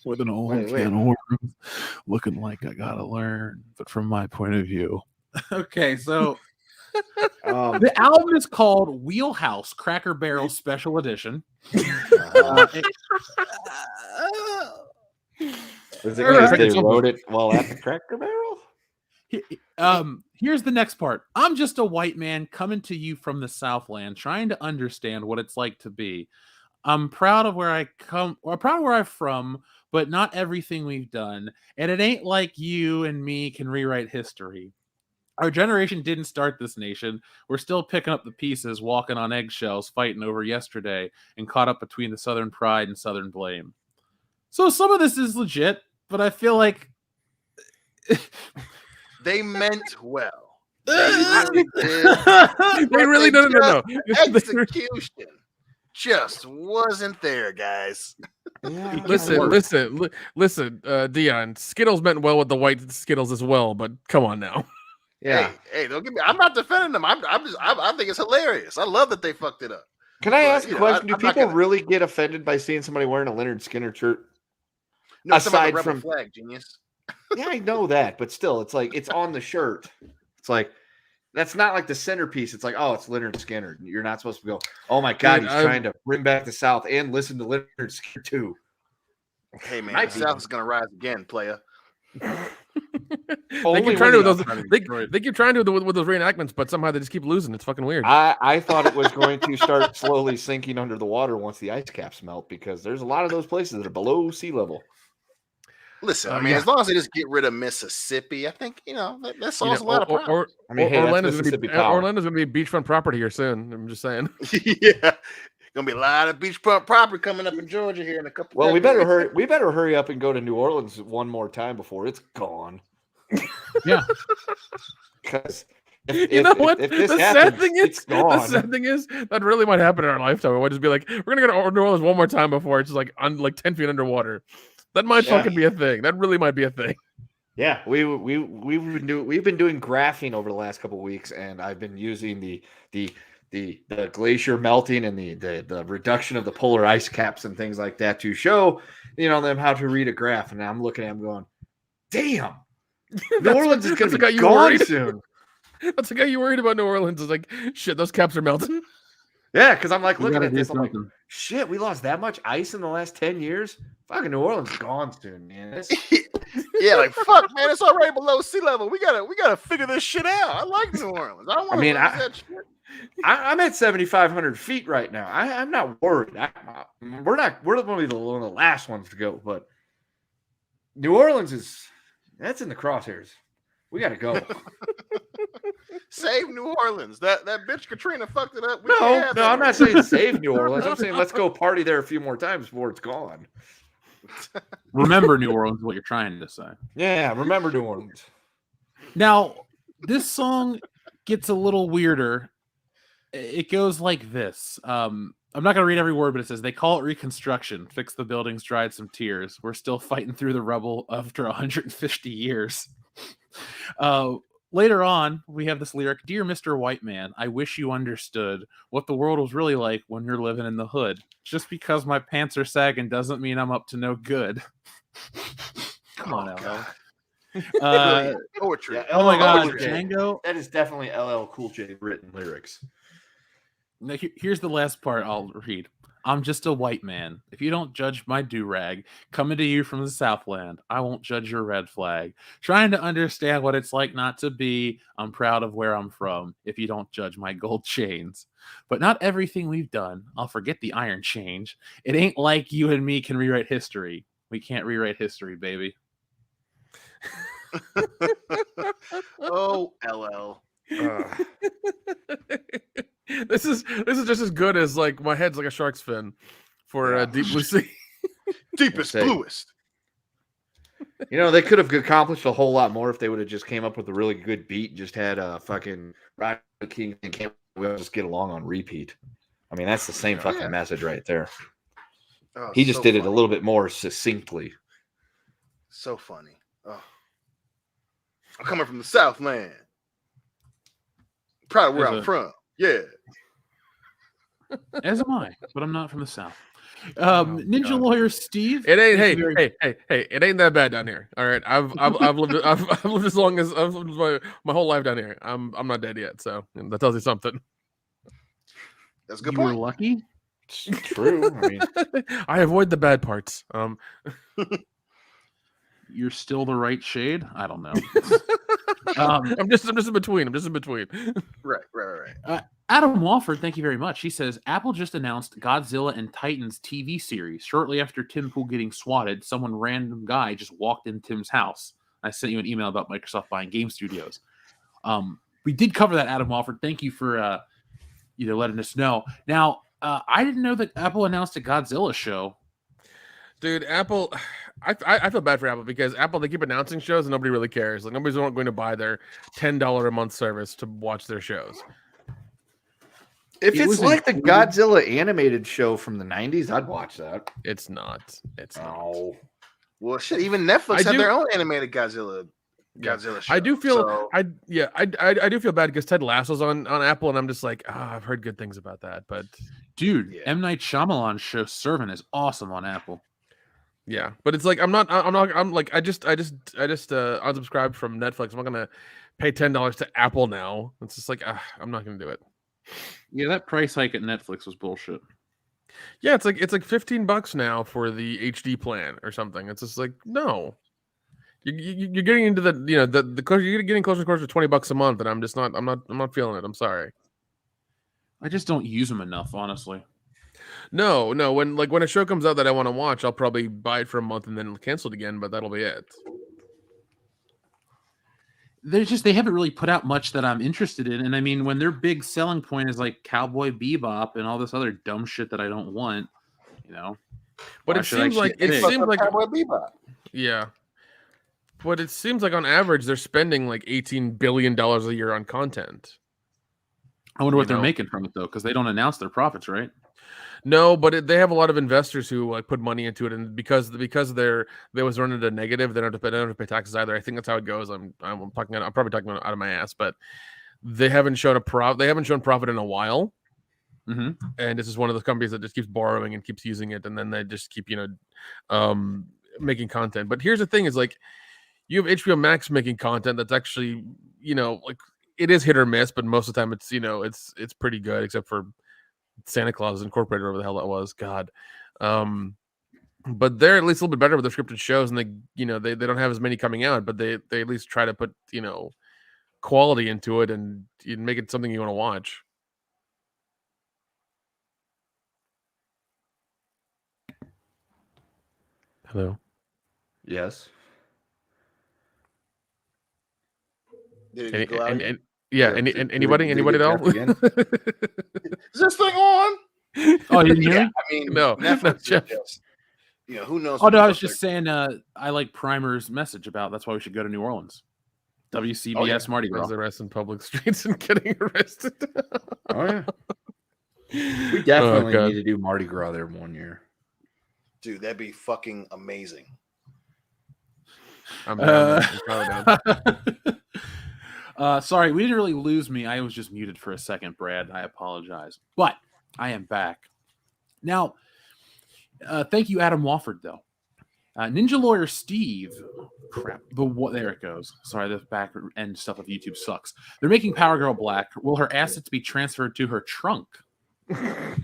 with an old can of worms, looking like I gotta learn. But from my point of view, Okay, so the album is called Wheelhouse Cracker Barrel Special Edition. Is it because they wrote it while at the Cracker Barrel? Here's the next part. I'm just a white man coming to you from the Southland, trying to understand what it's like to be. I'm proud of where I come, or proud of where I'm from, but not everything we've done. And it ain't like you and me can rewrite history. Our generation didn't start this nation. We're still picking up the pieces, walking on eggshells, fighting over yesterday, and caught up between the Southern pride and Southern blame. So some of this is legit, but I feel like They meant well. They really no. Execution just wasn't there, guys. Listen, Dion. Skittles meant well with the white Skittles as well, but come on now. Yeah. Hey, don't get me. I'm not defending them. I think it's hilarious. I love that they fucked it up. Can I ask a question? Do I'm not people gonna- really get offended by seeing somebody wearing a Leonard Skinner shirt? No, it's about the Aside rebel from flag, genius. Yeah, I know that, but still, it's like it's on the shirt. It's like that's not like the centerpiece. It's like, oh, it's Leonard Skinner. You're not supposed to go, oh my god, he's trying to bring back the South and listen to Leonard Skinner too. Hey man, the South is gonna rise again, player. They keep trying to do those. They keep trying to do with those reenactments, but somehow they just keep losing. It's fucking weird. I thought it was going to start slowly sinking under the water once the ice caps melt, because there's a lot of those places that are below sea level. Listen, I mean, as long as they just get rid of Mississippi, I think that solves a lot of problems. Orlando's going to be beachfront property here soon. I'm just saying. Yeah, gonna be a lot of beachfront property coming up in Georgia here in a couple. Well, we better hurry up and go to New Orleans one more time before it's gone. Yeah, because if the sad thing is that really might happen in our lifetime. It might just be like, we're gonna go to New Orleans one more time before it's just like 10 feet underwater. That might fucking be a thing. That really might be a thing. Yeah, we've been doing graphing over the last couple of weeks, and I've been using the glacier melting and the reduction of the polar ice caps and things like that to show them how to read a graph. And I'm looking at them going, damn, New Orleans is going to be gone soon. That's the guy you worried about. New Orleans is like, shit, those caps are melting. Yeah, because I'm like looking at this, I'm like, shit, we lost that much ice in the last 10 years. Fucking New Orleans is gone soon, man. Yeah, like fuck, man, it's already below sea level. We gotta figure this shit out. I like New Orleans. I don't want to lose that shit. I'm at 7,500 feet right now. I'm not worried. We're going to be one of the last ones to go, but New Orleans that's in the crosshairs. We got to go. Save New Orleans. That bitch Katrina fucked it up. We No, can't have that I'm not anymore. saying save New Orleans. I'm saying let's go party there a few more times before it's gone. Remember New Orleans, what you're trying to say. Yeah, remember New Orleans. Now, this song gets a little weirder. It goes like this. I'm not going to read every word, but it says, they call it reconstruction. Fix the buildings, dried some tears. We're still fighting through the rubble after 150 years. Later on, we have this lyric, Dear Mr. White Man, I wish you understood what the world was really like when you're living in the hood. Just because my pants are sagging doesn't mean I'm up to no good. Come on, LL. Poetry. Yeah, Oh my God, Cool J. Django. That is definitely LL Cool J written lyrics. Now, here's the last part I'll read. I'm just a white man. If you don't judge my do-rag, coming to you from the Southland, I won't judge your red flag. Trying to understand what it's like not to be, I'm proud of where I'm from, if you don't judge my gold chains. But not everything we've done, I'll forget the iron change. It ain't like you and me can rewrite history. We can't rewrite history, baby. Oh, LL. This is just as good as like my head's like a shark's fin for Deep Blue Sea. Deepest, bluest. You know, they could have accomplished a whole lot more if they would have just came up with a really good beat and just had a fucking Rodney King and Can't We All Just Get Along on repeat. I mean, that's the same fucking message right there. Oh, He just so did it a funny. little bit more succinctly. So funny. Oh. I'm coming from the Southland. Proud of where I'm from. Yeah. As am I, but I'm not from the South. Ninja God. Lawyer Steve. It ain't. thank you very- Hey! It ain't that bad down here. All right, I've lived as long as I've lived my whole life down here. I'm not dead yet, so that tells you something. That's a good You point. were lucky. It's true. I mean, I avoid the bad parts. You're still the right shade. I don't know. I'm just in between. Right. Adam Walford, thank you very much. He says Apple just announced Godzilla and Titans TV series. Shortly after Tim Pool getting swatted, someone random guy just walked in Tim's house. I sent you an email about Microsoft buying game studios. We did cover that, Adam Walford. Thank you for letting us know. Now, I didn't know that Apple announced a Godzilla show. Dude, Apple, I feel bad for Apple because Apple, they keep announcing shows and nobody really cares. Like nobody's going to buy their $10 a month service to watch their shows. if It it's was like the included- Godzilla animated show from the 90s, I'd watch that. It's not. It's not. Oh. Well, shit. Even Netflix I had do- their own animated Godzilla show. I do feel So, I do feel bad because Ted Lasso's on Apple and I'm just like, I've heard good things about that, but Dude, Yeah. M. Night Shyamalan's show Servant is awesome on Apple. yeah, but it's like I'm like I just unsubscribed from Netflix. I'm not gonna pay $10 to Apple now. It's just like I'm not gonna do it. Yeah, that price hike at Netflix was bullshit. Yeah, it's like $15 now for the HD plan or something. It's just like no, you're getting into the closer you're getting closer and closer to $20 a month, and I'm not feeling it. I'm sorry. I just don't use them enough, honestly. No, when a show comes out that I want to watch, I'll probably buy it for a month and then cancel it again, but that'll be it. They haven't really put out much that I'm interested in. And I mean, when their big selling point is like Cowboy Bebop and all this other dumb shit that I don't want, But why it should I seems like shit it big? seems like Cowboy Bebop. yeah. But it seems like on average they're spending like $18 billion a year on content. I wonder what you they're know. making from it though, because they don't announce their profits, right? No, but they have a lot of investors who like put money into it, and because they was running a negative, they don't have to pay taxes either. I think that's how it goes. I'm probably talking out of my ass, but they haven't shown profit in a while. Mm-hmm. And this is one of those companies that just keeps borrowing and keeps using it, and then they just keep making content. But here's the thing: is like you have HBO Max making content that's actually like it is hit or miss, but most of the time it's pretty good, except for Santa Claus Incorporated, whatever the hell that was. God. But they're at least a little bit better with the scripted shows, and they don't have as many coming out, but they at least try to put quality into it and make it something you want to watch. Hello. Yes. Did it go out again? Yeah, anybody at all? Is this thing on? Oh, you didn't hear Yeah, me? I mean, No, Netflix Jeff. is just, who knows? Oh what no, the I was fuck just they're- saying. I like Primer's message about that's why we should go to New Orleans. WCBS Oh, yeah. Mardi Gras. Raise their ass in public streets and getting arrested. Oh yeah. We definitely God. need to do Mardi Gras there one year. Dude, that'd be fucking amazing. I'm down. I'm probably down. Sorry, we didn't really lose me. I was just muted for a second, Brad. I apologize. But I am back. Now, thank you, Adam Wofford, though. Ninja Lawyer Steve. Crap. There it goes. Sorry, the back end stuff of YouTube sucks. They're making Power Girl black. Will her assets be transferred to her trunk? Yeah,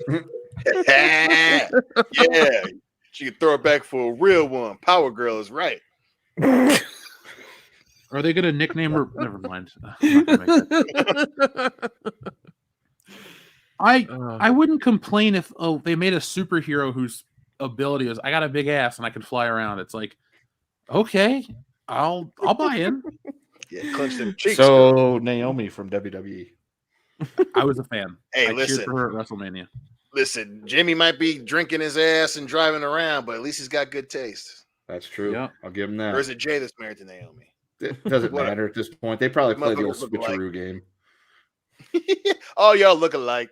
she can throw it back for a real one. Power Girl is right. Are they going to nickname her? Never mind. I'm not gonna make that. I wouldn't complain if they made a superhero whose ability is I got a big ass and I can fly around. It's like, okay, I'll buy in. Yeah, clench them cheeks. So Naomi from WWE. I was a fan. Hey, I listen. cheered for her at WrestleMania. Listen, Jimmy might be drinking his ass and driving around, but at least he's got good taste. That's true. Yeah. I'll give him Or that. is it Jay that's married to Naomi? It doesn't matter at this point. They probably play the old Motherfuckers look switcheroo game. Oh, y'all look alike.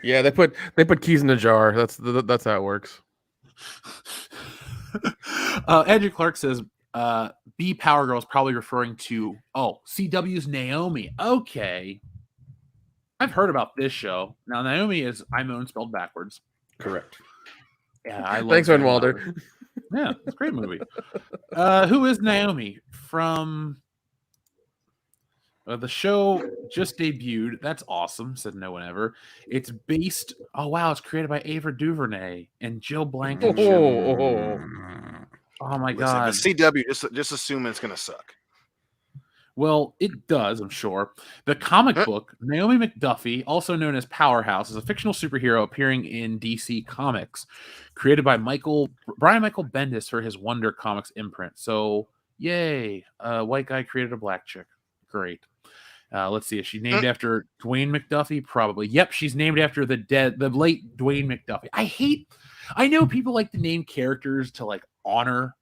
Yeah, they put keys in a jar. That's how it works. Andrew Clark says, B Power Girl is probably referring to CW's Naomi. Okay. I've heard about this show. Now Naomi is Imone spelled backwards. Correct. Yeah, I love Thanks, Van Van Wilder. Yeah, it's a great movie. Who is Naomi from the show just debuted? That's awesome, said no one ever. It's based, it's created by Ava DuVernay and Jill Blankenship. Oh my God. Listen, the CW, just assume it's going to suck. Well, it does, I'm sure. The comic book, Naomi McDuffie, also known as Powerhouse, is a fictional superhero appearing in DC Comics, created by Brian Michael Bendis for his Wonder Comics imprint. So, yay. A white guy created a black chick. Great. Let's see. Is she named after Dwayne McDuffie? Probably. Yep, she's named after the late Dwayne McDuffie. I know people like to name characters to like honor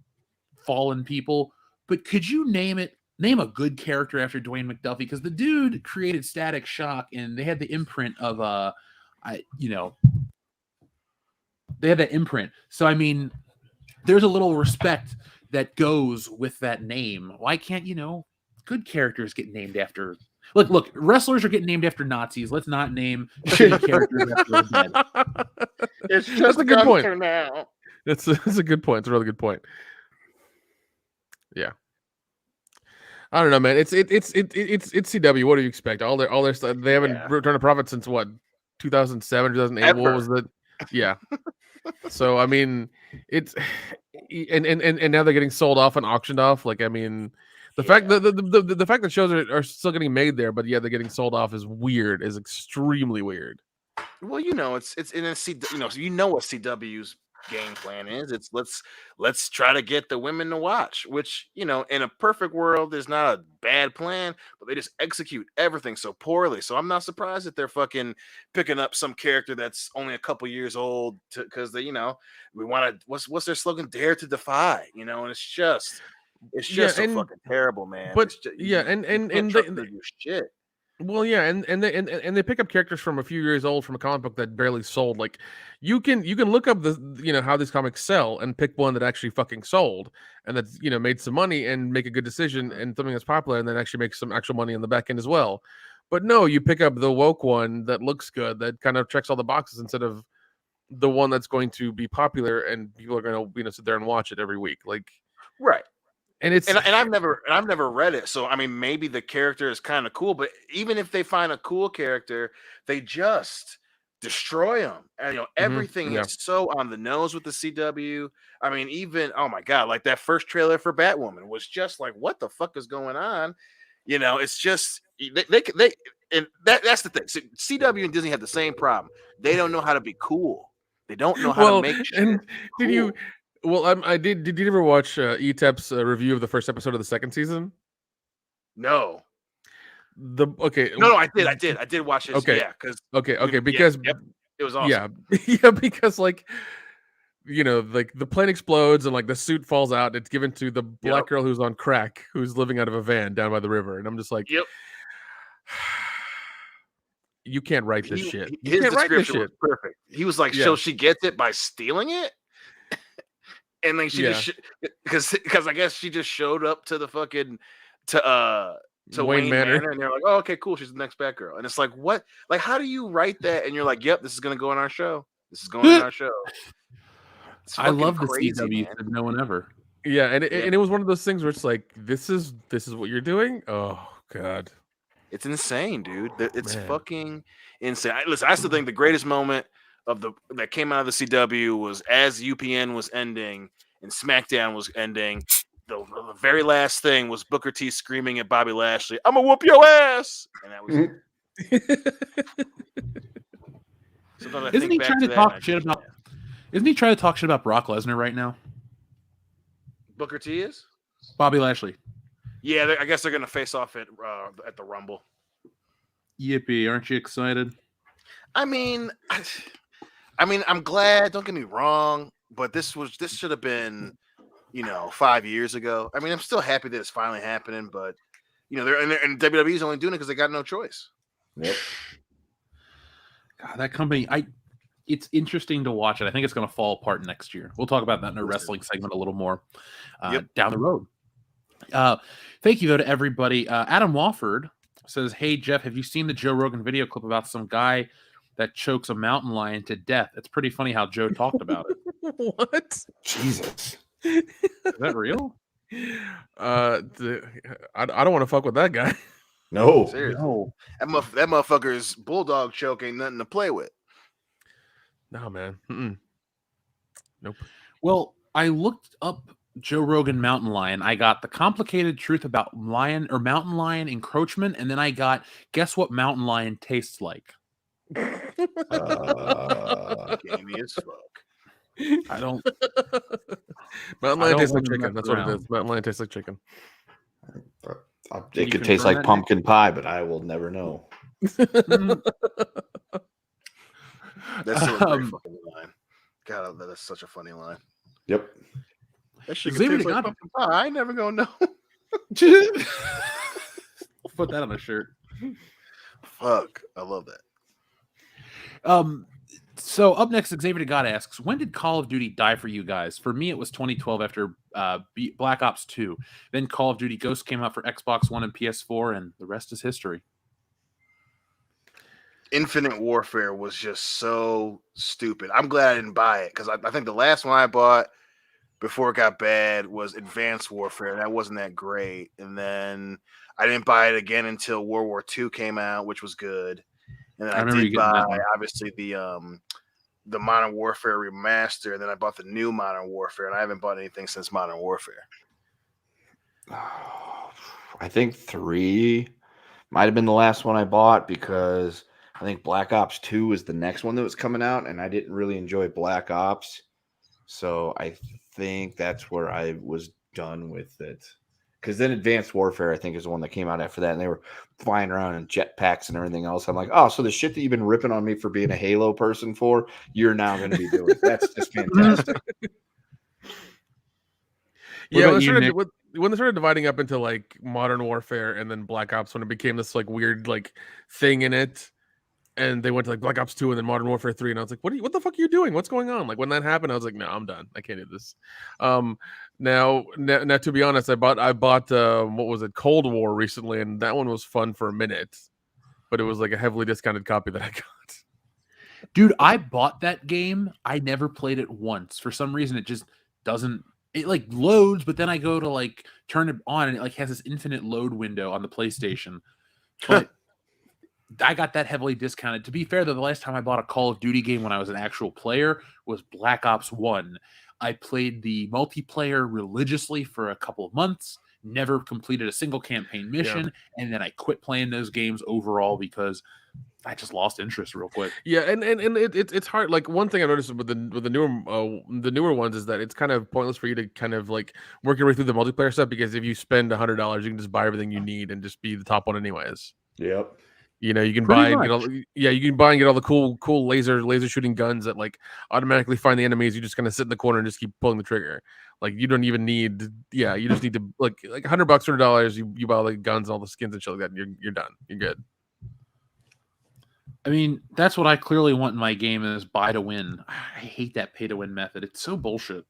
fallen people, but could you name a good character after Dwayne McDuffie? Because the dude created Static Shock, and they had the imprint of they had that imprint. So I mean, there's a little respect that goes with that name. Why can't good characters get named after? Look, wrestlers are getting named after Nazis. Let's not name shitty characters after the dead. It's just That's a good point. Gunther now. That's a good point. It's a really good point. Yeah. I don't know, man. It's CW. What do you expect? All their stuff. They haven't returned a profit since what, 2007, 2008. Ever. What was that? Yeah. So I mean, it's and now they're getting sold off and auctioned off. Like I mean, the fact that the fact that shows are still getting made there, but they're getting sold off is weird. Is extremely weird. Well, it's in a so what CW's game plan is. It's let's try to get the women to watch, which in a perfect world is not a bad plan, but they just execute everything so poorly. So I'm not surprised that they're fucking picking up some character that's only a couple years old because they we want to what's their slogan, dare to defy, and it's just so fucking terrible, man. But and they do shit. Well, yeah, and they pick up characters from a few years old from a comic book that barely sold. Like you can look up the how these comics sell and pick one that actually fucking sold and that's made some money and make a good decision and something that's popular and then actually make some actual money on the back end as well. But no, you pick up the woke one that looks good, that kind of checks all the boxes instead of the one that's going to be popular and people are going to sit there and watch it every week. Like right. And it's I've never read it, so I mean maybe the character is kind of cool, but even if they find a cool character, they just destroy them. And everything is so on the nose with the CW. I mean, even oh my god, like that first trailer for Batwoman was just like, what the fuck is going on? It's just they and that's the thing. So CW and Disney have the same problem. They don't know how to be cool. They don't know how to make shit. And cool. did you? Well, I did. Did you ever watch ETEP's review of the first episode of the second season? No. No, I did watch it. Okay. Yeah, because because it was awesome. yeah, because like like the plane explodes and like the suit falls out. It's given to the black girl who's on crack, who's living out of a van down by the river, and I'm just like, yep. You can't write this shit. You His can't write this description shit. was perfect. He was like, so she gets it by stealing it, and then she just because I guess she just showed up to the fucking to Wayne Manor, and they're like, oh, okay, cool, she's the next Batgirl, and it's like, what? Like, how do you write that? And you're like, yep, this is gonna go on our show. This is going on our show. I love the crazy, CW. Said no one ever. Yeah, and it was one of those things where it's like, this is what you're doing. Oh God. It's insane, dude. It's fucking insane. Listen, I still think the greatest moment that came out of the CW was as UPN was ending and SmackDown was ending. The very last thing was Booker T screaming at Bobby Lashley, "I'm gonna whoop your ass," and that was it. Isn't he trying to talk shit about? Isn't he trying to talk shit about Brock Lesnar right now? Booker T is Bobby Lashley. Yeah, I guess they're gonna face off at the Rumble. Yippee! Aren't you excited? I mean, I'm glad. Don't get me wrong, but this should have been, 5 years ago. I mean, I'm still happy that it's finally happening, but and WWE's only doing it because they got no choice. Yep. God, that company, it's interesting to watch it. I think it's going to fall apart next year. We'll talk about that in a wrestling segment a little more down the road. Thank you, though, to everybody. Adam Wofford says, hey, Jeff, have you seen the Joe Rogan video clip about some guy that chokes a mountain lion to death? It's pretty funny how Joe talked about it. What? Jesus. Is that real? I don't want to fuck with that guy. No. Seriously. No. That motherfucker's bulldog choke ain't nothing to play with. No, man. Mm-mm. Nope. Well, I looked up Joe Rogan mountain lion. I got the complicated truth about mountain lion encroachment, and then I got guess what mountain lion tastes like. Gamey as fuck. I don't. Mountain lion tastes like chicken. That's what it is. Mountain lion tastes like chicken. It could taste like pumpkin pie, but I will never know. That's a great fucking line. God, that's such a funny line. Yep. That shit tastes like pumpkin pie. I ain't never gonna know. Put that on a shirt. Fuck, I love that. So up next, Xavier God asks, when did Call of Duty die for you guys? For me, it was 2012 after Black Ops 2. Then Call of Duty Ghosts came out for Xbox One and PS4, and the rest is history. Infinite Warfare was just so stupid. I'm glad I didn't buy it because I think the last one I bought before it got bad was Advanced Warfare. That wasn't that great. And then I didn't buy it again until World War II came out, which was good. And then I did buy obviously the Modern Warfare remaster, and then I bought the new Modern Warfare, and I haven't bought anything since Modern Warfare. I think 3 might have been the last one I bought because I think Black Ops 2 was the next one that was coming out, and I didn't really enjoy Black Ops. So I think that's where I was done with it. Because then Advanced Warfare, I think, is the one that came out after that, and they were flying around in jetpacks and everything else. I'm like, oh, so the shit that you've been ripping on me for being a Halo person for, you're now going to be doing. That's just fantastic. Yeah, when they started dividing up into like Modern Warfare and then Black Ops, when it became this like weird like thing in it, and they went to like Black Ops 2 and then Modern Warfare 3, and I was like, what the fuck are you doing? What's going on? Like when that happened, I was like, no, I'm done. I can't do this. Now to be honest, I bought what was it, Cold War recently, and that one was fun for a minute, but it was like a heavily discounted copy that I got. Dude, I bought that game. I never played it once. For some reason, it just doesn't. It like loads, but then I go to like turn it on, and it like has this infinite load window on the PlayStation. But I got that heavily discounted. To be fair, though, the last time I bought a Call of Duty game when I was an actual player was Black Ops 1. I played the multiplayer religiously for a couple of months, never completed a single campaign mission, and then I quit playing those games overall because I just lost interest real quick. Yeah, and it's hard. Like one thing I noticed with the newer ones is that it's kind of pointless for you to kind of like work your way through the multiplayer stuff, because if you spend $100, you can just buy everything you need and just be the top one anyways. Yep. You know, you can Pretty buy and much. get all, you can buy and get all the cool laser shooting guns that like automatically find the enemies. You just kind of sit in the corner and just keep pulling the trigger. Like you don't even need, you just need to like $100, $100. You buy all the guns, all the skins and shit like that. And you're done. You're good. I mean, that's what I clearly want in my game is buy to win. I hate that pay to win method. It's so bullshit.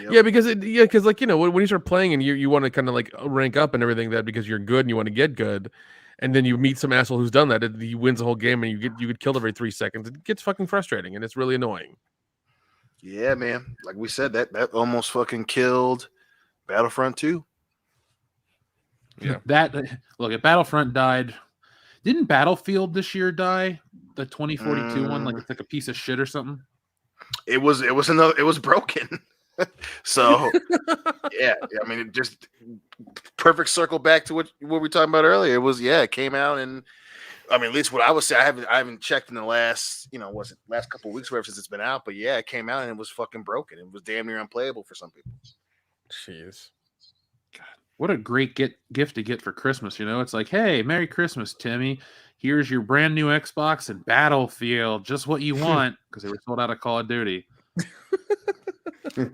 Yep. Yeah, because like, you know, when you start playing and you want to kind of like rank up and everything that because you're good and you want to get good, and then you meet some asshole who's done that, and he wins the whole game and you get killed every 3 seconds. It gets fucking frustrating and it's really annoying. Yeah, man. Like we said, that almost fucking killed Battlefront 2. Yeah. That look at Battlefront died. Didn't Battlefield this year die? The 2042 one, like it's like a piece of shit or something. It was broken. So yeah, I mean, it just perfect circle back to what we were talking about earlier. It was it came out, and I mean, at least what I would say, I haven't checked in the last last couple of weeks, whatever, since it's been out. But yeah, it came out and it was fucking broken. It was damn near unplayable for some people. Jeez. What a great gift to get for Christmas, you know? It's like, hey, Merry Christmas, Timmy. Here's your brand new Xbox and Battlefield, just what you want, because they were sold out of Call of Duty. At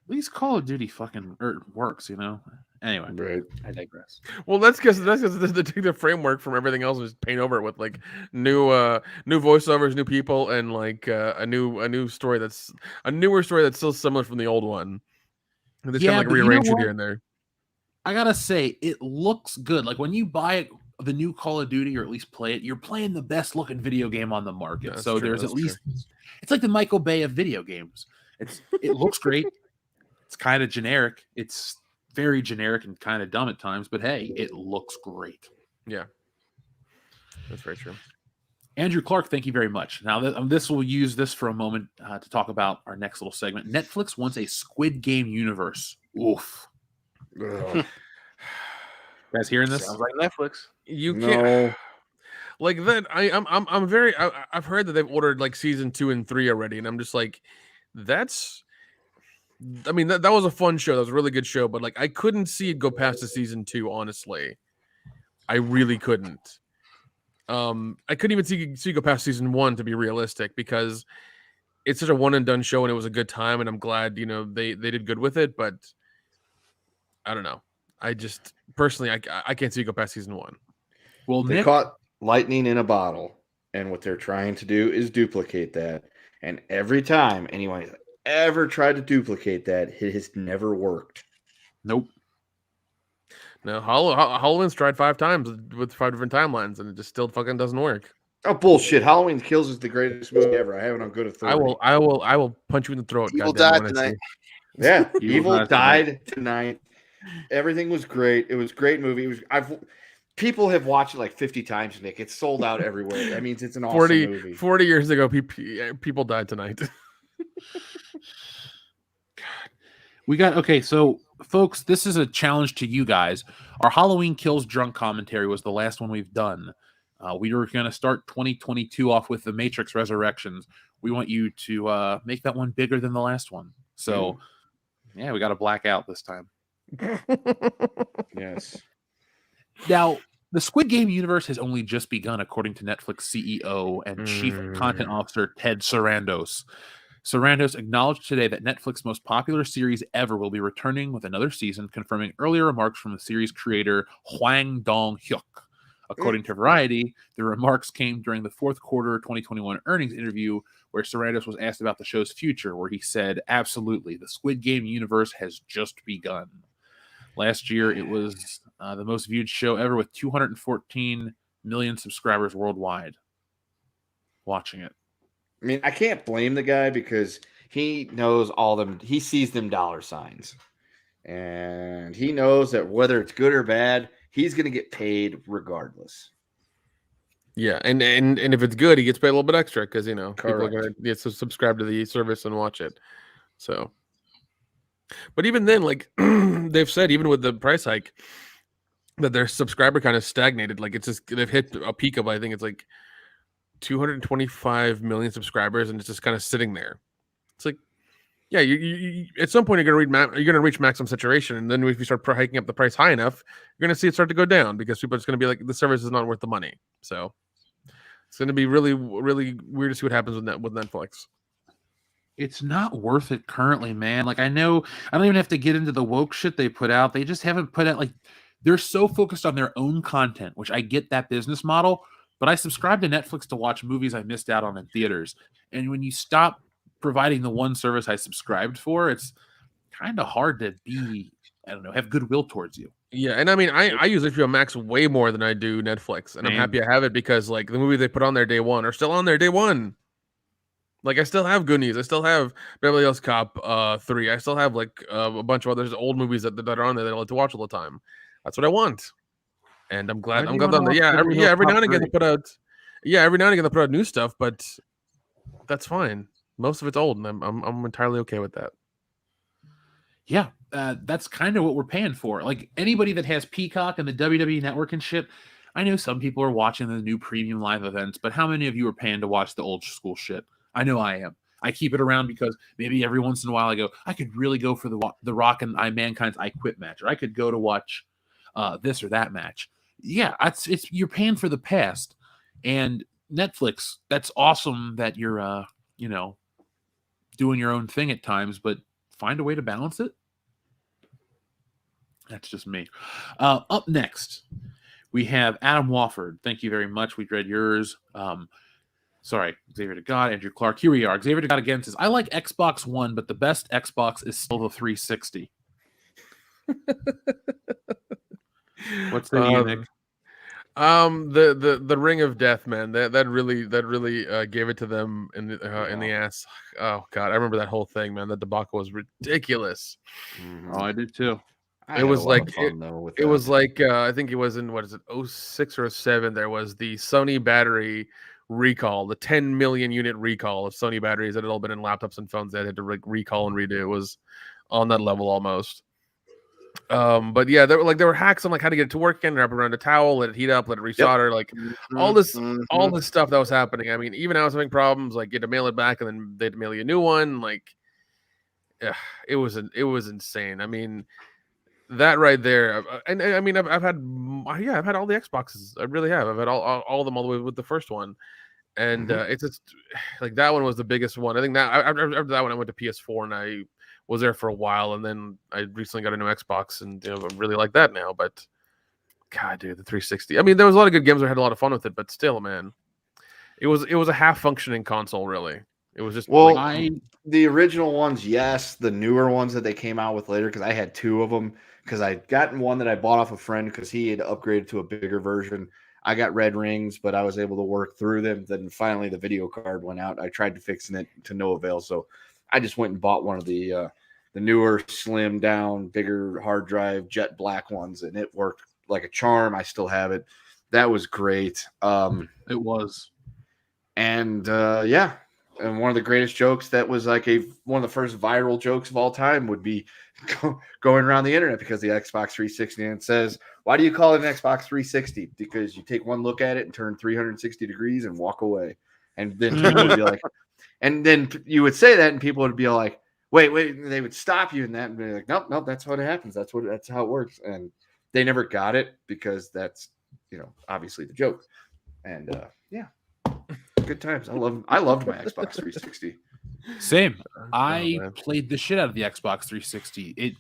least Call of Duty fucking works, you know? Anyway, Right. I digress. Well, that's because they take the framework from everything else and just paint over it with like new voiceovers, new people, and like a newer story that's still similar from the old one. And they just kind of like rearrange it here and there. I gotta say, it looks good. Like when you buy the new Call of Duty, or at least play it, you're playing the best looking video game on the market. So there's at least it's like the Michael Bay of video games. It looks great. It's kind of generic. It's very generic and kind of dumb at times, but hey, it looks great. Yeah, that's very true. Andrew Clark, thank you very much. Now, we'll use this for a moment to talk about our next little segment. Netflix wants a Squid Game universe. Oof. You guys hearing this? Sounds like Netflix. You can't like that. I've heard that they've ordered like season 2 and 3 already, and I'm just like, that was a fun show. That was a really good show, but like I couldn't see it go past the season 2. Honestly, I really couldn't. I couldn't even see it go past season 1, to be realistic, because it's such a one and done show and it was a good time, and I'm glad, you know, they did good with it, but I don't know. I just personally I can't see it go past season 1. Well, They caught lightning in a bottle, and what they're trying to do is duplicate that. And every time anyone ever tried to duplicate that, it has never worked. Nope. No, Halloween's tried 5 times with 5 different timelines, and it just still fucking doesn't work. Oh, bullshit. Halloween Kills is the greatest movie ever. I have it on good authority. I will punch you in the throat. Evil died tonight. Yeah, Evil died tonight. Everything was great. It was a great movie. People have watched it like 50 times, Nick. It's sold out everywhere. That means it's an awesome movie. 40 years ago, people died tonight. So folks, this is a challenge to you guys. Our Halloween Kills drunk commentary was the last one we've done. We were going to start 2022 off with The Matrix Resurrections. We want you to make that one bigger than the last one. So, yeah, we got to black out this time. Yes. Now, the Squid Game universe has only just begun, according to Netflix CEO and Chief Content Officer Ted Sarandos. Sarandos acknowledged today that Netflix's most popular series ever will be returning with another season, confirming earlier remarks from the series creator Hwang Dong-hyuk. According to Variety, the remarks came during the fourth quarter 2021 earnings interview, where Sarandos was asked about the show's future, where he said, "Absolutely, the Squid Game universe has just begun." Last year, it was the most viewed show ever, with 214 million subscribers worldwide watching it. I mean, I can't blame the guy because he knows all them. He sees them dollar signs, and he knows that whether it's good or bad, he's going to get paid regardless. Yeah, and if it's good, he gets paid a little bit extra because, you know, people are Correct. going to subscribe to the service and watch it. So, but even then, like they've said, even with the price hike, that their subscriber kind of stagnated. Like it's just they've hit a peak of, I think it's like 225 million subscribers, and it's just kind of sitting there. It's like, Yeah, you at some point you're gonna reach maximum saturation, and then if you start hiking up the price high enough, you're gonna see it start to go down because people are just gonna be like, the service is not worth the money. So it's gonna be really, really weird to see what happens with Netflix. It's not worth it currently, man. Like, I know I don't even have to get into the woke shit they put out. They just haven't put out, like, they're so focused on their own content, which I get that business model, but I subscribe to Netflix to watch movies I missed out on in theaters. And when you stop providing the one service I subscribed for, it's kind of hard to be, I don't know, have goodwill towards you. Yeah, and I mean, I use HBO Max way more than I do Netflix, and I'm happy I have it because like the movie they put on there day one are still on there day one. Like I still have Goonies, I still have Beverly Hills Cop 3, I still have like a bunch of others old movies that are on there that I like to watch all the time. That's what I want, and I'm glad that every now and again they put out every now and again they put out new stuff, but that's fine. Most of it's old, and I'm entirely okay with that. Yeah, that's kind of what we're paying for. Like anybody that has Peacock and the WWE Network and shit, I know some people are watching the new premium live events, but how many of you are paying to watch the old school shit? I know I am. I keep it around because maybe every once in a while I go, I could really go for the Rock and Mankind's I Quit match, or I could go to watch this or that match. Yeah, it's you're paying for the past, and Netflix. That's awesome that you're doing your own thing at times, but find a way to balance it. That's just me. Up next, we have Adam Wofford. Thank you very much. We read yours. Sorry, Xavier to God, Andrew Clark. Here we are. Xavier to God again says, I like Xbox One, but the best Xbox is still the 360. What's the Nick? The Ring of Death, man. That really gave it to them in the ass. Oh God, I remember that whole thing, man. That debacle was ridiculous. Oh, I did too. It was like it was like I think it was in 06 or 07. There was the Sony battery recall, the 10 million unit recall of Sony batteries that had all been in laptops and phones that had to recall and redo. It was on that level almost. But yeah, there were hacks on like how to get it to work again, wrap around a towel, let it heat up, let it resolder, like all this stuff that was happening. I mean, even I was having problems, like you had to mail it back and then they'd mail you a new one. Like, it was insane. I mean, that right there, and I mean, I've had all the Xboxes. I really have. I've had all of them all the way with the first one, and it's just like that one was the biggest one. I think that after that one, I went to PS4 and I was there for a while, and then I recently got a new Xbox, and I really like that now. But God, dude, the 360. I mean, there was a lot of good games. I had a lot of fun with it, but still, man, it was a half functioning console. Really, it was just the original ones, yes. The newer ones that they came out with later, because I had two of them. Because I'd gotten one that I bought off a friend because he had upgraded to a bigger version. I got red rings, but I was able to work through them. Then finally the video card went out. I tried to fixing it to no avail. So I just went and bought one of the newer, slim down, bigger hard drive, jet black ones, and it worked like a charm. I still have it. That was great. It was. And yeah. And one of the greatest jokes that was like one of the first viral jokes of all time would be going around the internet because the Xbox 360, and it says, why do you call it an Xbox 360? Because you take one look at it and turn 360 degrees and walk away. And then people would be like, and then you would say that and people would be like, wait, and they would stop you in that and be like, nope, that's what happens. That's how it works. And they never got it because that's, obviously the joke. And yeah. Good times. I loved my Xbox 360. Same. I played the shit out of the Xbox 360.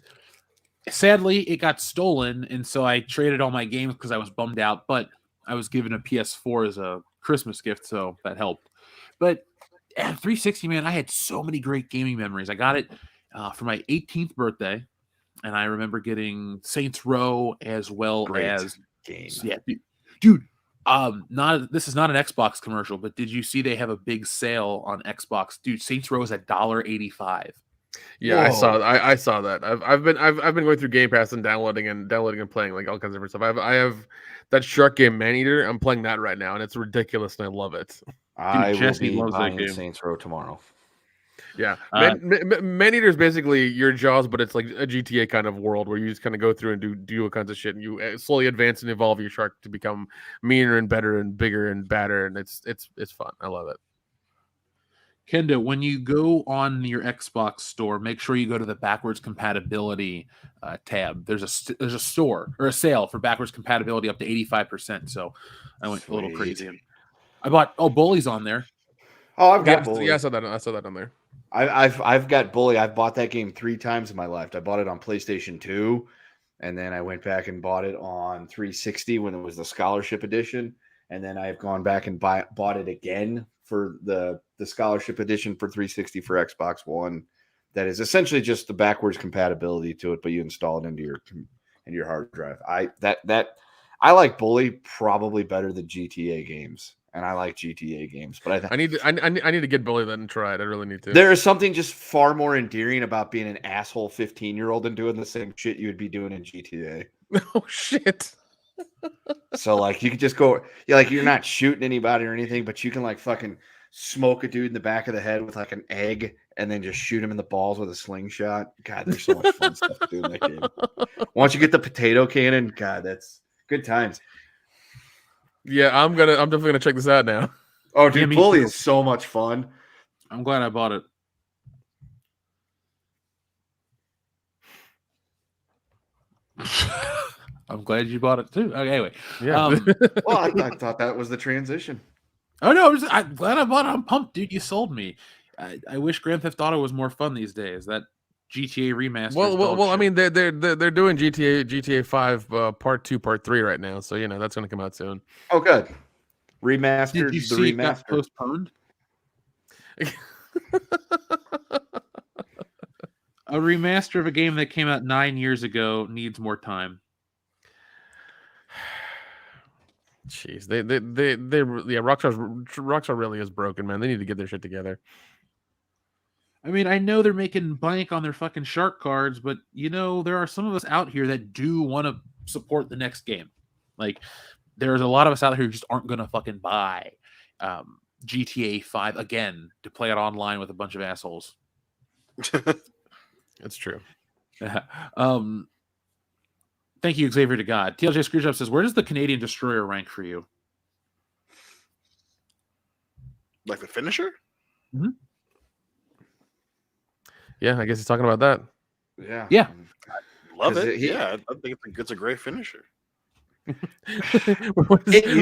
Sadly it got stolen, and so I traded all my games because I was bummed out. But I was given a PS4 as a Christmas gift, so that helped. But 360, man, I had so many great gaming memories. I got it for my 18th birthday, and I remember getting Saints Row as well as games. Yeah, dude. This is not an Xbox commercial, but did you see they have a big sale on Xbox? Dude, Saints Row is $1.85. Yeah, whoa. I saw that. I've been going through Game Pass and downloading and playing like all kinds of different stuff. I have that shark game Man-Eater. I'm playing that right now, and it's ridiculous, and I love it. I will be buying Saints Row tomorrow. Yeah, Man-Eater is basically your Jaws, but it's like a GTA kind of world where you just kind of go through and do all kinds of shit, and you slowly advance and evolve your shark to become meaner and better and bigger and badder, and it's fun. I love it. Kendo, when you go on your Xbox store, make sure you go to the backwards compatibility tab. There's a store or a sale for backwards compatibility up to 85%. So I went a little Sweet. crazy. And I bought Bully's on there. Oh, I've got Bully. Yeah, I saw that on there. I've got Bully. I've bought that game 3 times in my life. I bought it on PlayStation 2, and then I went back and bought it on 360 when it was the Scholarship Edition, and then I've gone back and bought it again for the Scholarship Edition for 360 for Xbox One. That is essentially just the backwards compatibility to it, but you install it into your hard drive. I like Bully probably better than GTA games. And I like GTA games, but I need to get Bully then and try it. I really need to. There is something just far more endearing about being an asshole 15-year-old and doing the same shit you would be doing in GTA. Oh shit! So like you could just go, you're not shooting anybody or anything, but you can like fucking smoke a dude in the back of the head with like an egg, and then just shoot him in the balls with a slingshot. God, there's so much fun stuff to do in that game. Once you get the potato cannon, God, that's good times. Yeah, I'm definitely gonna check this out now. Oh, dude, Bully is so much fun. I'm glad I bought it. I'm glad you bought it too. Okay, anyway, yeah. Well, I thought that was the transition. Oh no, I'm glad I bought it. I'm pumped, dude. You sold me. I wish Grand Theft Auto was more fun these days. That GTA remaster. Well. I mean, they're doing GTA 5 Part 2, Part 3 right now, so that's going to come out soon. Oh, good. Remastered. Did you see it got postponed? A remaster of a game that came out 9 years ago needs more time. Jeez, Rockstar really is broken, man. They need to get their shit together. I mean, I know they're making bank on their fucking shark cards, but there are some of us out here that do want to support the next game. Like, there's a lot of us out here who just aren't going to fucking buy GTA 5 again to play it online with a bunch of assholes. That's true. Thank you, Xavier to God. TLJ Screwjob says, where does the Canadian Destroyer rank for you? Like the finisher? Mm-hmm. Yeah, I guess he's talking about that. Yeah. Love it. I think it's a great finisher. It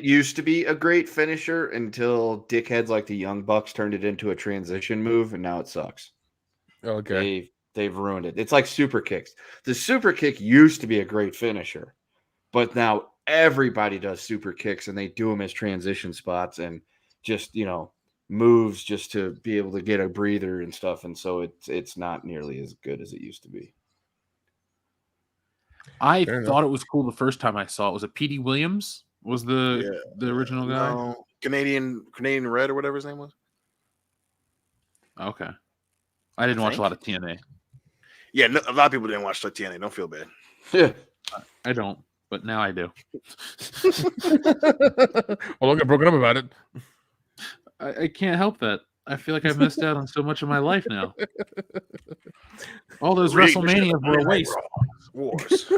used to be a great finisher until dickheads like the Young Bucks turned it into a transition move, and now it sucks. Okay. They've ruined it. It's like super kicks. The super kick used to be a great finisher, but now everybody does super kicks, and they do them as transition spots and just moves just to be able to get a breather and stuff, and so it's not nearly as good as it used to be. I thought it was cool the first time I saw it. Was it P.D. Williams? Was the original guy? No, Canadian Red or whatever his name was. Okay, I didn't watch a lot of TNA. Yeah, a lot of people didn't watch TNA. Don't feel bad. Yeah, I don't, but now I do. Well, don't get broken up about it. I can't help that. I feel like I've missed out on so much of my life now. All those WrestleMania were a waste. Wars.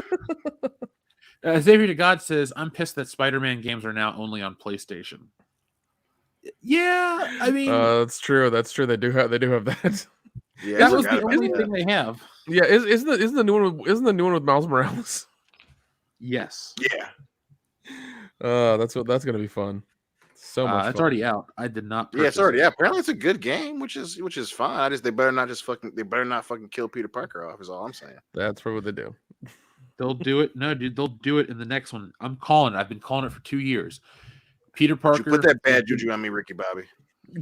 Xavier to God says, I'm pissed that Spider-Man games are now only on PlayStation. Yeah, I mean, that's true. That's true. They do have that. Yeah, that was the only thing they have. Yeah, isn't the new one with Miles Morales? Yes. Yeah. That's gonna be fun. So much. It's fun. already out. I did not. Yeah, it's already out. Apparently, it's a good game, which is fine. They better not fucking kill Peter Parker off. Is all I'm saying. That's what they do. They'll do it. No, dude, they'll do it in the next one. I'm calling it. I've been calling it for 2 years. Peter Parker. You put that bad juju on me, Ricky Bobby.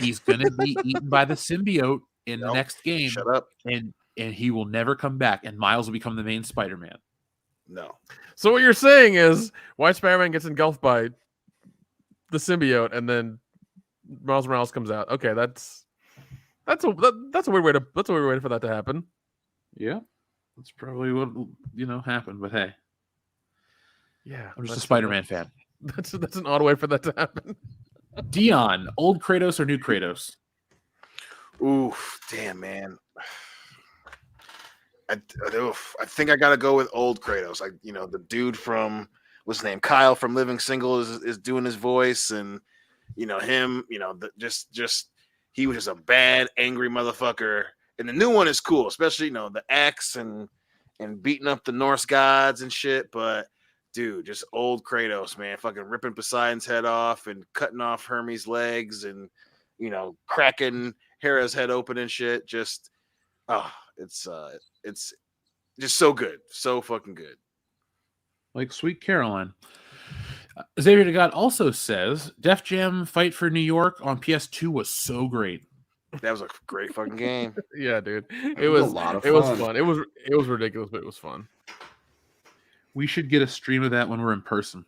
He's gonna be eaten by the symbiote in the next game. Shut up. And he will never come back. And Miles will become the main Spider-Man. No. So what you're saying is why Spider-Man gets engulfed by the symbiote and then Miles Morales comes out. Okay, that's a weird way for that to happen. Yeah, that's probably what happened. But hey, yeah, I'm just a Spider-Man fan. That's an odd way for that to happen. Dion, old Kratos or new Kratos? Oof, damn man. I think I gotta go with old Kratos. The dude from what's his name, Kyle from Living Single is doing his voice, and him, just he was just a bad, angry motherfucker. And the new one is cool, especially the axe and beating up the Norse gods and shit. But dude, just old Kratos, man, fucking ripping Poseidon's head off and cutting off Hermes' legs and cracking Hera's head open and shit. Just it's just so good, so fucking good. Like Sweet Caroline. Xavier DeGod also says Def Jam Fight for New York on PS2 was so great. That was a great fucking game. Yeah, dude. It was a lot of fun. It was fun. It was ridiculous, but it was fun. We should get a stream of that when we're in person.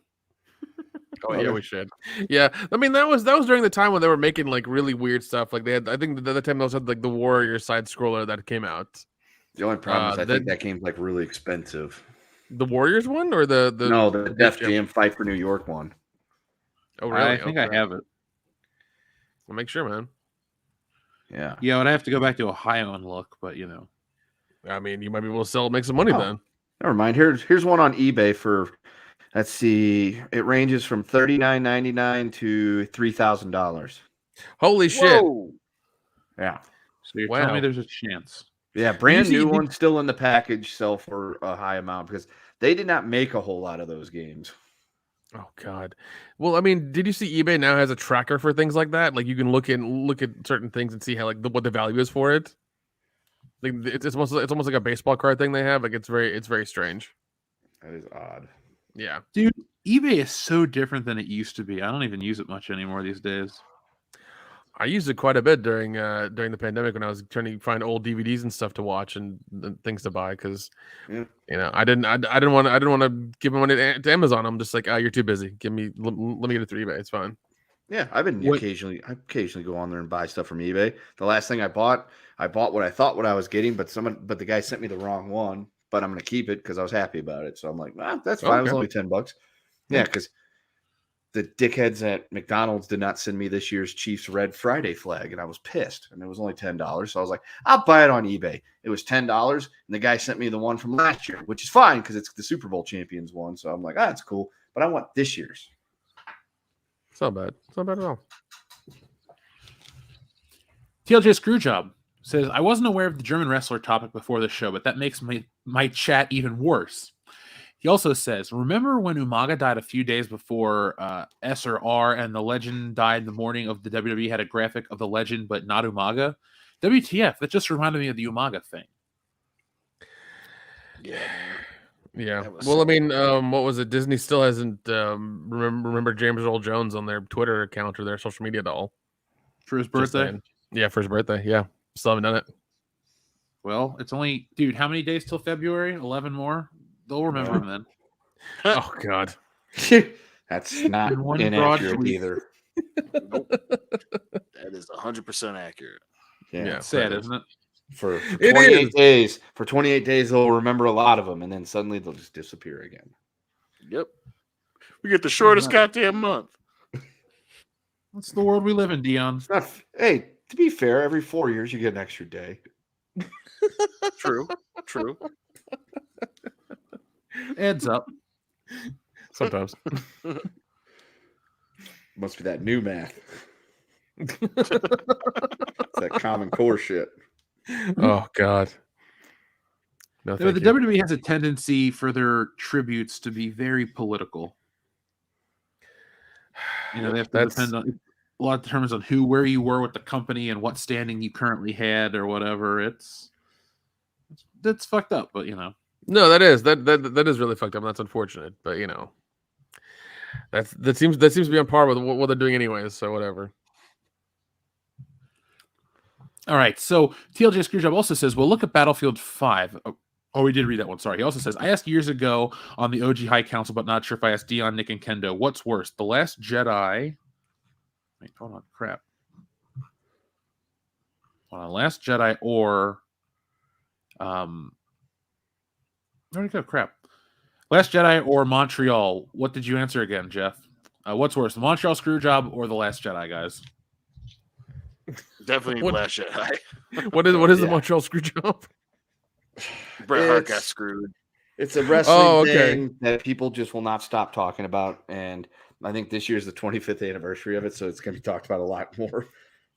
Oh yeah, we should. Yeah, I mean that was during the time when they were making like really weird stuff. Like they had, I think the other time they also had like the Warrior side scroller that came out. The only problem is I think that game's like really expensive. The Warriors one or the Def Jam Fight for New York one. Oh really? I think I have it. Well, make sure, man. Yeah. Yeah, but I have to go back to Ohio and look, but I mean, you might be able to make some money then. Never mind. Here's one on eBay for, let's see, it ranges from $39.99 to $3,000. Holy shit! Whoa. Yeah. So you're telling me there's a chance? Yeah, brand new ones still in the package sell for a high amount because they did not make a whole lot of those games. Oh God. Well, I mean, did you see eBay now has a tracker for things like that? Like you can look at certain things and see how what the value is for it. Like it's almost like a baseball card thing they have. Like it's very strange. That is odd. Yeah, dude. eBay is so different than it used to be. I don't even use it much anymore these days. I used it quite a bit during the pandemic when I was trying to find old DVDs and stuff to watch and things to buy because I didn't want to give money to Amazon. I'm just like, you're too busy. Let me get it through eBay. It's fine. Yeah, I occasionally go on there and buy stuff from eBay. The last thing I bought what I thought I was getting, but the guy sent me the wrong one. But I'm gonna keep it because I was happy about it. So I'm like, that's fine. Okay. It was only $10. Yeah, because the dickheads at McDonald's did not send me this year's Chiefs Red Friday flag, and I was pissed. And it was only $10, so I was like, I'll buy it on eBay. It was $10, and the guy sent me the one from last year, which is fine because it's the Super Bowl champions one. So I'm like, that's cool, but I want this year's. It's not bad. It's not bad at all. TLJ Screwjob says, I wasn't aware of the German wrestler topic before the show, but that makes my chat even worse. He also says, remember when Umaga died a few days before S or R and the legend died the morning of the WWE had a graphic of the legend, but not Umaga? WTF, that just reminded me of the Umaga thing. Yeah. Well, I mean, what was it? Disney still hasn't remember James Earl Jones on their Twitter account or their social media at all. For his birthday? Yeah, for his birthday. Yeah. Still haven't done it. Well, it's only, dude, how many days till February? 11 more? They'll remember him then. Oh, God. That's not inaccurate either. Nope. That is 100% accurate. Yeah, it's sad, isn't it? For 28 days. For 28 days, they'll remember a lot of them, and then suddenly they'll just disappear again. Yep. We get the shortest goddamn month. That's the world we live in, Dion. Hey, to be fair, every 4 years you get an extra day. True. Adds up. Sometimes. Must be that new math. That Common Core shit. Oh, God. No, the WWE has a tendency for their tributes to be very political. They have to depend on a lot of terms on where you were with the company and what standing you currently had or whatever. That's fucked up, but No, that is really fucked up. And that's unfortunate, but that seems to be on par with what they're doing anyways. So whatever. All right. So TLJ Screwjob also says, well, look at Battlefield 5. Oh, we did read that one. Sorry. He also says, I asked years ago on the OG High Council, but not sure if I asked Dion, Nick, and Kendo, what's worse, The Last Jedi? Wait, hold on. Crap. Hold on. Last Jedi or where'd it go? Crap. Last Jedi or Montreal? What did you answer again, Jeff? What's worse, the Montreal Screwjob or The Last Jedi, guys? Definitely Last Jedi. What is the Montreal Screwjob? Bret Hart got screwed. It's a wrestling thing that people just will not stop talking about, and I think this year is the 25th anniversary of it, so it's going to be talked about a lot more.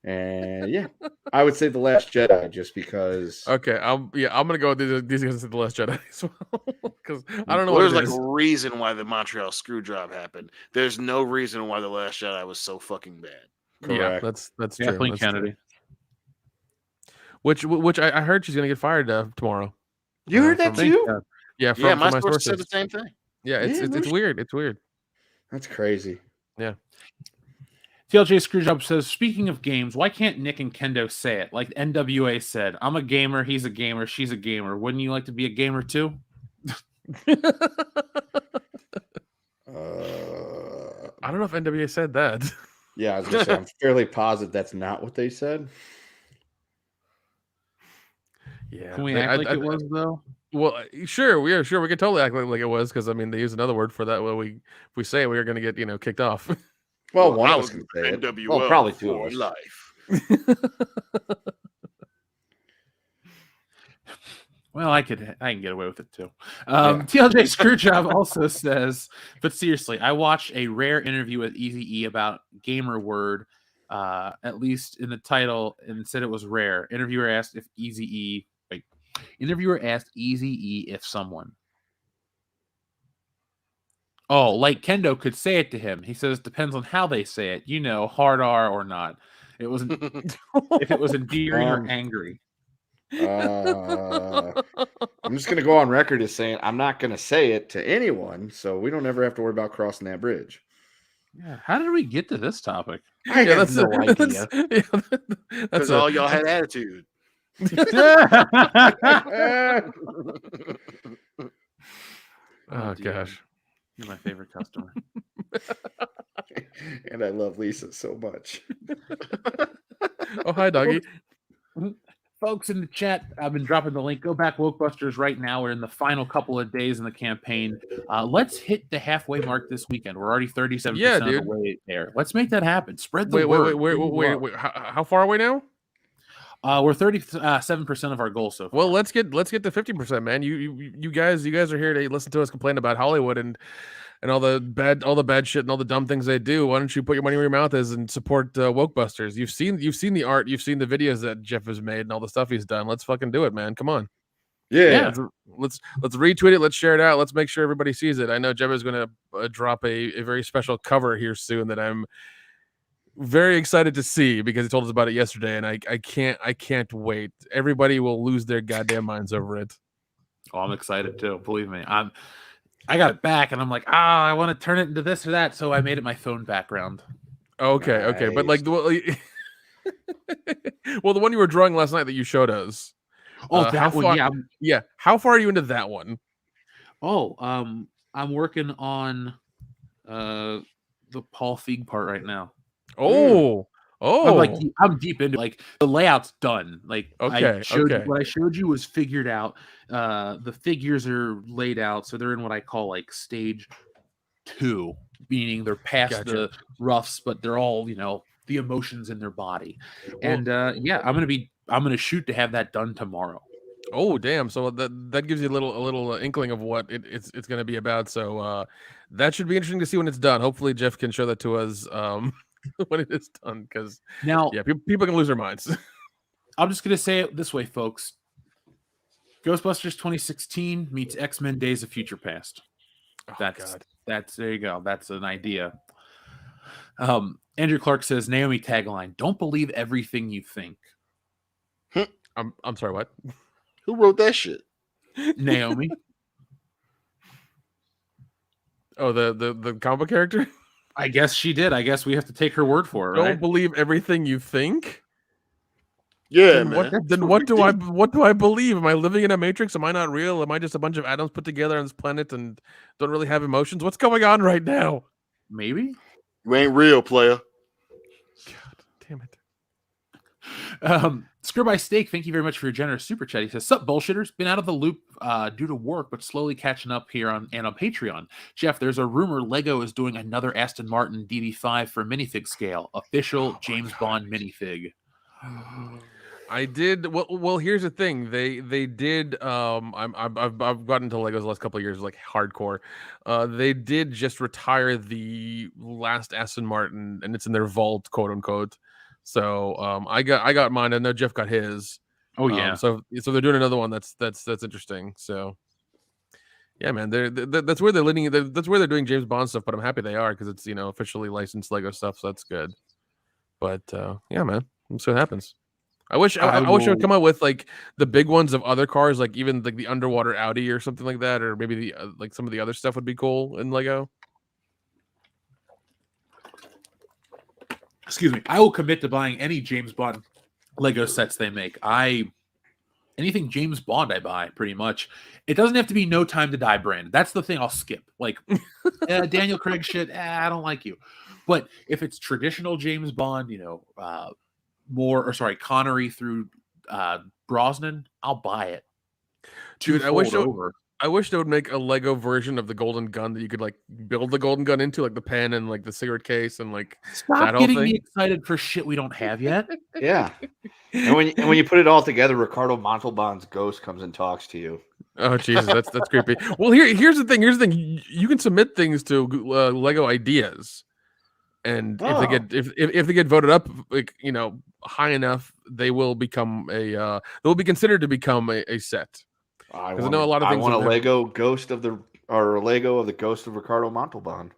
And yeah, I would say The Last Jedi just because. Okay, I'm gonna go with these guys The Last Jedi as well because I don't know Well, what there's it like is. a reason why the Montreal screw job happened. There's no reason why The Last Jedi was so fucking bad. Yeah, Correct. that's true. Kathleen That's Kennedy. True. Which I heard she's gonna get fired tomorrow. You heard that from- too? Yeah, Yeah, my from my source said sources. the same thing. Yeah, Yeah, no it's weird. It's weird. That's crazy. Yeah. TLJ Screwjob says, speaking of games, why can't Nick and Kendo say it? Like NWA said, I'm a gamer, he's a gamer, she's a gamer. Wouldn't you like to be a gamer too? I don't know if NWA said that. Yeah, I was gonna say I'm fairly positive that's not what they said. Yeah. Can we act like it was though? Well, sure, we can totally act like it was because I mean they use another word for that. Well, if we say it, we are going to get kicked off. Well, one I of was us can say it. NWO Well, probably two for of us. life. Well, I can get away with it too. TLJ Screwjob also says, but seriously, I watched a rare interview with Eazy-E about gamer word, at least in the title, and said it was rare. Interviewer asked Eazy-E if someone. Oh, like Kendo could say it to him. He says depends on how they say it. Hard R or not. It wasn't if it was endearing or angry. I'm just going to go on record as saying I'm not going to say it to anyone, so we don't ever have to worry about crossing that bridge. Yeah. How did we get to this topic? I have no idea. Because all y'all had attitude. Oh gosh. You're my favorite customer. And I love Lisa so much. Oh, hi, doggy. Folks in the chat, I've been dropping the link. Go back, Wokebusters, right now. We're in the final couple of days in the campaign. Let's hit the halfway mark this weekend. We're already 37% of the way there. Let's make that happen. Spread the word. Wait. How far away now? We're 37% of our goal so far. Well, let's get to 50%, man. You guys are here to listen to us complain about Hollywood and all the bad shit and all the dumb things they do. Why don't you put your money where your mouth is and support Wokebusters? You've seen the art, you've seen the videos that Jeff has made and all the stuff he's done. Let's fucking do it, man. Come on. Yeah. Let's retweet it. Let's share it out. Let's make sure everybody sees it. I know Jeff is going to drop a very special cover here soon that I'm very excited to see because he told us about it yesterday, and I can't wait. Everybody will lose their goddamn minds over it. Oh, I'm excited too. Believe me, I got it back, and I'm like, I want to turn it into this or that, so I made it my phone background. Okay, but like the one you were drawing last night that you showed us. Oh, that one, yeah. How far are you into that one? Oh, I'm working on the Paul Feig part right now. Oh, I'm deep into like the layout's done. Like what I showed you was figured out. The figures are laid out, so they're in what I call like stage 2, meaning they're past the roughs, but they're all the emotions in their body. And I'm gonna shoot to have that done tomorrow. Oh damn! So that gives you a little inkling of what it's going to be about. So that should be interesting to see when it's done. Hopefully Jeff can show that to us when it is done, because now people can lose their minds. I'm just gonna say it this way, folks. Ghostbusters 2016 meets X-Men Days of Future Past. That's there you go. That's an idea. Andrew Clark says Naomi tagline: "Don't believe everything you think." I'm sorry. What? Who wrote that shit? Naomi. Oh, the comic book character. I guess she did. I guess we have to take her word for it. Right? Don't believe everything you think. Yeah, then what do I believe? Am I living in a matrix? Am I not real? Am I just a bunch of atoms put together on this planet and don't really have emotions? What's going on right now? Maybe you ain't real, player. God damn it. Screw by Steak, thank you very much for your generous super chat. He says, "Sup, bullshitters? Been out of the loop due to work, but slowly catching up here on Patreon. Jeff, there's a rumor Lego is doing another Aston Martin DB5 for minifig scale. Official James Bond minifig." I did well. Here's the thing. They did. I've gotten into Legos the last couple of years, like hardcore. They did just retire the last Aston Martin, and it's in their vault, quote unquote. So I got mine. I know Jeff got his. Oh yeah. So they're doing another one that's interesting. So yeah, man, that's where they're leading. That's where they're doing James Bond stuff. But I'm happy they are because it's officially licensed Lego stuff. So that's good. But yeah, man, we'll see what happens. I wish I would come out with like the big ones of other cars, like even like the underwater Audi or something like that, or maybe the like some of the other stuff would be cool in Lego. Excuse me. I will commit to buying any James Bond Lego sets they make. Anything James Bond I buy, pretty much. It doesn't have to be No Time to Die brand. That's the thing I'll skip. Like Daniel Craig shit, I don't like you. But if it's traditional James Bond, Connery through Brosnan, I'll buy it. Dude, I wish they would make a Lego version of the golden gun that you could like build the golden gun into, like the pen and like the cigarette case and like Stop getting me excited for shit we don't have yet. Yeah. And when you put it all together, Ricardo Montalban's ghost comes and talks to you. Oh Jesus, that's creepy. Well, here's the thing. You can submit things to Lego ideas, and if they get voted up, like high enough, they will become they will be considered to become a set. I know a lot of things. I want a Lego ghost of the ghost of Ricardo Montalban.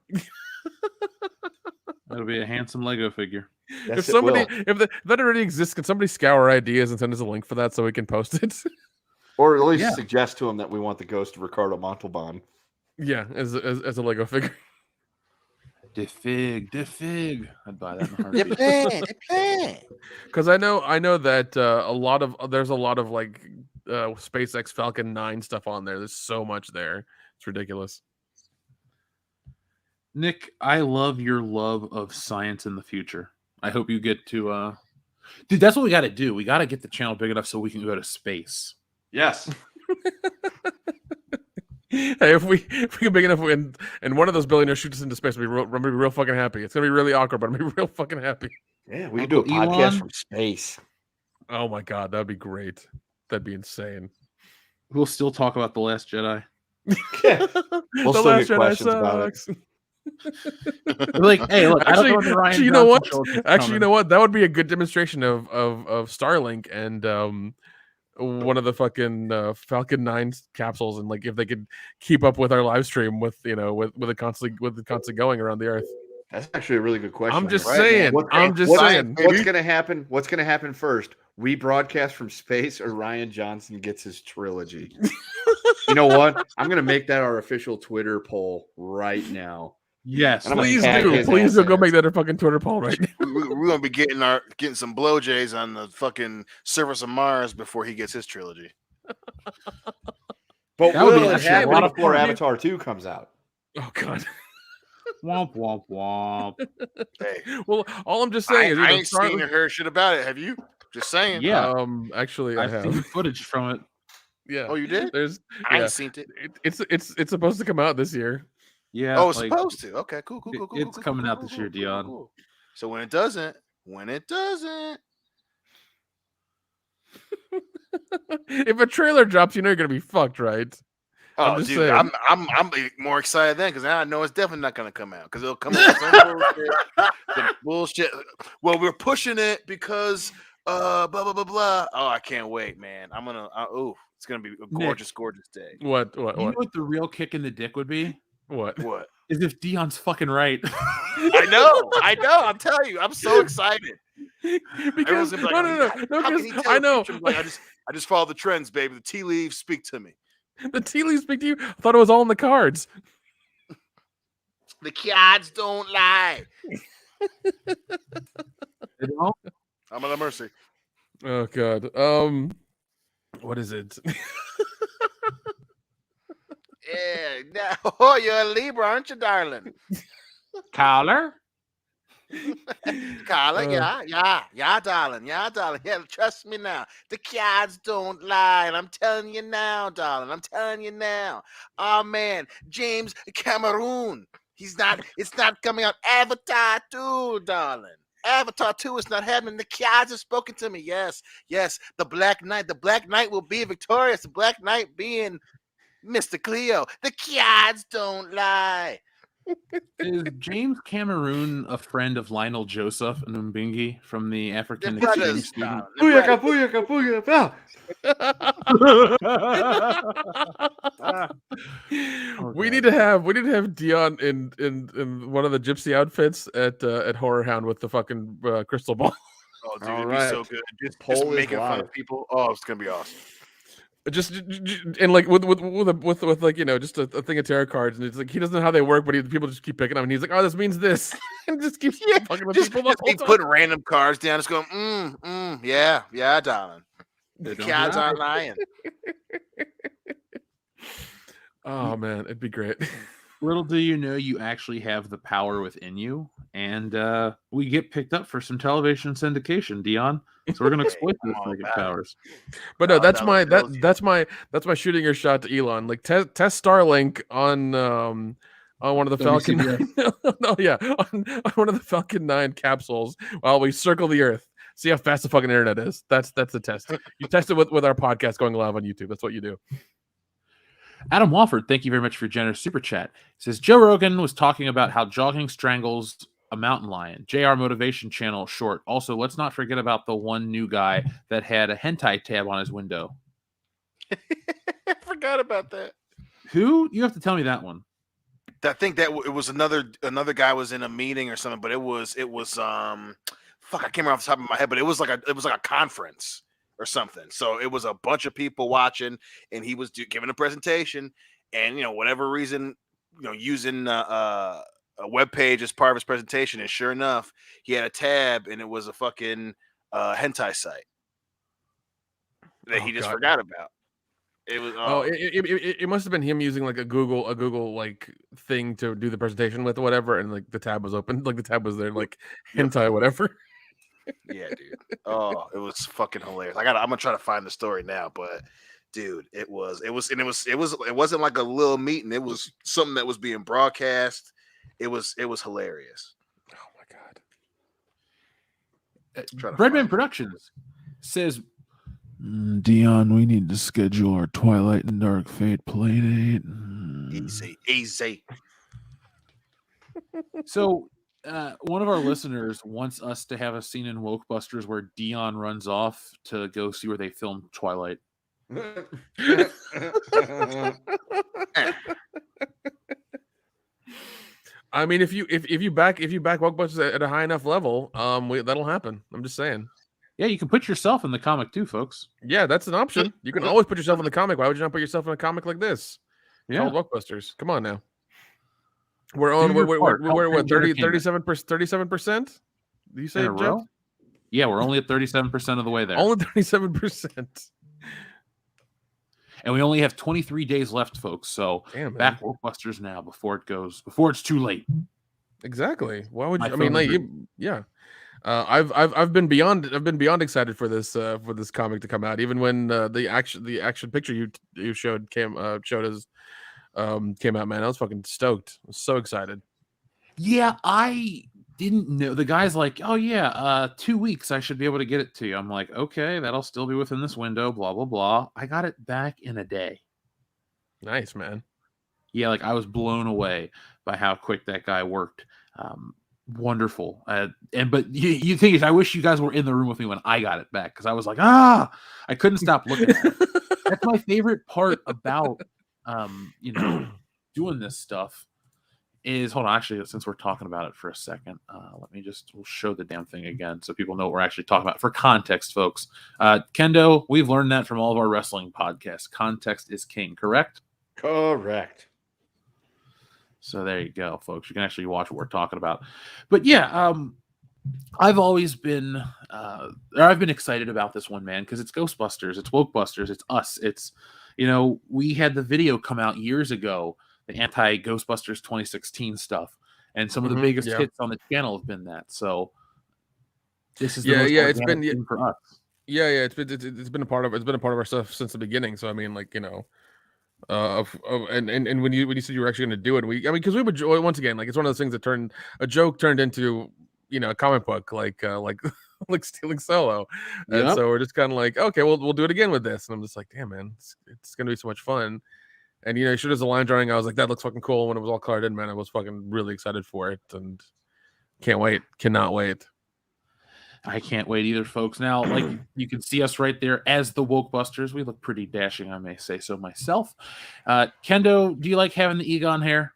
That'll be a handsome Lego figure. If that already exists, can somebody scour ideas and send us a link for that so we can post it? Or at least suggest to him that we want the ghost of Ricardo Montalban. Yeah, as a Lego figure. The fig. I'd buy that in a heartbeat. Because I know that there's a lot of like SpaceX Falcon 9 stuff on there. There's so much there. It's ridiculous. Nick, I love your love of science in the future. I hope you get to dude, that's what we got to do. We got to get the channel big enough so we can go to space. Yes. Hey, if we get big enough and one of those billionaires shoots us into space, we'll be real fucking happy. It's gonna be really awkward, but I'll be real fucking happy. Yeah, we can do a podcast from space. Oh my god, that'd be great. That'd be insane. We'll still talk about The Last Jedi. Yeah. We'll still get questions about it. Like, hey, look, actually, you know what? You know what? That would be a good demonstration of Starlink and one of the fucking Falcon 9 capsules, and like if they could keep up with our live stream with it constantly going around the earth. That's actually a really good question. I'm just saying. What's gonna happen? What's gonna happen first? We broadcast from space, or Ryan Johnson gets his trilogy. You know what? I'm gonna make that our official Twitter poll right now. Yes, please do go make that a fucking Twitter poll right now. We're gonna be getting some blowjays on the fucking surface of Mars before he gets his trilogy. But will it happen before Avatar 2 comes out? Oh god. Womp womp womp. Hey, well, all I'm just saying is I ain't seen or heard shit about it. Have you? Just saying. Yeah. Actually, I have seen footage from it. Yeah. Oh, you did? I ain't seen it. It's supposed to come out this year. Yeah. Oh, it's supposed to. Okay, cool. It's coming out this year, Dion. Cool. So when it doesn't. If a trailer drops, you're gonna be fucked, right? Oh, dude, saying. I'm more excited then because now I know it's definitely not gonna come out because it'll come out some bullshit. Well, we're pushing it because blah blah blah blah. Oh, I can't wait, man. It's gonna be a gorgeous day. What? You know what the real kick in the dick would be? What? Is if Dion's fucking right. I know. I'm telling you, I'm so excited. Because like, no, I know. Like, I just follow the trends, baby. The tea leaves speak to me. The tea leaves speak to you. I thought it was all in the cards. The cards don't lie. I'm on the mercy. Oh god. What is it? Yeah. Oh, you're a Libra, aren't you, darling? Collar? Yeah, darling. Yeah, trust me now. The cards don't lie, and I'm telling you now, darling. I'm telling you now. Oh man, James Cameron. It's not coming out. Avatar 2, darling. Avatar 2 is not happening. The cards have spoken to me. Yes. The Black Knight. The Black Knight will be victorious. The Black Knight being Mr. Cleo. The cards don't lie. Is James Cameroon a friend of Lionel Joseph and Mbingi from the African They're exchange brothers, student? Darwin. Booyaka, booyaka, booyaka. We need to have Dion in one of the gypsy outfits at Horror Hound with the fucking crystal ball. Oh, dude, All it'd be so right. good. Just Poll is making fun live. of people. Oh, it's gonna be awesome. Just and like with like just a thing of tarot cards, and it's like he doesn't know how they work, but people just keep picking them, and he's like, oh, this means this, and just keeps fucking with Just, people. just keep putting random cards down, just going, yeah, darling. The cards aren't lying. Oh man, it'd be great. Little do you know, you actually have the power within you, and we get picked up for some television syndication, Dion. So we're gonna exploit those psychic powers. But no, that's that my shooting your shot to Elon. Like test Starlink on one of the Falcon 9, on one of the Falcon 9 capsules while we circle the Earth. See how fast the fucking internet is. That's the test. You test it with our podcast going live on YouTube. That's what you do. Adam Wofford, thank you very much for your generous super chat. He says Joe Rogan was talking about how jogging strangles a mountain lion. JR Motivation Channel short. Also, let's not forget about the one new guy that had a hentai tab on his window. I forgot about that. Who? You have to tell me that one. I think that it was another guy was in a meeting or something, but it was fuck, I can't remember off the top of my head, but it was like a conference or something. So it was a bunch of people watching, and he was giving a presentation, and whatever reason, using a web page as part of his presentation, and sure enough, he had a tab, and it was a fucking hentai site that he just forgot about. It was it must have been him using like a Google like thing to do the presentation with or whatever, and like the tab was open, like the tab was there, like hentai whatever. Yeah, dude. Oh, it was fucking hilarious. I'm gonna try to find the story now, but dude, it wasn't like a little meeting. It was something that was being broadcast. It was hilarious. Oh my god. Breadman Productions says, Dion, we need to schedule our Twilight and Dark Fate play date. Easy. So one of our listeners wants us to have a scene in Wokebusters where Dion runs off to go see where they filmed Twilight. I mean, if you back Wokebusters at a high enough level, that'll happen. I'm just saying. Yeah, you can put yourself in the comic too, folks. Yeah, that's an option. You can always put yourself in the comic. Why would you not put yourself in a comic like this? Yeah, called Wokebusters. Come on now. We're on. We're what 37%. Do you say in a row? Yeah, we're only at 37% of the way there. Only 37%. And we only have 23 days left, folks. So back Wokebusters now before it's too late. Exactly. Why would you? I mean, like, yeah. I've been beyond excited for this comic to come out. Even when the action picture you showed came out, man, I was fucking stoked. I was so excited. Yeah, I didn't know. The guy's like, oh yeah, 2 weeks I should be able to get it to you. I'm like, okay, that'll still be within this window, blah blah blah. I got it back in a day. Nice, man. Yeah, like I was blown away by how quick that guy worked. Wonderful. But you think I wish you guys were in the room with me when I got it back, because I was like, I couldn't stop looking at it. That's my favorite part about doing this stuff is, hold on, actually, since we're talking about it for a second, we'll show the damn thing again so people know what we're actually talking about. For context, folks, Kendo, we've learned that from all of our wrestling podcasts. Context is king, correct? Correct. So there you go, folks. You can actually watch what we're talking about. But yeah, I've always been I've been excited about this one, man, because it's Ghostbusters, it's Wokebusters, it's us. It's, we had the video come out years ago, the anti-Ghostbusters 2016 stuff, and some of the biggest hits on the channel have been that. So this is it's been for us. It's been a part of our stuff since the beginning. So I mean, like, and when you said you were actually going to do it, because we would, once again, like, it's one of those things that turned into a comic book, like Stealing Solo, and so we're just kind of like, okay, we'll do it again with this, and I'm just like, damn, man, it's going to be so much fun. And you know, sure, there's a line drawing. I was like, that looks fucking cool. When it was all colored in, man, I was fucking really excited for it, and can't wait. Cannot wait. I can't wait either, folks. Now, like you can see us right there as the Wokebusters. We look pretty dashing, I may say so myself. Kendo, do you like having the Egon hair?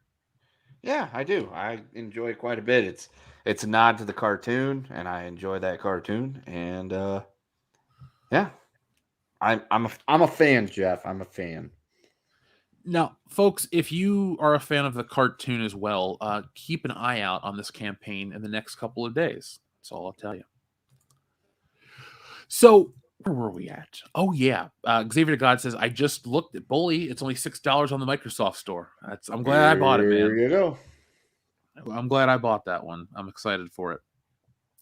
Yeah, I do. I enjoy it quite a bit. It's a nod to the cartoon, and I enjoy that cartoon. And yeah, I'm a fan, Jeff. I'm a fan. Now, folks, if you are a fan of the cartoon as well, keep an eye out on this campaign in the next couple of days. That's all I'll tell you. So, where were we at? Oh, yeah. Xavier God says, I just looked at Bully. It's only $6 on the Microsoft store. I'm glad I bought it, man. There you go. I'm glad I bought that one. I'm excited for it.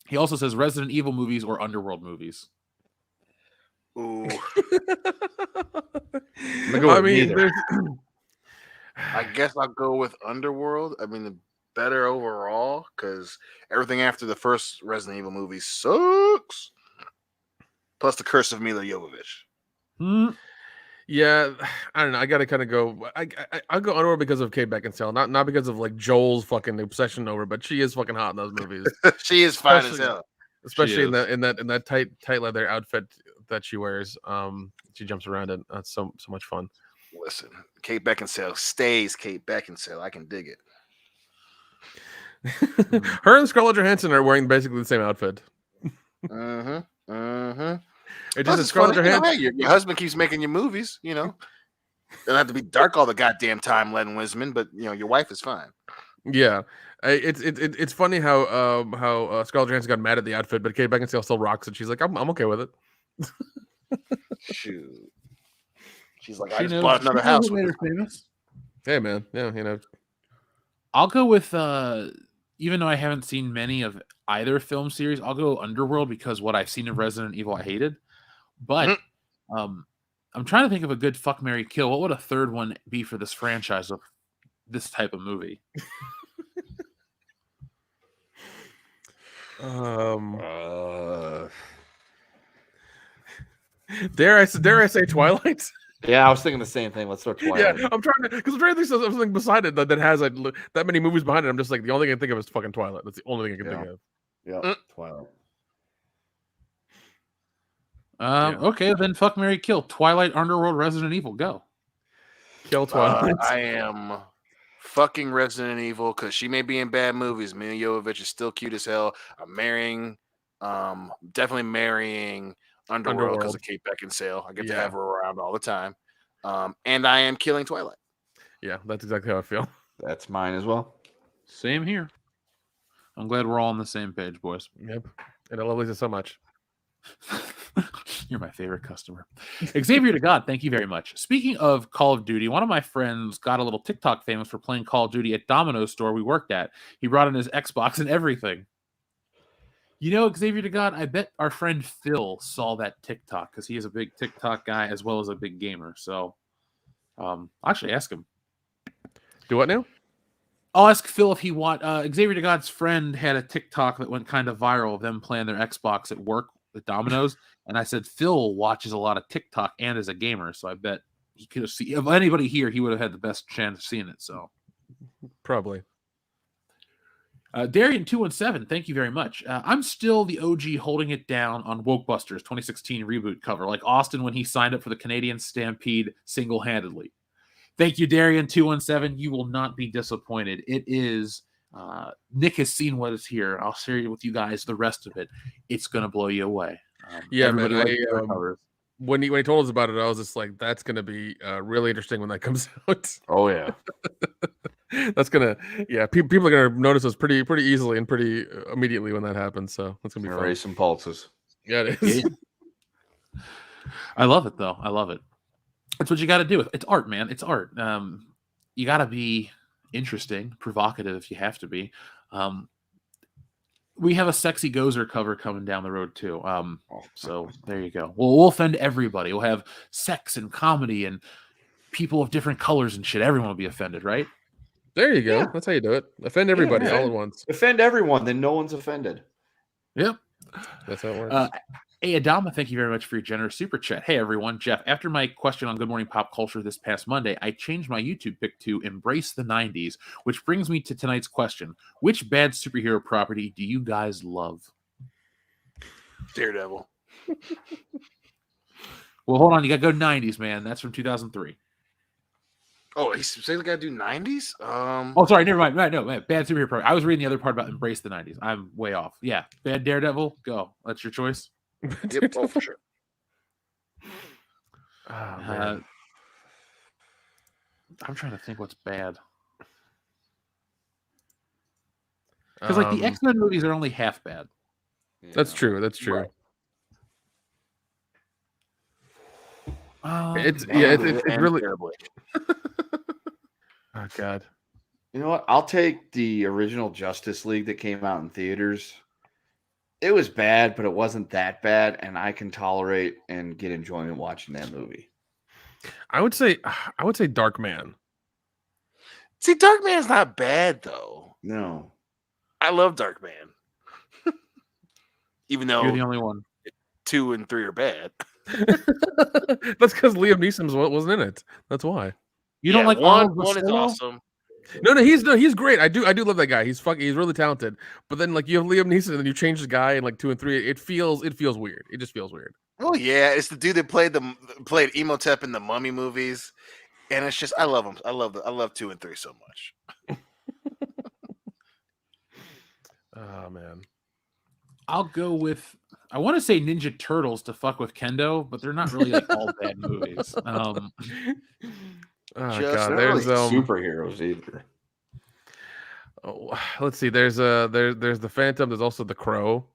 He also says Resident Evil movies or Underworld movies. Ooh. I mean, I guess I'll go with Underworld. I mean, the better overall because everything after the first Resident Evil movie sucks. Plus the Curse of Mila Jovovich. Yeah, I don't know. I gotta kind of go. I'll go Underworld because of Kate Beckinsale, not because of like Joel's fucking obsession over. But she is fucking hot in those movies. She is fine as hell, especially in that tight leather outfit that she wears. She jumps around it. That's so much fun. Listen, Kate Beckinsale stays Kate Beckinsale. I can dig it. Her and Scarlett Johansson are wearing basically the same outfit. It just Scarlett Johansson. Your husband keeps making you movies, you know. Doesn't have to be dark all the goddamn time, Len Wiseman, but you know your wife is fine. Yeah, it's funny how Scarlett Johansson got mad at the outfit, but Kate Beckinsale still rocks it. She's like, I'm okay with it. Shoot, she's like, I just bought another house. Made her famous. Hey man, yeah, you know. I'll go with even though I haven't seen many of either film series, I'll go Underworld because what I've seen of Resident Evil I hated. But I'm trying to think of a good fuck, marry, kill. What would a third one be for this franchise of this type of movie? Dare I say Twilight? Yeah, I was thinking the same thing. Let's start Twilight. Yeah, I'm trying to think of something beside it that has like, that many movies behind it. I'm just like, the only thing I can think of is fucking Twilight. That's the only thing I can think of. Yeah, Twilight. Okay, then fuck, marry, kill. Twilight, Underworld, Resident Evil. Go. Kill Twilight. I am fucking Resident Evil because she may be in bad movies. Mila Jovovich is still cute as hell. I'm marrying, definitely marrying Underworld because of Kate Beckinsale. I get to have her around all the time. And I am killing Twilight. Yeah, that's exactly how I feel. That's mine as well. Same here. I'm glad we're all on the same page, boys. Yep. And I love Lisa so much. You're my favorite customer. Xavier to God, thank you very much. Speaking of Call of Duty, one of my friends got a little TikTok famous for playing Call of Duty at Domino's store we worked at. He brought in his Xbox and everything. You know, Xavier to God, I bet our friend Phil saw that TikTok because he is a big TikTok guy as well as a big gamer. So I'll actually ask him. Do what now? I'll ask Phil if he want. Xavier to God's friend had a TikTok that went kind of viral of them playing their Xbox at work with Domino's, and I said Phil watches a lot of TikTok and is a gamer, so I bet he could have seen. If anybody here, he would have had the best chance of seeing it. So probably. Darian 217, thank you very much. I'm still the OG holding it down on Wokebusters 2016 reboot cover, like Austin when he signed up for the Canadian Stampede single-handedly. Thank you, Darian 217. You will not be disappointed. It is Nick has seen what is here. I'll share with you guys the rest of it. It's gonna blow you away. Yeah, man. When he told us about it, I was just like, "That's gonna be really interesting when that comes out." Oh yeah, that's gonna. Yeah, people are gonna notice us pretty easily and pretty immediately when that happens. So that's gonna be fun. Raise some pulses. Yeah, it is. Yeah. I love it though. I love it. That's what you got to do. It's art, man. It's art. You got to be interesting, provocative if you have to be. We have a Sexy Gozer cover coming down the road too. So there you go. We'll offend everybody. We'll have sex and comedy and people of different colors and shit. Everyone will be offended, right? There you go. Yeah. That's how you do it. Offend everybody all at once. Offend everyone, then no one's offended. Yep. That's how it works. Hey, Adama, thank you very much for your generous super chat. Hey, everyone. Jeff, after my question on Good Morning Pop Culture this past Monday, I changed my YouTube pick to Embrace the 90s, which brings me to tonight's question. Which bad superhero property do you guys love? Daredevil. Well, hold on. You got to go 90s, man. That's from 2003. Oh, he's saying got to do 90s? Oh, sorry. Never mind. Right, no, man, bad superhero property. I was reading the other part about Embrace the 90s. I'm way off. Yeah. Bad Daredevil. Go. That's your choice. Yep, oh, for sure. I'm trying to think what's bad. Because like the X-Men movies are only half bad. That's true. That's true. Right. It's really. Oh God. You know what? I'll take the original Justice League that came out in theaters. It was bad, but it wasn't that bad, and I can tolerate and get enjoyment watching that movie. I would say Dark Man. See, Dark Man's not bad though. No. I love Dark Man. Even though You're the only one. 2 and 3 are bad. That's because Liam Neeson wasn't in it. That's why. You don't like one Arnold is Vosloo? awesome. No, he's great. I do love that guy. He's really talented. But then like you have Liam Neeson and then you change the guy in like 2 and 3. It feels weird. It just feels weird. Oh yeah, it's the dude that played Imhotep in the Mummy movies, and it's just I love him. I love 2 and 3 so much. Oh man, I'll go with. I want to say Ninja Turtles to fuck with Kendo, but they're not really like all bad movies. Oh Just God, They're there's not really superheroes either. Oh, let's see. There's the Phantom. There's also the Crow.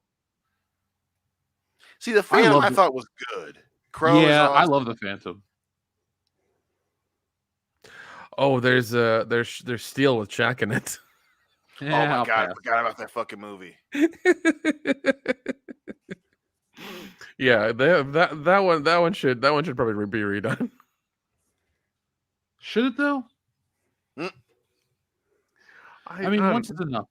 See, the Phantom I thought was good. Crow, yeah, is awesome. I love the Phantom. Oh, there's Steel with Shaq in it. Yeah, oh my I'll God, I pass. forgot about that fucking movie. Yeah, that one should probably be redone. Should it though? I mean, once it's enough.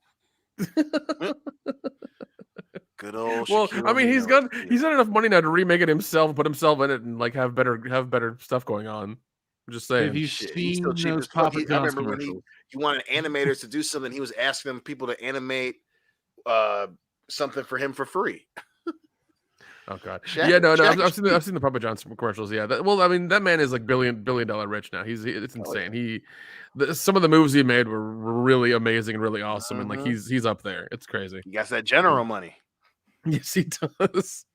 Good old. Well, Shaquille I mean, he's O'Neal. got enough money now to remake it himself, put himself in it, and like have better stuff going on. I'm just saying. Have you Shit, he's seen still cheap those as fuck. Papa I John's remember when commercials? he wanted animators to do something. He was asking them people to animate something for him for free. Oh God. Shaq- Yeah, no, Shaq I've seen the Papa John's commercials. Yeah, well, I mean, that man is like billion dollar rich now. It's insane. Some of the moves he made were really amazing and really awesome, and like he's up there. It's crazy. He got that general money. Yes, he does.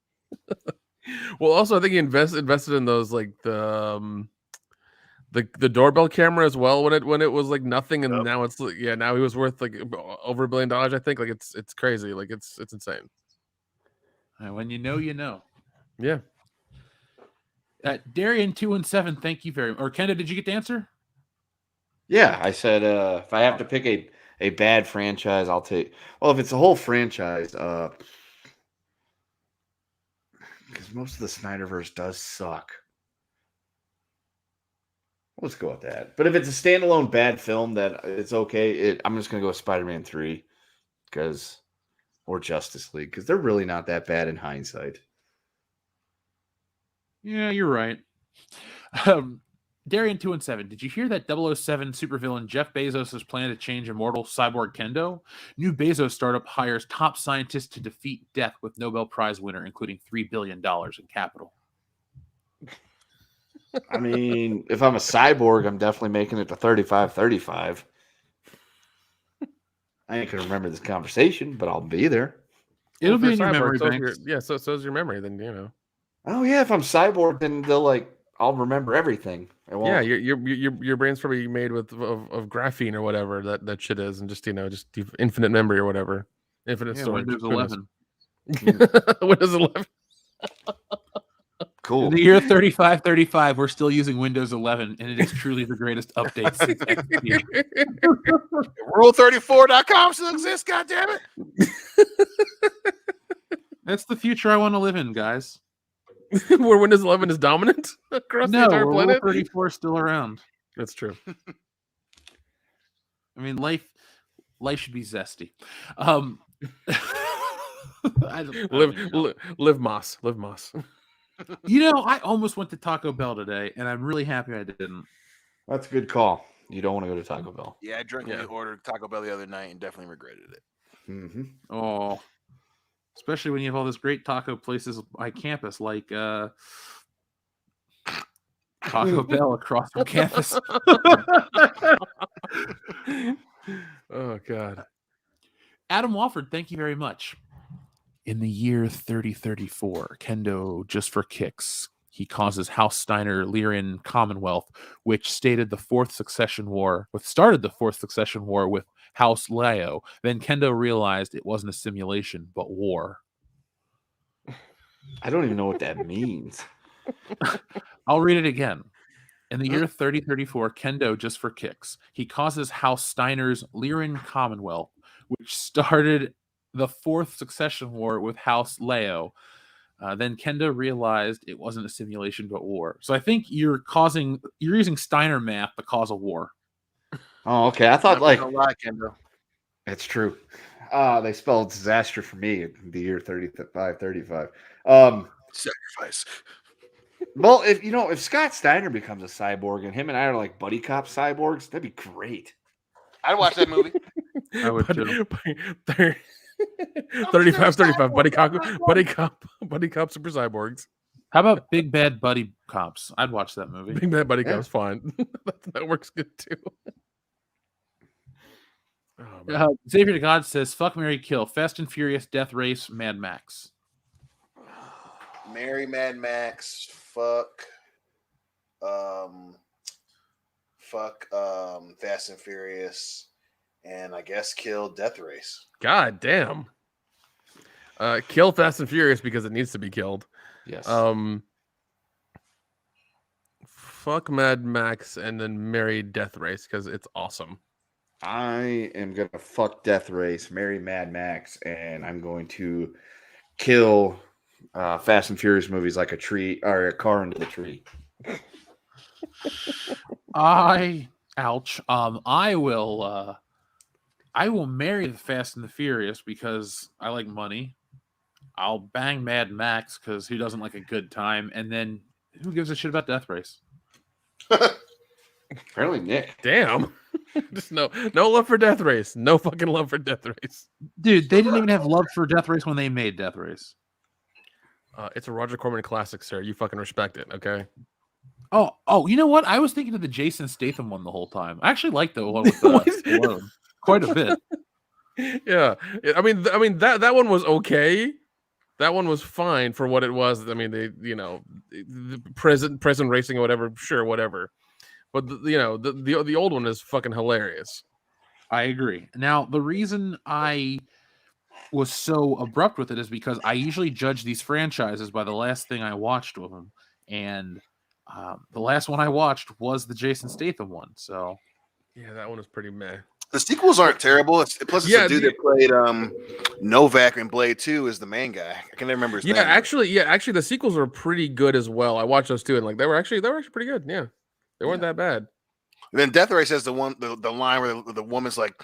Well, also, I think he invested in those like the doorbell camera as well when it was like nothing, and now it's like now he was worth like over $1 billion. I think like it's crazy. Like it's insane. When you know, you know. Yeah. Darian 2 and 7, thank you very much. Or Kenda, did you get the answer? Yeah, I said if I have to pick a bad franchise, I'll take. Well, if it's a whole franchise, because most of the Snyderverse does suck. Let's go with that. But if it's a standalone bad film, that it's okay. I'm just gonna go with Spider-Man 3, or Justice League, because they're really not that bad in hindsight. Yeah, you're right. Darian 2 and 7, did you hear that 007 supervillain Jeff Bezos has planned to change immortal cyborg Kendo? New Bezos startup hires top scientists to defeat death with Nobel Prize winner, including $3 billion in capital. I mean, if I'm a cyborg, I'm definitely making it to 35. I ain't gonna remember this conversation, but I'll be there. It'll be in your Cyborg, memory bank. so is your memory. Then you know. Oh yeah, if I'm cyborg, then I'll remember everything. Yeah, your brain's probably made of graphene or whatever that shit is, and just infinite memory or whatever, infinite storage. Windows 11. Windows 11. Cool. In the year 3535, we're still using Windows 11, and it is truly the greatest update since XP. Rule34.com still exists, goddammit. That's the future I want to live in, guys. Where Windows 11 is dominant across the entire planet. Rule 34 is still around. That's true. I mean, life should be zesty. Live Moss. You know, I almost went to Taco Bell today, and I'm really happy I didn't. That's a good call. You don't want to go to Taco Bell. Yeah, I drunkenly ordered Taco Bell the other night and definitely regretted it. Mm-hmm. Oh, especially when you have all those great taco places by campus, like Taco Bell across from campus. Oh God. Adam Wofford, thank you very much. In the year 3034, Kendo, just for kicks, he causes House Steiner Lyrian Commonwealth, which started the fourth succession war with House Lao. Then Kendo realized it wasn't a simulation, but war. I don't even know what that means. I'll read it again. In the year 3034, Kendo, just for kicks, he causes House Steiner's Lyrian Commonwealth, which started the fourth succession war with House Lao. Then Kendo realized it wasn't a simulation but war. So I think you're using Steiner math to cause a war. Oh, okay. I thought Not gonna lie, Kendo. It's true. They spelled disaster for me in the year 35. Sacrifice. Well, if Scott Steiner becomes a cyborg and him and I are like buddy cop cyborgs, that'd be great. I'd watch that movie. I would too. 35 buddy cop super cyborgs. How about Big Bad Buddy Cops? I'd watch that movie. Big Bad Buddy Cop's fine. That works good too. Xavier to God says, "Fuck, Marry, Kill, Fast and Furious, Death Race, Mad Max." Marry Mad Max. Fuck. Fast and Furious, and I guess kill Death Race. God damn. Kill Fast and Furious because it needs to be killed. Yes. Fuck Mad Max and then marry Death Race because it's awesome. I am gonna fuck Death Race, marry Mad Max, and I'm going to kill Fast and Furious movies like a tree or a car into the tree. I will marry the Fast and the Furious because I like money. I'll bang Mad Max because who doesn't like a good time? And then who gives a shit about Death Race? Apparently, Nick. Damn. Just no love for Death Race. No fucking love for Death Race. Dude, they didn't even have love for Death Race when they made Death Race. It's a Roger Corman classic, sir. You fucking respect it, okay? Oh, you know what? I was thinking of the Jason Statham one the whole time. I actually liked the one with Stallone quite a bit. Yeah, I mean that one was okay. That one was fine for what it was. I mean, the present racing or whatever. Sure, whatever. But the old one is fucking hilarious. I agree. Now, the reason I was so abrupt with it is because I usually judge these franchises by the last thing I watched with them, and the last one I watched was the Jason Statham one. So, yeah, that one was pretty meh. The sequels aren't terrible. Plus, it's the dude that played Novak in Blade 2 is the main guy. I can never remember his name. Actually, the sequels are pretty good as well. I watched those too, and like they were actually pretty good. Yeah, they weren't that bad. And then Death Race has the line where the woman's like,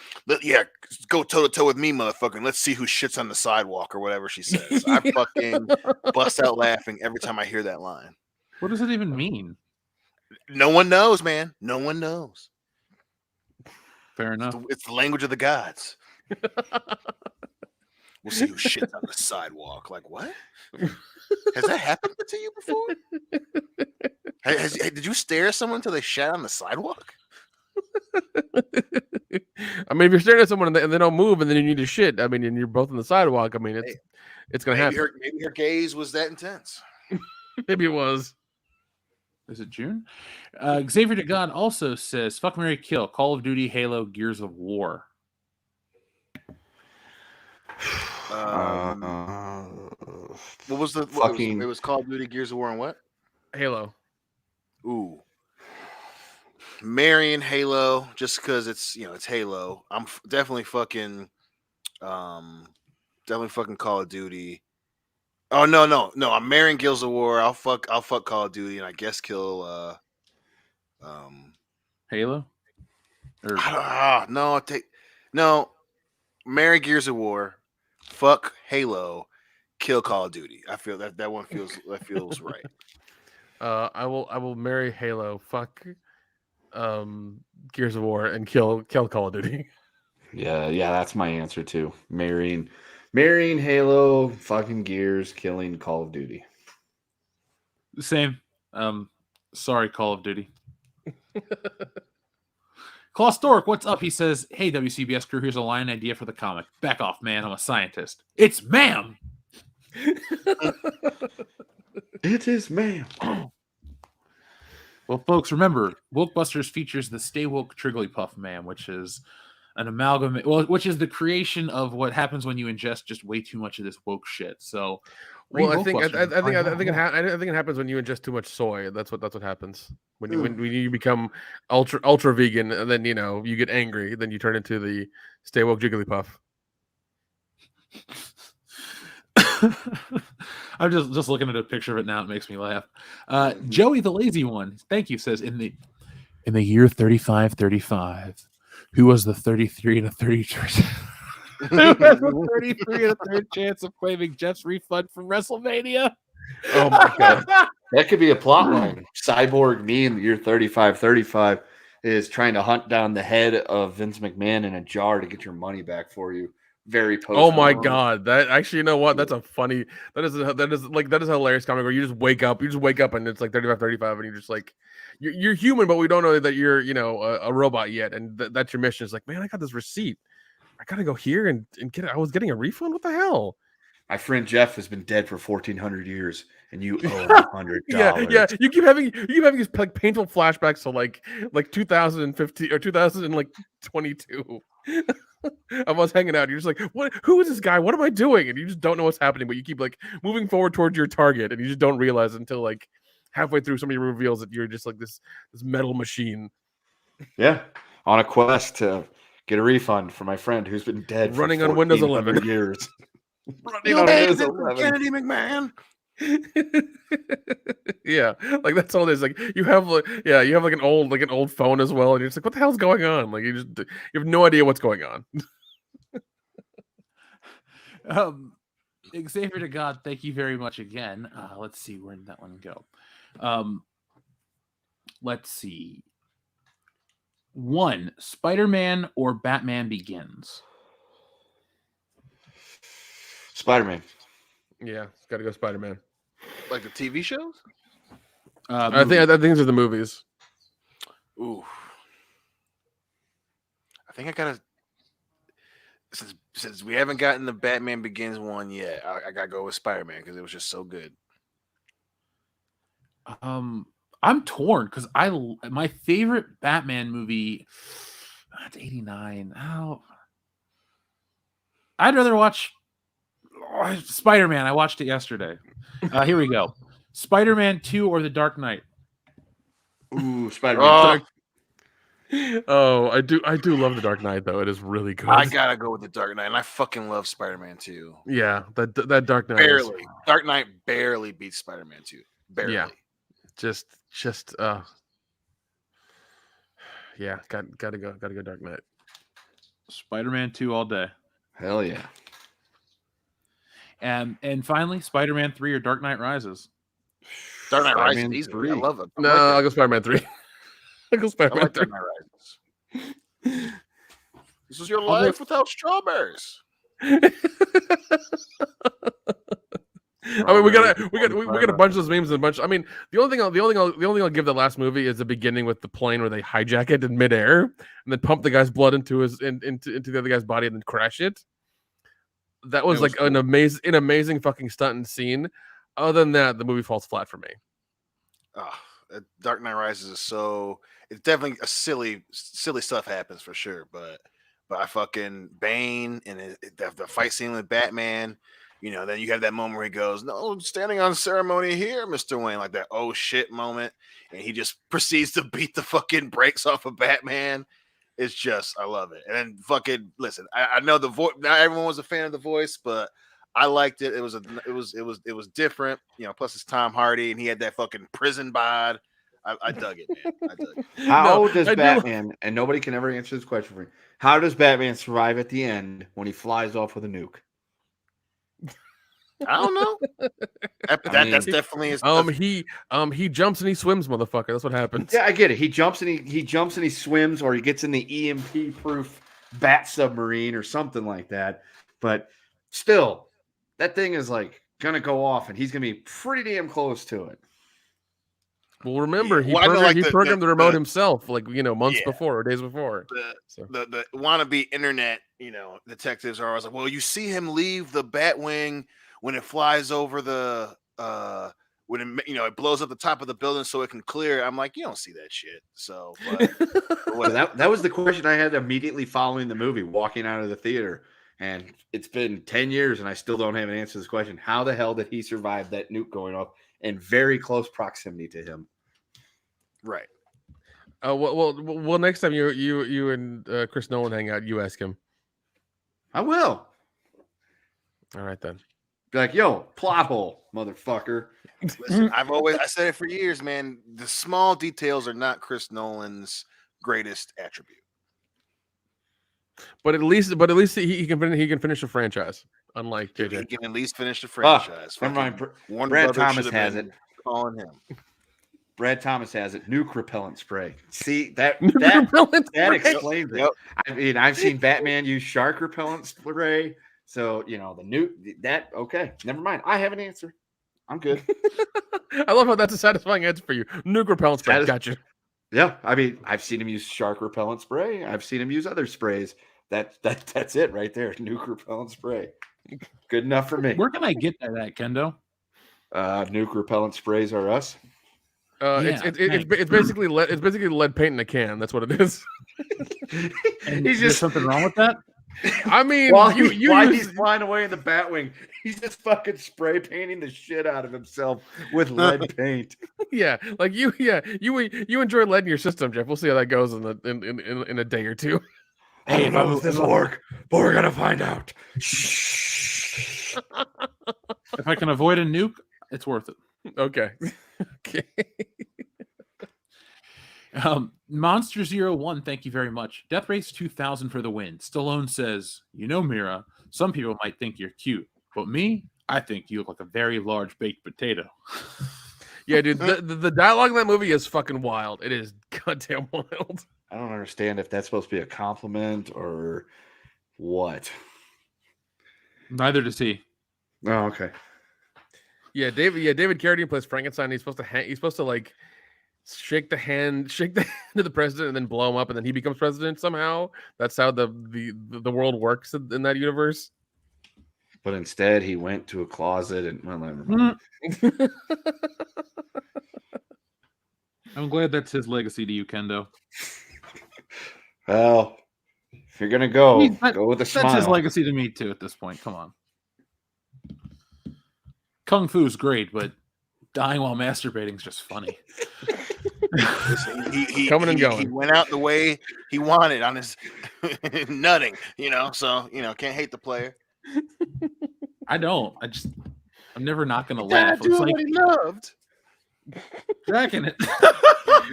"Yeah, go toe to toe with me, motherfucker. And let's see who shits on the sidewalk," or whatever she says. I fucking bust out laughing every time I hear that line. What does it even mean? No one knows, man. No one knows. Fair enough. It's the language of the gods. We'll see who shits on the sidewalk. Like, what? Has that happened to you before? Did you stare at someone until they shat on the sidewalk? I mean, if you're staring at someone and they don't move, and then you need to shit, I mean, and you're both on the sidewalk, I mean, it's gonna happen. Maybe her gaze was that intense. Maybe it was. Is it June? Xavier to God also says, "Fuck, Marry, Kill, Call of Duty, Halo, Gears of War." What was the fucking? It was Call of Duty, Gears of War, and what? Halo. Ooh, marrying Halo just because it's Halo. I'm definitely fucking Call of Duty. Oh no! I'm marrying Gears of War. I'll fuck Call of Duty, and I guess kill Halo. No. Marry Gears of War. Fuck Halo, kill Call of Duty. I feel that one feels right. I will marry Halo. Fuck Gears of War and kill Call of Duty. Yeah, that's my answer too. Marrying Halo, fucking Gears, killing Call of Duty. Same. Sorry, Call of Duty. Klaus Stork, what's up? He says, "Hey, WCBS crew, here's a line idea for the comic. Back off, man. I'm a scientist. It's ma'am." It is ma'am. Well, folks, remember, Wokebusters features the Stay Woke Trigglypuff Man, which is an amalgam. Well, which is the creation of what happens when you ingest just way too much of this woke shit. So, well, I think it happens when you ingest too much soy. That's what happens when you become ultra vegan, and then you get angry, then you turn into the Stay Woke Jigglypuff. I'm just looking at a picture of it now. It makes me laugh. Joey the Lazy One, thank you, says in the year 3535, who was the 33 and a 33? Who has a 33 and a third chance of claiming Jeff's refund from WrestleMania? Oh my god, that could be a plot line. Cyborg me in the year 3535 is trying to hunt down the head of Vince McMahon in a jar to get your money back for you. Very post. Oh my god! That actually, you know what? That's a funny. That is a hilarious comic where you just wake up and it's like 35, and you're just like, you're human, but we don't know that you're a robot yet, and that's your mission. Is like, man, I got this receipt. I gotta go here and get it. I was getting a refund. What the hell? My friend Jeff has been dead for 1,400 years, and you owe $100. yeah. You keep having these like painful flashbacks to like 2015 or 2022. I was hanging out. You're just like, what? Who is this guy? What am I doing? And you just don't know what's happening, but you keep like moving forward towards your target, and you just don't realize until like halfway through somebody reveals that you're just like this metal machine. Yeah, on a quest to get a refund for my friend who's been dead running on Windows 11 years. Running on Windows 11. Kennedy McMahon. Yeah, like that's all it is. Like you have like an old phone as well, and you're just like, what the hell's going on? Like you have no idea what's going on. Xavier to God, thank you very much again. Let's see, where did that one go? Let's see. 1, Spider-Man or Batman Begins? Spider-Man. Yeah, it's got to go Spider-Man. Like the TV shows? I think these are the movies. Ooh. I think I gotta. Since we haven't gotten the Batman Begins one yet, I gotta go with Spider-Man because it was just so good. I'm torn because my favorite Batman movie. That's 89. Oh, I'd rather watch Spider-Man. I watched it yesterday. Here we go. Spider-Man 2 or The Dark Knight? Ooh, Spider-Man. Oh, I do love The Dark Knight though. It is really good. I gotta go with The Dark Knight, and I fucking love Spider-Man 2. Yeah, that Dark Knight barely. Dark Knight barely beats Spider-Man 2. Barely. Yeah. Just yeah, gotta go Dark Knight. Spider-Man 2 all day. Hell yeah. And finally, Spider-Man 3 or Dark Knight Rises? Dark Knight Rises easy. I love it. No, I'll go Spider-Man 3. I'll go Spider-Man 3. Dark Knight Rises. This is your life without strawberries. I mean, we got a bunch of those memes and a bunch. I mean, the only thing I'll give the last movie is the beginning with the plane where they hijack it in midair and then pump the guy's blood into the other guy's body and then crash it. That was like cool. an amazing fucking stunt and scene. Other than that, the movie falls flat for me. Dark Knight Rises is so. It's definitely a silly stuff happens for sure, but I fucking Bane and the fight scene with Batman. Then you have that moment where he goes, "No, standing on ceremony here, Mr. Wayne," like that oh shit moment, and he just proceeds to beat the fucking brakes off of Batman. It's just, I love it. And then fucking listen, I know the voice. Not everyone was a fan of the voice, but I liked it. It was different. Plus it's Tom Hardy, and he had that fucking prison bod. I dug it, man. I dug it. How does Batman? And nobody can ever answer this question for me. How does Batman survive at the end when he flies off with a nuke? I don't know. That's definitely his. He jumps and he swims, motherfucker. That's what happens. Yeah, I get it. He jumps and he swims, or he gets in the EMP-proof bat submarine or something like that. But still, that thing is like gonna go off, and he's gonna be pretty damn close to it. Well, remember, he programmed the remote himself, like, months before or days before. The wannabe internet, detectives are always like, well, you see him leave the Batwing when it flies over the when it blows up the top of the building so it can clear. I'm like, you don't see that shit. So that was the question I had immediately following the movie, walking out of the theater. And it's been 10 years and I still don't have an answer to this question. How the hell did he survive that nuke going off in very close proximity to him? Right. Well, next time you and Chris Nolan hang out, you ask him. I will. All right then. Be like, yo, plot hole, motherfucker. Listen, I said it for years, man. The small details are not Chris Nolan's greatest attribute. But at least he can finish a franchise. Unlike JJ, he can at least finish the franchise. Never mind. Warner Brad Brothers Thomas has it. Calling him. Brad Thomas has it. Nuke repellent spray. See that explains it. Yep. I mean, I've seen Batman use shark repellent spray. So the nuke. Okay. Never mind. I have an answer. I'm good. I love how that's a satisfying answer for you. Nuke repellent spray. Gotcha. Yeah, I mean, I've seen him use shark repellent spray. I've seen him use other sprays. That's it right there. Nuke repellent spray. Good enough for me. Where can I get that, Kendo? Nuke repellent sprays are us. It's basically lead paint in a can. That's what it is. And he's just something wrong with that. I mean, while he's flying away in the Batwing, he's just fucking spray painting the shit out of himself with lead paint. Yeah, like you enjoy lead in your system, Jeff. We'll see how that goes in a day or two. Hey, if I was this orc, but we're gonna find out. If I can avoid a nuke, it's worth it. Okay. Okay. Monster 01, thank you very much. Death Race 2000 for the win. Stallone says, Mira, some people might think you're cute, but me, I think you look like a very large baked potato. Yeah, dude, the dialogue in that movie is fucking wild. It is goddamn wild. I don't understand if that's supposed to be a compliment or what. Neither does he. Oh, okay. Yeah, David Carradine plays Frankenstein. He's supposed to like shake the hand of the president and then blow him up, and then he becomes president somehow. That's how the world works in that universe. But instead, he went to a closet and never mind. I'm glad that's his legacy to you, Kendo. Well, if you're gonna go with a smile. That's his legacy to me too. At this point, come on. Kung Fu's great, but dying while masturbating is just funny. he coming and going. He went out the way he wanted on his nutting, so can't hate the player. I don't. I'm never not gonna laugh. It's like he loved. Jacking it.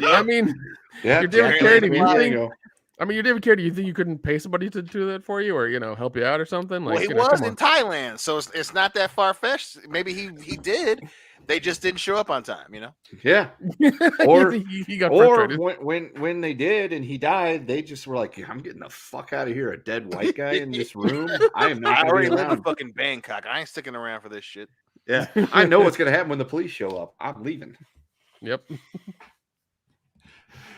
I mean, yeah, you're David Carradine. You're David Carradine. You think you couldn't pay somebody to do that for you, or help you out or something? Like, well, he was in Thailand, so it's not that far fetched. Maybe he did. They just didn't show up on time, Yeah. Or he got frustrated. when they did and he died, they just were like, "I'm getting the fuck out of here! A dead white guy in this room. I am not. I already live around. in fucking Bangkok. I ain't sticking around for this shit." Yeah, I know what's gonna happen when the police show up. I'm leaving. Yep.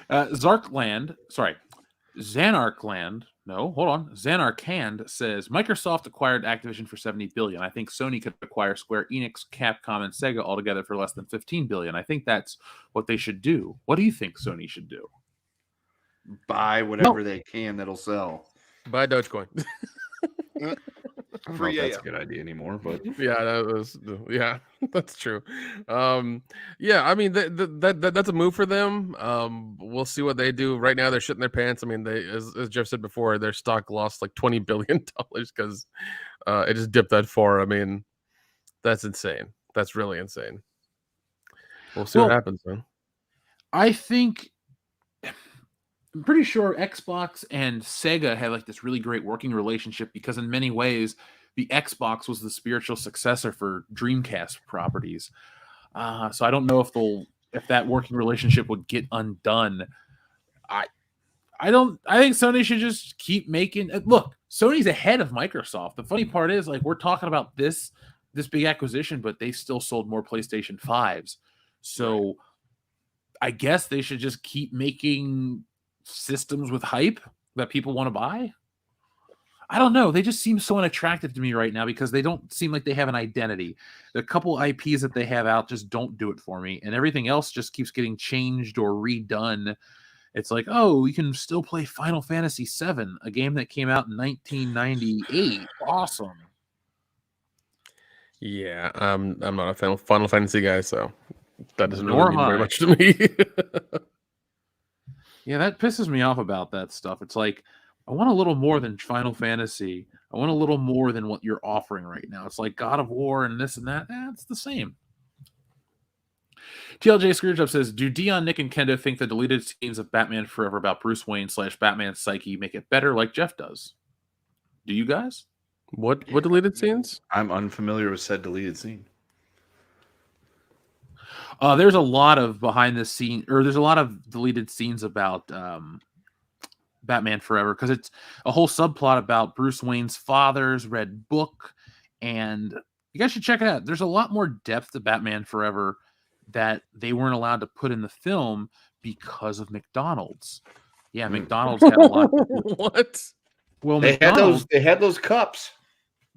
Zanarkland. No, hold on. Zanarkand says Microsoft acquired Activision for $70 billion. I think Sony could acquire Square Enix, Capcom, and Sega altogether for less than $15 billion. I think that's what they should do. What do you think Sony should do? Buy whatever they can that'll sell. Buy Dogecoin. I don't know if that's a good idea anymore, but that's true. I mean that's a move for them. We'll see what they do. Right now they're shitting their pants. I mean, they as Jeff said before, their stock lost like $20 billion because it just dipped that far. I mean, that's insane. That's really insane. We'll see what happens, man. I'm pretty sure Xbox and Sega had like this really great working relationship because in many ways the Xbox was the spiritual successor for Dreamcast properties. So I don't know if that working relationship would get undone. I think Sony should just keep making. Look, Sony's ahead of Microsoft. The funny part is, like, we're talking about this big acquisition, but they still sold more PlayStation 5s. So I guess they should just keep making systems with hype that people want to buy. I don't know. They just seem so unattractive to me right now because they don't seem like they have an identity. The couple IPs that they have out just don't do it for me. And everything else just keeps getting changed or redone. It's like, oh, we can still play Final Fantasy VII, a game that came out in 1998. Awesome. Yeah, I'm not a Final Fantasy guy, so that doesn't Nor really mean very am I. much to me. Yeah, that pisses me off about that stuff. It's like, I want a little more than Final Fantasy. I want a little more than what you're offering right now. It's like God of War and this and that. It's the same. TLJ Screwjob says, do Dion, Nick, and Kendo think the deleted scenes of Batman Forever about Bruce Wayne / Batman's psyche make it better like Jeff does? Do you guys? What deleted scenes? I'm unfamiliar with said deleted scene. There's a lot of behind the scene, or there's a lot of deleted scenes about Batman Forever, because it's a whole subplot about Bruce Wayne's father's read book, and you guys should check it out. There's a lot more depth to Batman Forever that they weren't allowed to put in the film because of McDonald's. Yeah, McDonald's had a lot. What? Well, They had those cups.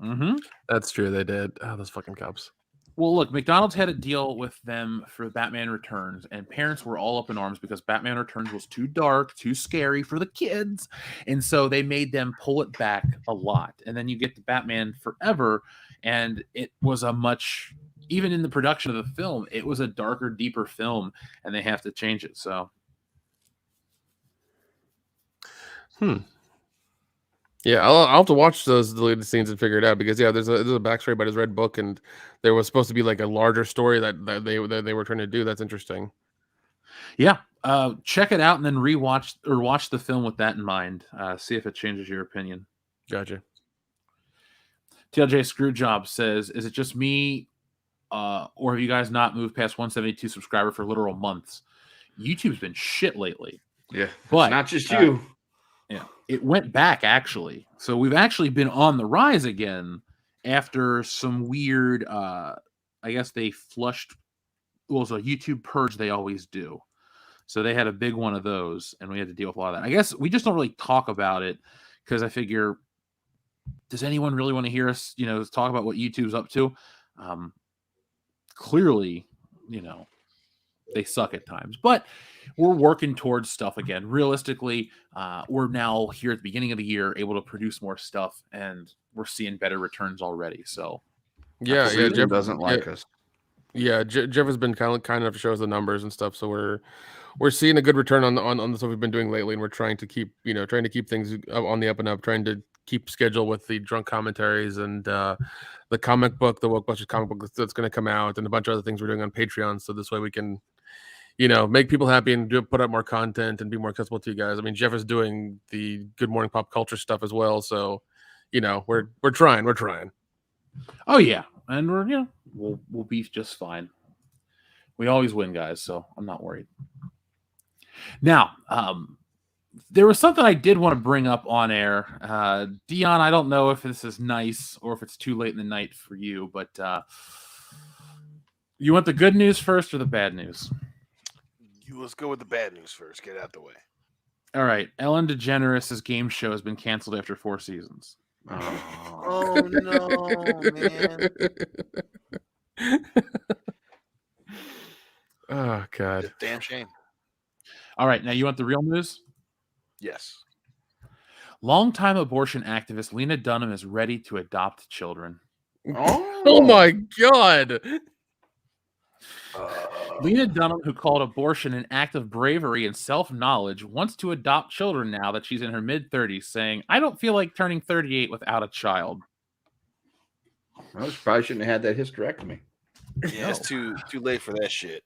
Mm-hmm. That's true. They did. Oh, those fucking cups. Well, look, McDonald's had a deal with them for Batman Returns, and parents were all up in arms because Batman Returns was too dark, too scary for the kids, and so they made them pull it back a lot. And then you get to Batman Forever, and it was a much, even in the production of the film, it was a darker, deeper film, and they have to change it. So, Yeah, I'll have to watch those deleted scenes and figure it out because there's a backstory about his red book, and there was supposed to be like a larger story that they were trying to do. That's interesting. yeah, check it out and then watch the film with that in mind. See if it changes your opinion. Gotcha. TLJ Screwjob says, "Is it just me, or have you guys not moved past 172 subscriber for literal months? YouTube's been shit lately." Yeah, but not just you. Yeah, it went back actually. So we've actually been on the rise again after some weird. I guess they flushed. Well, it's a YouTube purge they always do. So they had a big one of those, and we had to deal with a lot of that. I guess we just don't really talk about it because I figure, does anyone really want to hear us, talk about what YouTube's up to? Clearly, they suck at times, but we're working towards stuff again. Realistically, we're now here at the beginning of the year able to produce more stuff, and we're seeing better returns already. So, yeah, Jeff doesn't like us. Yeah, Jeff has been kind enough to show us the numbers and stuff, so we're seeing a good return on the stuff we've been doing lately, and we're trying to keep things on the up and up, trying to keep schedule with the drunk commentaries and the comic book, the Wokebusters comic book that's going to come out, and a bunch of other things we're doing on Patreon. So this way we can, make people happy and put out more content and be more accessible to you guys. I mean, Jeff is doing the Good Morning Pop Culture stuff as well, so we're trying. Oh yeah, and we'll be just fine. We always win, guys, so I'm not worried. Now, there was something I did want to bring up on air. Dion, I don't know if this is nice or if it's too late in the night for you, but you want the good news first or the bad news? Let's go with the bad news first. Get it out the way. All right. Ellen DeGeneres' game show has been canceled after 4 seasons. Oh no, man. Oh God. Damn shame. All right. Now you want the real news? Yes. Longtime abortion activist Lena Dunham is ready to adopt children. Oh my God. Lena Dunham, who called abortion an act of bravery and self-knowledge, wants to adopt children now that she's in her mid-30s, saying, "I don't feel like turning 38 without a child." Well, she probably shouldn't have had that hysterectomy. Yeah, it's too late for that shit.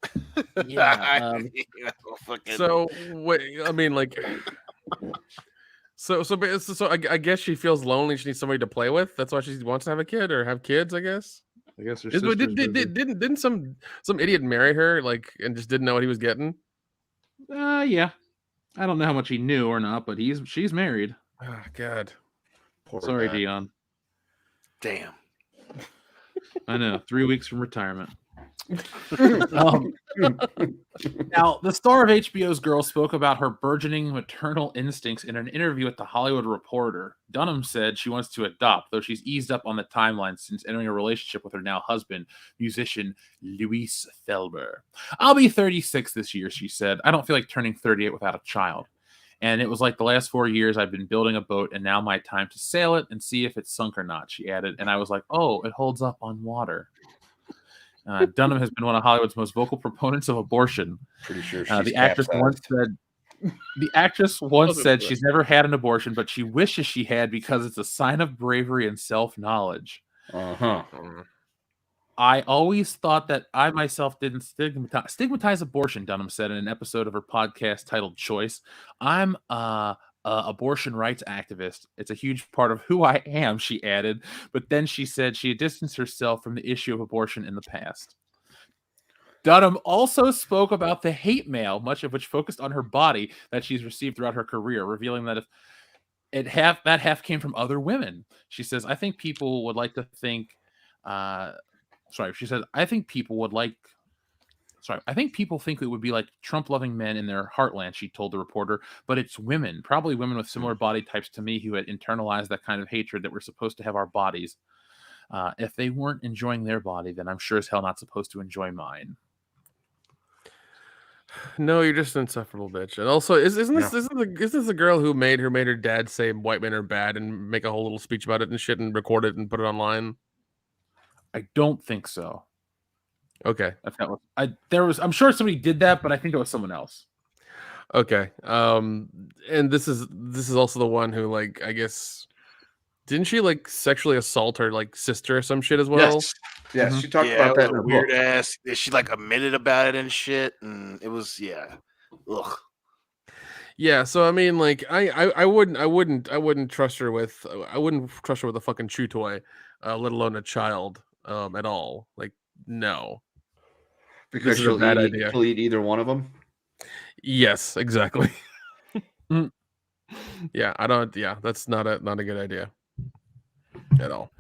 Yeah. So wait, I mean, like, So I guess she feels lonely. She needs somebody to play with. That's why she wants to have a kid or have kids. I guess. I guess her Didn't some idiot marry her like and just didn't know what he was getting? Yeah. I don't know how much he knew or not, but she's married. Oh, God. Poor Sorry, guy. Dion. Damn. I know. 3 weeks from retirement. Now, the star of HBO's Girl spoke about her burgeoning maternal instincts in an interview with The Hollywood Reporter. Dunham said she wants to adopt, though she's eased up on the timeline since entering a relationship with her now husband, musician Luis Felber. I'll be 36 this year, she said. I don't feel like turning 38 without a child. And it was like the last 4 years I've been building a boat, and now my time to sail it and see if it's sunk or not, she added. And I was like, oh, it holds up on water. Dunham has been one of Hollywood's most vocal proponents of abortion. Pretty sure she's the actress once said she's never had an abortion, but she wishes she had because it's a sign of bravery and self-knowledge. I always thought that I myself didn't stigmatize abortion, Dunham said in an episode of her podcast titled Choice. I'm a abortion rights activist. It's a huge part of who I am, she added. But then she said she had distanced herself from the issue of abortion in the past. Dunham also spoke about the hate mail, much of which focused on her body, that she's received throughout her career, revealing that that half came from other women. She says, I think people would like to think I think people think it would be like Trump-loving men in their heartland, she told the reporter, but it's women, probably women with similar body types to me who had internalized that kind of hatred that we're supposed to have our bodies. If they weren't enjoying their body, then I'm sure as hell not supposed to enjoy mine. No, you're just an insufferable bitch. And also, isn't this the girl who made her dad say white men are bad and make a whole little speech about it and shit and record it and put it online? I don't think so. Okay. I'm sure somebody did that, but I think it was someone else. Okay. And this is also the one who, like, I guess, didn't she like sexually assault her like sister or some shit as well? Yes, she talked about that in her weird book. ass. She like admitted about it and shit, and it was ugh. Yeah, so I mean, like, I wouldn't trust her with a fucking chew toy, let alone a child, at all. Like, no, because she'll eat either one of them. Yes, exactly. Yeah, I don't. Yeah, that's not a good idea at all.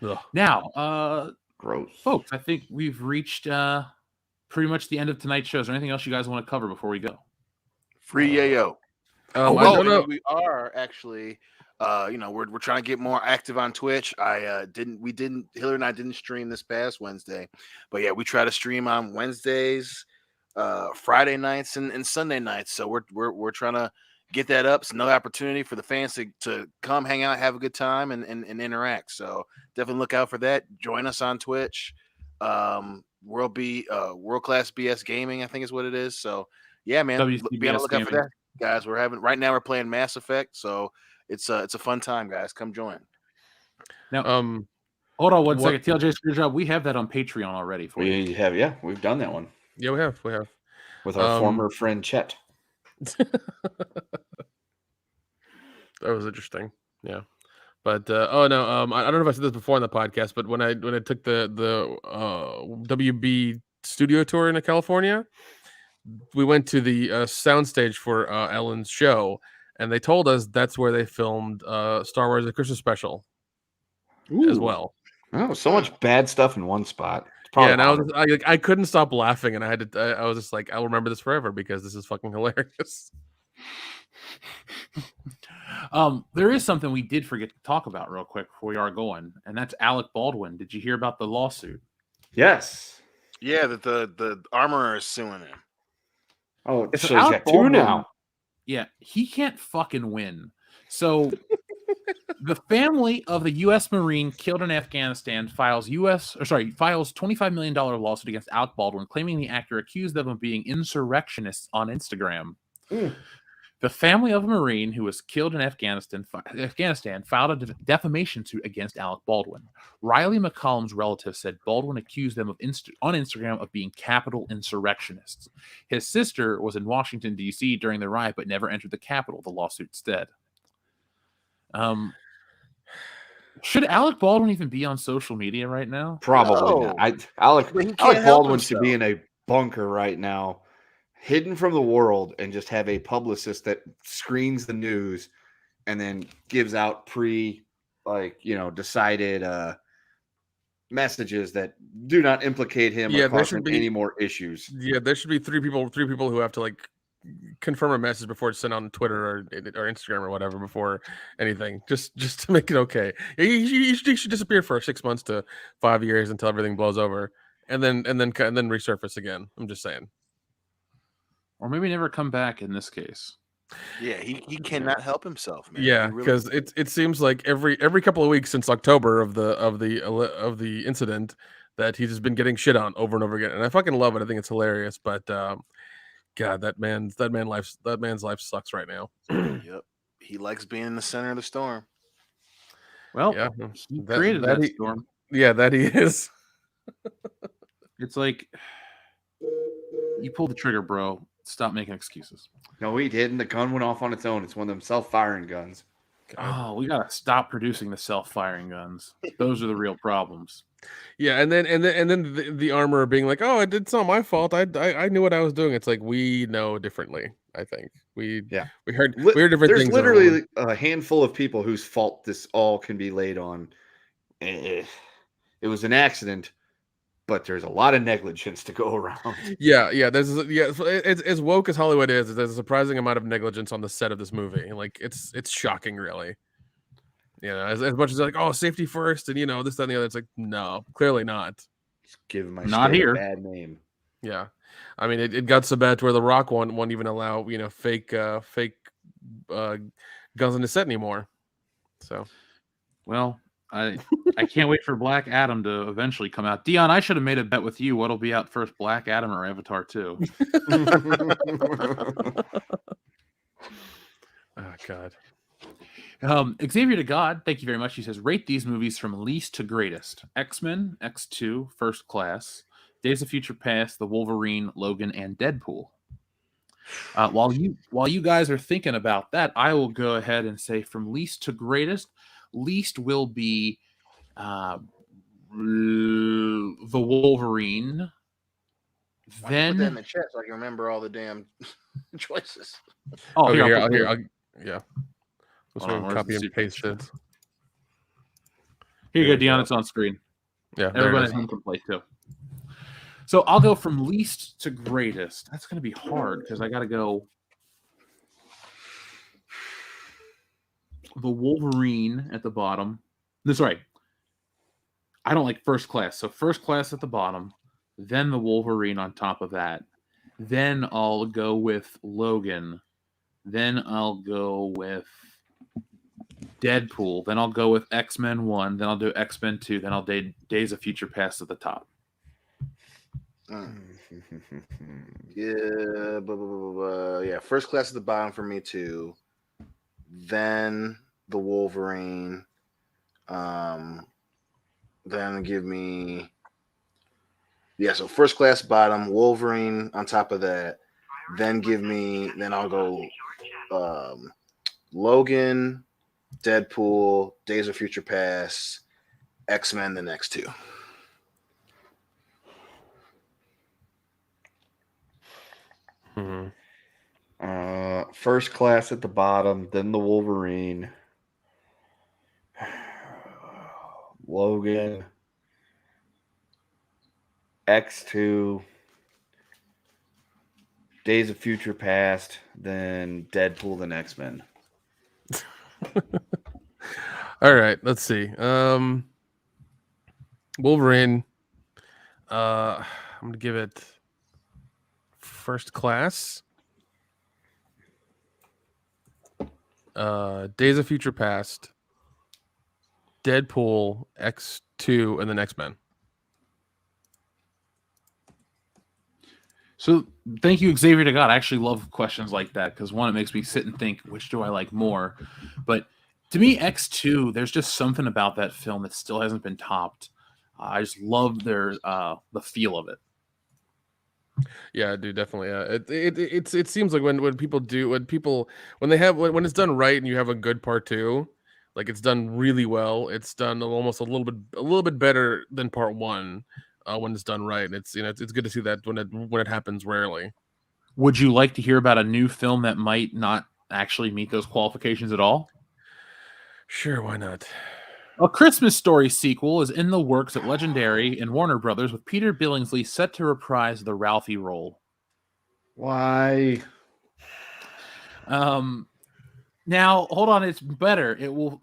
Ugh. Now, gross, folks. I think we've reached pretty much the end of tonight's show. Is there anything else you guys want to cover before we go? Free yayo. I don't know. We are actually, we're trying to get more active on Twitch. Hillary and I didn't stream this past Wednesday, but yeah, we try to stream on Wednesdays, Friday nights, and Sunday nights. So we're trying to get that up. It's another opportunity for the fans to come hang out, have a good time, and interact. So definitely look out for that. Join us on Twitch. World Class BS Gaming, I think is what it is. So yeah, man, be on the lookout for that, guys. Right now we're playing Mass Effect, so it's a fun time, guys. Come join. Now, hold on one second. TLJ Screwjob, we have that on Patreon already for you. We've done that one. Yeah, we have with our former friend Chet. That was interesting. Yeah. But I don't know if I said this before on the podcast, but when I took the WB studio tour into California, we went to the soundstage for Ellen's show, and they told us that's where they filmed Star Wars: The Christmas Special as well. Oh, so much bad stuff in one spot. Yeah, and I couldn't stop laughing, and I was just like, I'll remember this forever because this is fucking hilarious. There is something we did forget to talk about real quick before we are going, and that's Alec Baldwin. Did you hear about the lawsuit? Yes. Yeah, that the armorer is suing him. Oh, so he's got two now. Yeah, he can't fucking win. So the family of the U.S. Marine killed in Afghanistan files $25 million lawsuit against Alec Baldwin, claiming the actor accused them of being insurrectionists on Instagram. The family of a Marine who was killed in Afghanistan filed a defamation suit against Alec Baldwin. Riley McCollum's relatives said Baldwin accused them on Instagram of being capital insurrectionists. His sister was in Washington, D.C. during the riot, but never entered the Capitol, the lawsuit said. Should Alec Baldwin even be on social media right now? Probably not. Alec help Baldwin should be himself. in a bunker right now, hidden from the world, and just have a publicist that screens the news and then gives out decided messages that do not implicate him or cause him any more issues. Yeah, there should be three people who have to like confirm a message before it's sent on Twitter or Instagram or whatever before anything, just to make it okay. He should disappear for 6 months to 5 years until everything blows over, and then resurface again. I'm just saying. Or maybe never come back in this case. Yeah, he cannot help himself, man. Yeah, because it seems like every couple of weeks since October of the incident that he's just been getting shit on over and over again, and I fucking love it. I think it's hilarious, but God, that man's life sucks right now. Yep, he likes being in the center of the storm. Well, yeah, he created that storm. Yeah, that he is. It's like you pulled the trigger, bro. Stop making excuses. No, he didn't. The gun went off on its own. It's one of them self-firing guns. Oh, we gotta stop producing the self-firing guns. Those are the real problems. Yeah, and then the armorer being like, "Oh, it's not my fault. I knew what I was doing." It's like we know differently. I think we heard different There's things. There's literally a handful of people whose fault this all can be laid on. It was an accident, but there's a lot of negligence to go around. Yeah. It's as woke as Hollywood is. There's a surprising amount of negligence on the set of this movie. Like it's shocking, really. You know, as much as like, oh, safety first, and this, that, and the other. It's like, no, clearly not. Just giving my not here. A bad name. Yeah, I mean, it got so bad to where The Rock won't even allow fake guns on the set anymore. So, well, I can't wait for Black Adam to eventually come out. Dion, I should have made a bet with you. What'll be out first, Black Adam or Avatar 2? Oh God. Xavier to God, thank you very much. He says, rate these movies from least to greatest: X-Men, X2, First Class, Days of Future Past, The Wolverine, Logan, and Deadpool. While you guys are thinking about that, I will go ahead and say from least to greatest. Least will be The Wolverine. Then put that in the chat so I can remember all the damn choices. Oh, yeah. Hold on, copy and paste it. Here you go, Dion. It's on screen. Yeah, everybody at home can play too. So I'll go from least to greatest. That's going to be hard because I got to go The Wolverine at the bottom. No, sorry. I don't like First Class. So First Class at the bottom, then The Wolverine on top of that. Then I'll go with Logan. Then I'll go with Deadpool. Then I'll go with X-Men 1. Then I'll do X-Men 2. Then I'll do Days of Future Past at the top. Yeah, First Class at the bottom for me too. Then The Wolverine. Then give me so First Class bottom, Wolverine on top of that. Then I'll go Logan, Deadpool, Days of Future Past, X-Men the next two. First Class at the bottom, then The Wolverine, Logan, X2, Days of Future Past, then Deadpool, then X-Men. All right, let's see. Wolverine. I'm gonna give it First Class. Days of Future Past, Deadpool, X2, and then X-Men. So thank you, Xavier to God. I actually love questions like that because one, it makes me sit and think, which do I like more? But to me, X2, there's just something about that film that still hasn't been topped. I just love the feel of it. Yeah, I do definitely. It seems like when people do when it's done right and you have a good part 2, like it's done really well. It's done almost a little bit better than part 1 when it's done right. And it's it's good to see that when it happens rarely. Would you like to hear about a new film that might not actually meet those qualifications at all? Sure, why not? A Christmas Story sequel is in the works at Legendary and Warner Brothers, with Peter Billingsley set to reprise the Ralphie role. Why? Now, hold on, it's better. It will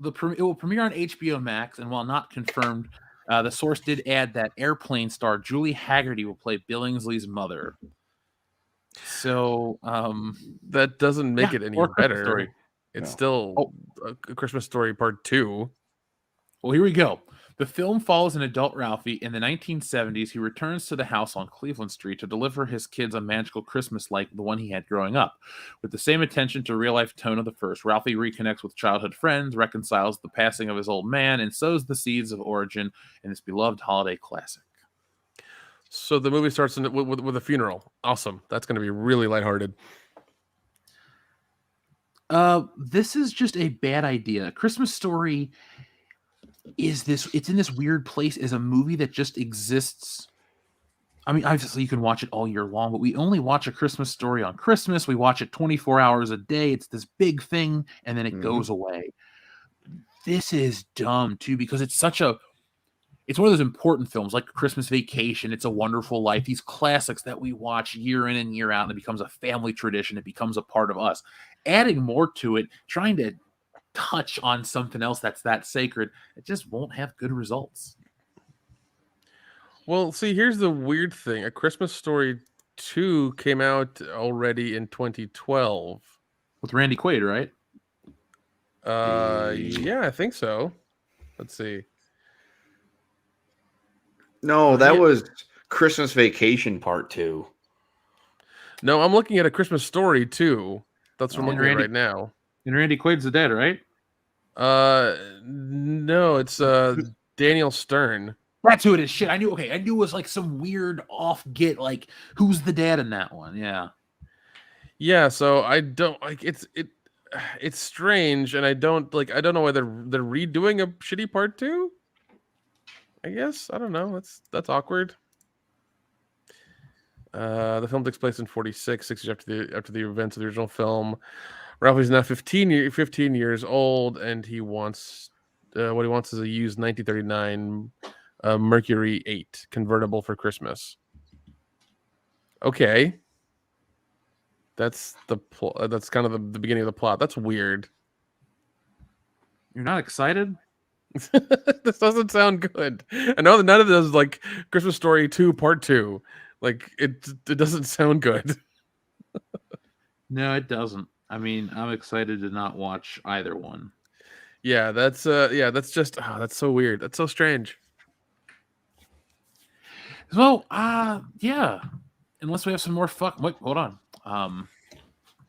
premiere on HBO Max, and while not confirmed, the source did add that Airplane star Julie Haggerty will play Billingsley's mother. So that doesn't make it any better. Story. It's still a Christmas Story Part 2. Well, here we go. The film follows an adult Ralphie in the 1970s. He returns to the house on Cleveland Street to deliver his kids a magical Christmas like the one he had growing up. With the same attention to real-life tone of the first, Ralphie reconnects with childhood friends, reconciles the passing of his old man, and sows the seeds of origin in this beloved holiday classic. So the movie starts with a funeral. Awesome. That's going to be really lighthearted. This is just a bad idea. A Christmas Story it's in this weird place as a movie that just exists. I mean, obviously you can watch it all year long, but we only watch A Christmas Story on Christmas. We watch it 24 hours a day. It's this big thing, and then it goes away. This is dumb too, because it's one of those important films like Christmas Vacation, It's a Wonderful Life, these classics that we watch year in and year out, and it becomes a family tradition. It becomes a part of us. Adding more to it, trying to touch on something else that's that sacred, it just won't have good results. Well, see, here's the weird thing. A Christmas Story 2 came out already in 2012. With Randy Quaid, right? Yeah, I think so. Let's see. No, that was Christmas Vacation Part 2. No, I'm looking at A Christmas Story 2. That's what I'm looking at right now. And Randy Quaid's the dad, right? No, it's Daniel Stern. That's who it is. Shit, I knew. Okay, I knew it was like some weird off get. Like, who's the dad in that one? Yeah. Yeah. So I don't like it's strange, and I don't know why they're redoing a shitty part 2. I guess I don't know. That's awkward. The film takes place in 46, 6 years after the events of the original film. Ralphie's now 15 years old, and he wants what he wants is a used 1939 Mercury 8 convertible for Christmas. Okay, that's that's kind of the beginning of the plot. That's weird. You're not excited? This doesn't sound good. I know that none of this is like Christmas Story 2 Part 2. Like it doesn't sound good. No, it doesn't. I mean, I'm excited to not watch either one. Yeah, that's just that's so weird. That's so strange. So, yeah. Unless we have some more Wait, hold on.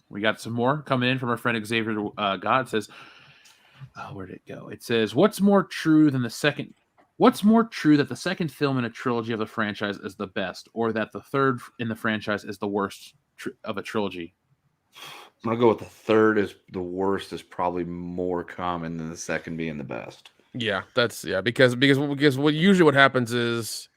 We got some more coming in from our friend Xavier God. Says, where did it go? It says, what's more true that the second film in a trilogy of the franchise is the best, or that the third in the franchise is the worst of a trilogy? I'm gonna go with the third is the worst is probably more common than the second being the best. Yeah, because what usually what happens is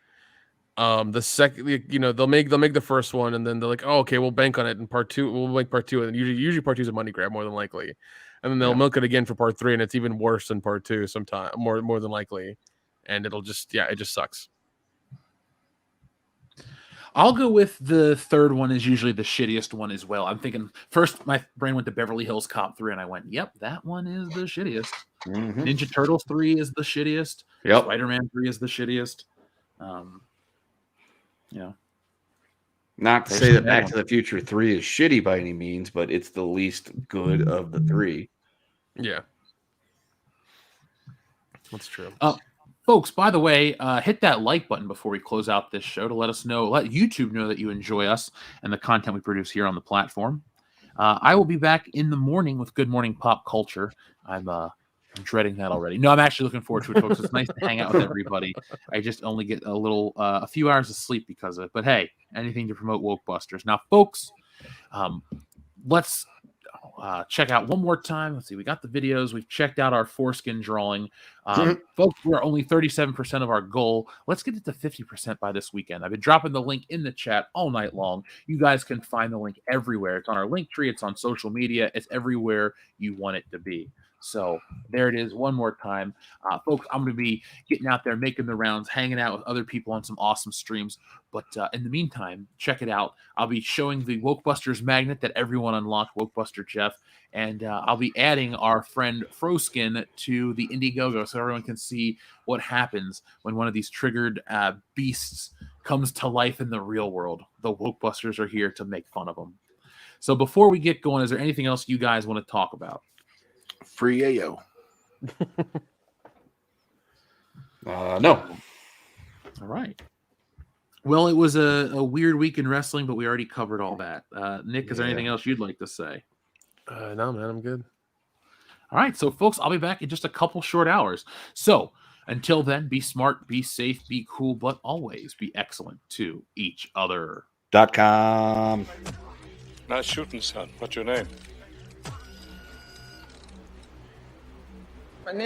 the second, they'll make the first one, and then they're like, oh, okay, we'll bank on it in part 2. We'll make part 2, and usually part 2 is a money grab more than likely, and then they'll milk it again for part 3, and it's even worse than part 2 sometime more than likely, and it just sucks. I'll go with the third one is usually the shittiest one as well. I'm thinking first my brain went to Beverly Hills Cop 3, and I went, yep, that one is the shittiest. Mm-hmm. Ninja Turtles 3 is the shittiest. Yep. Spider-Man 3 is the shittiest. Not to say that Back to the Future 3 is shitty by any means, but it's the least good of the 3. Yeah. That's true. Folks, by the way, hit that like button before we close out this show to let YouTube know that you enjoy us and the content we produce here on the platform. I will be back in the morning with Good Morning Pop Culture. I'm dreading that already. No, I'm actually looking forward to it, folks. It's nice to hang out with everybody. I just only get a few hours of sleep because of it. But hey, anything to promote Wokebusters. Now, folks, let's check out one more time. Let's see. We got the videos. We've checked out our foreskin drawing. Folks, we're only 37% of our goal. Let's get it to 50% by this weekend. I've been dropping the link in the chat all night long. You guys can find the link everywhere. It's on our link tree. It's on social media. It's everywhere you want it to be. So there it is one more time. Folks, I'm going to be getting out there, making the rounds, hanging out with other people on some awesome streams. But in the meantime, check it out. I'll be showing the Wokebusters magnet that everyone unlocked, Wokebuster Jeff. And I'll be adding our friend Froskin to the Indiegogo so everyone can see what happens when one of these triggered beasts comes to life in the real world. The Wokebusters are here to make fun of them. So before we get going, is there anything else you guys want to talk about? Free Ayo. No. All right. Well, it was a weird week in wrestling, but we already covered all that. Nick, is there anything else you'd like to say? No, man, I'm good. All right. So, folks, I'll be back in just a couple short hours. So, until then, be smart, be safe, be cool, but always be excellent to each other. .com. Nice shooting, son. What's your name?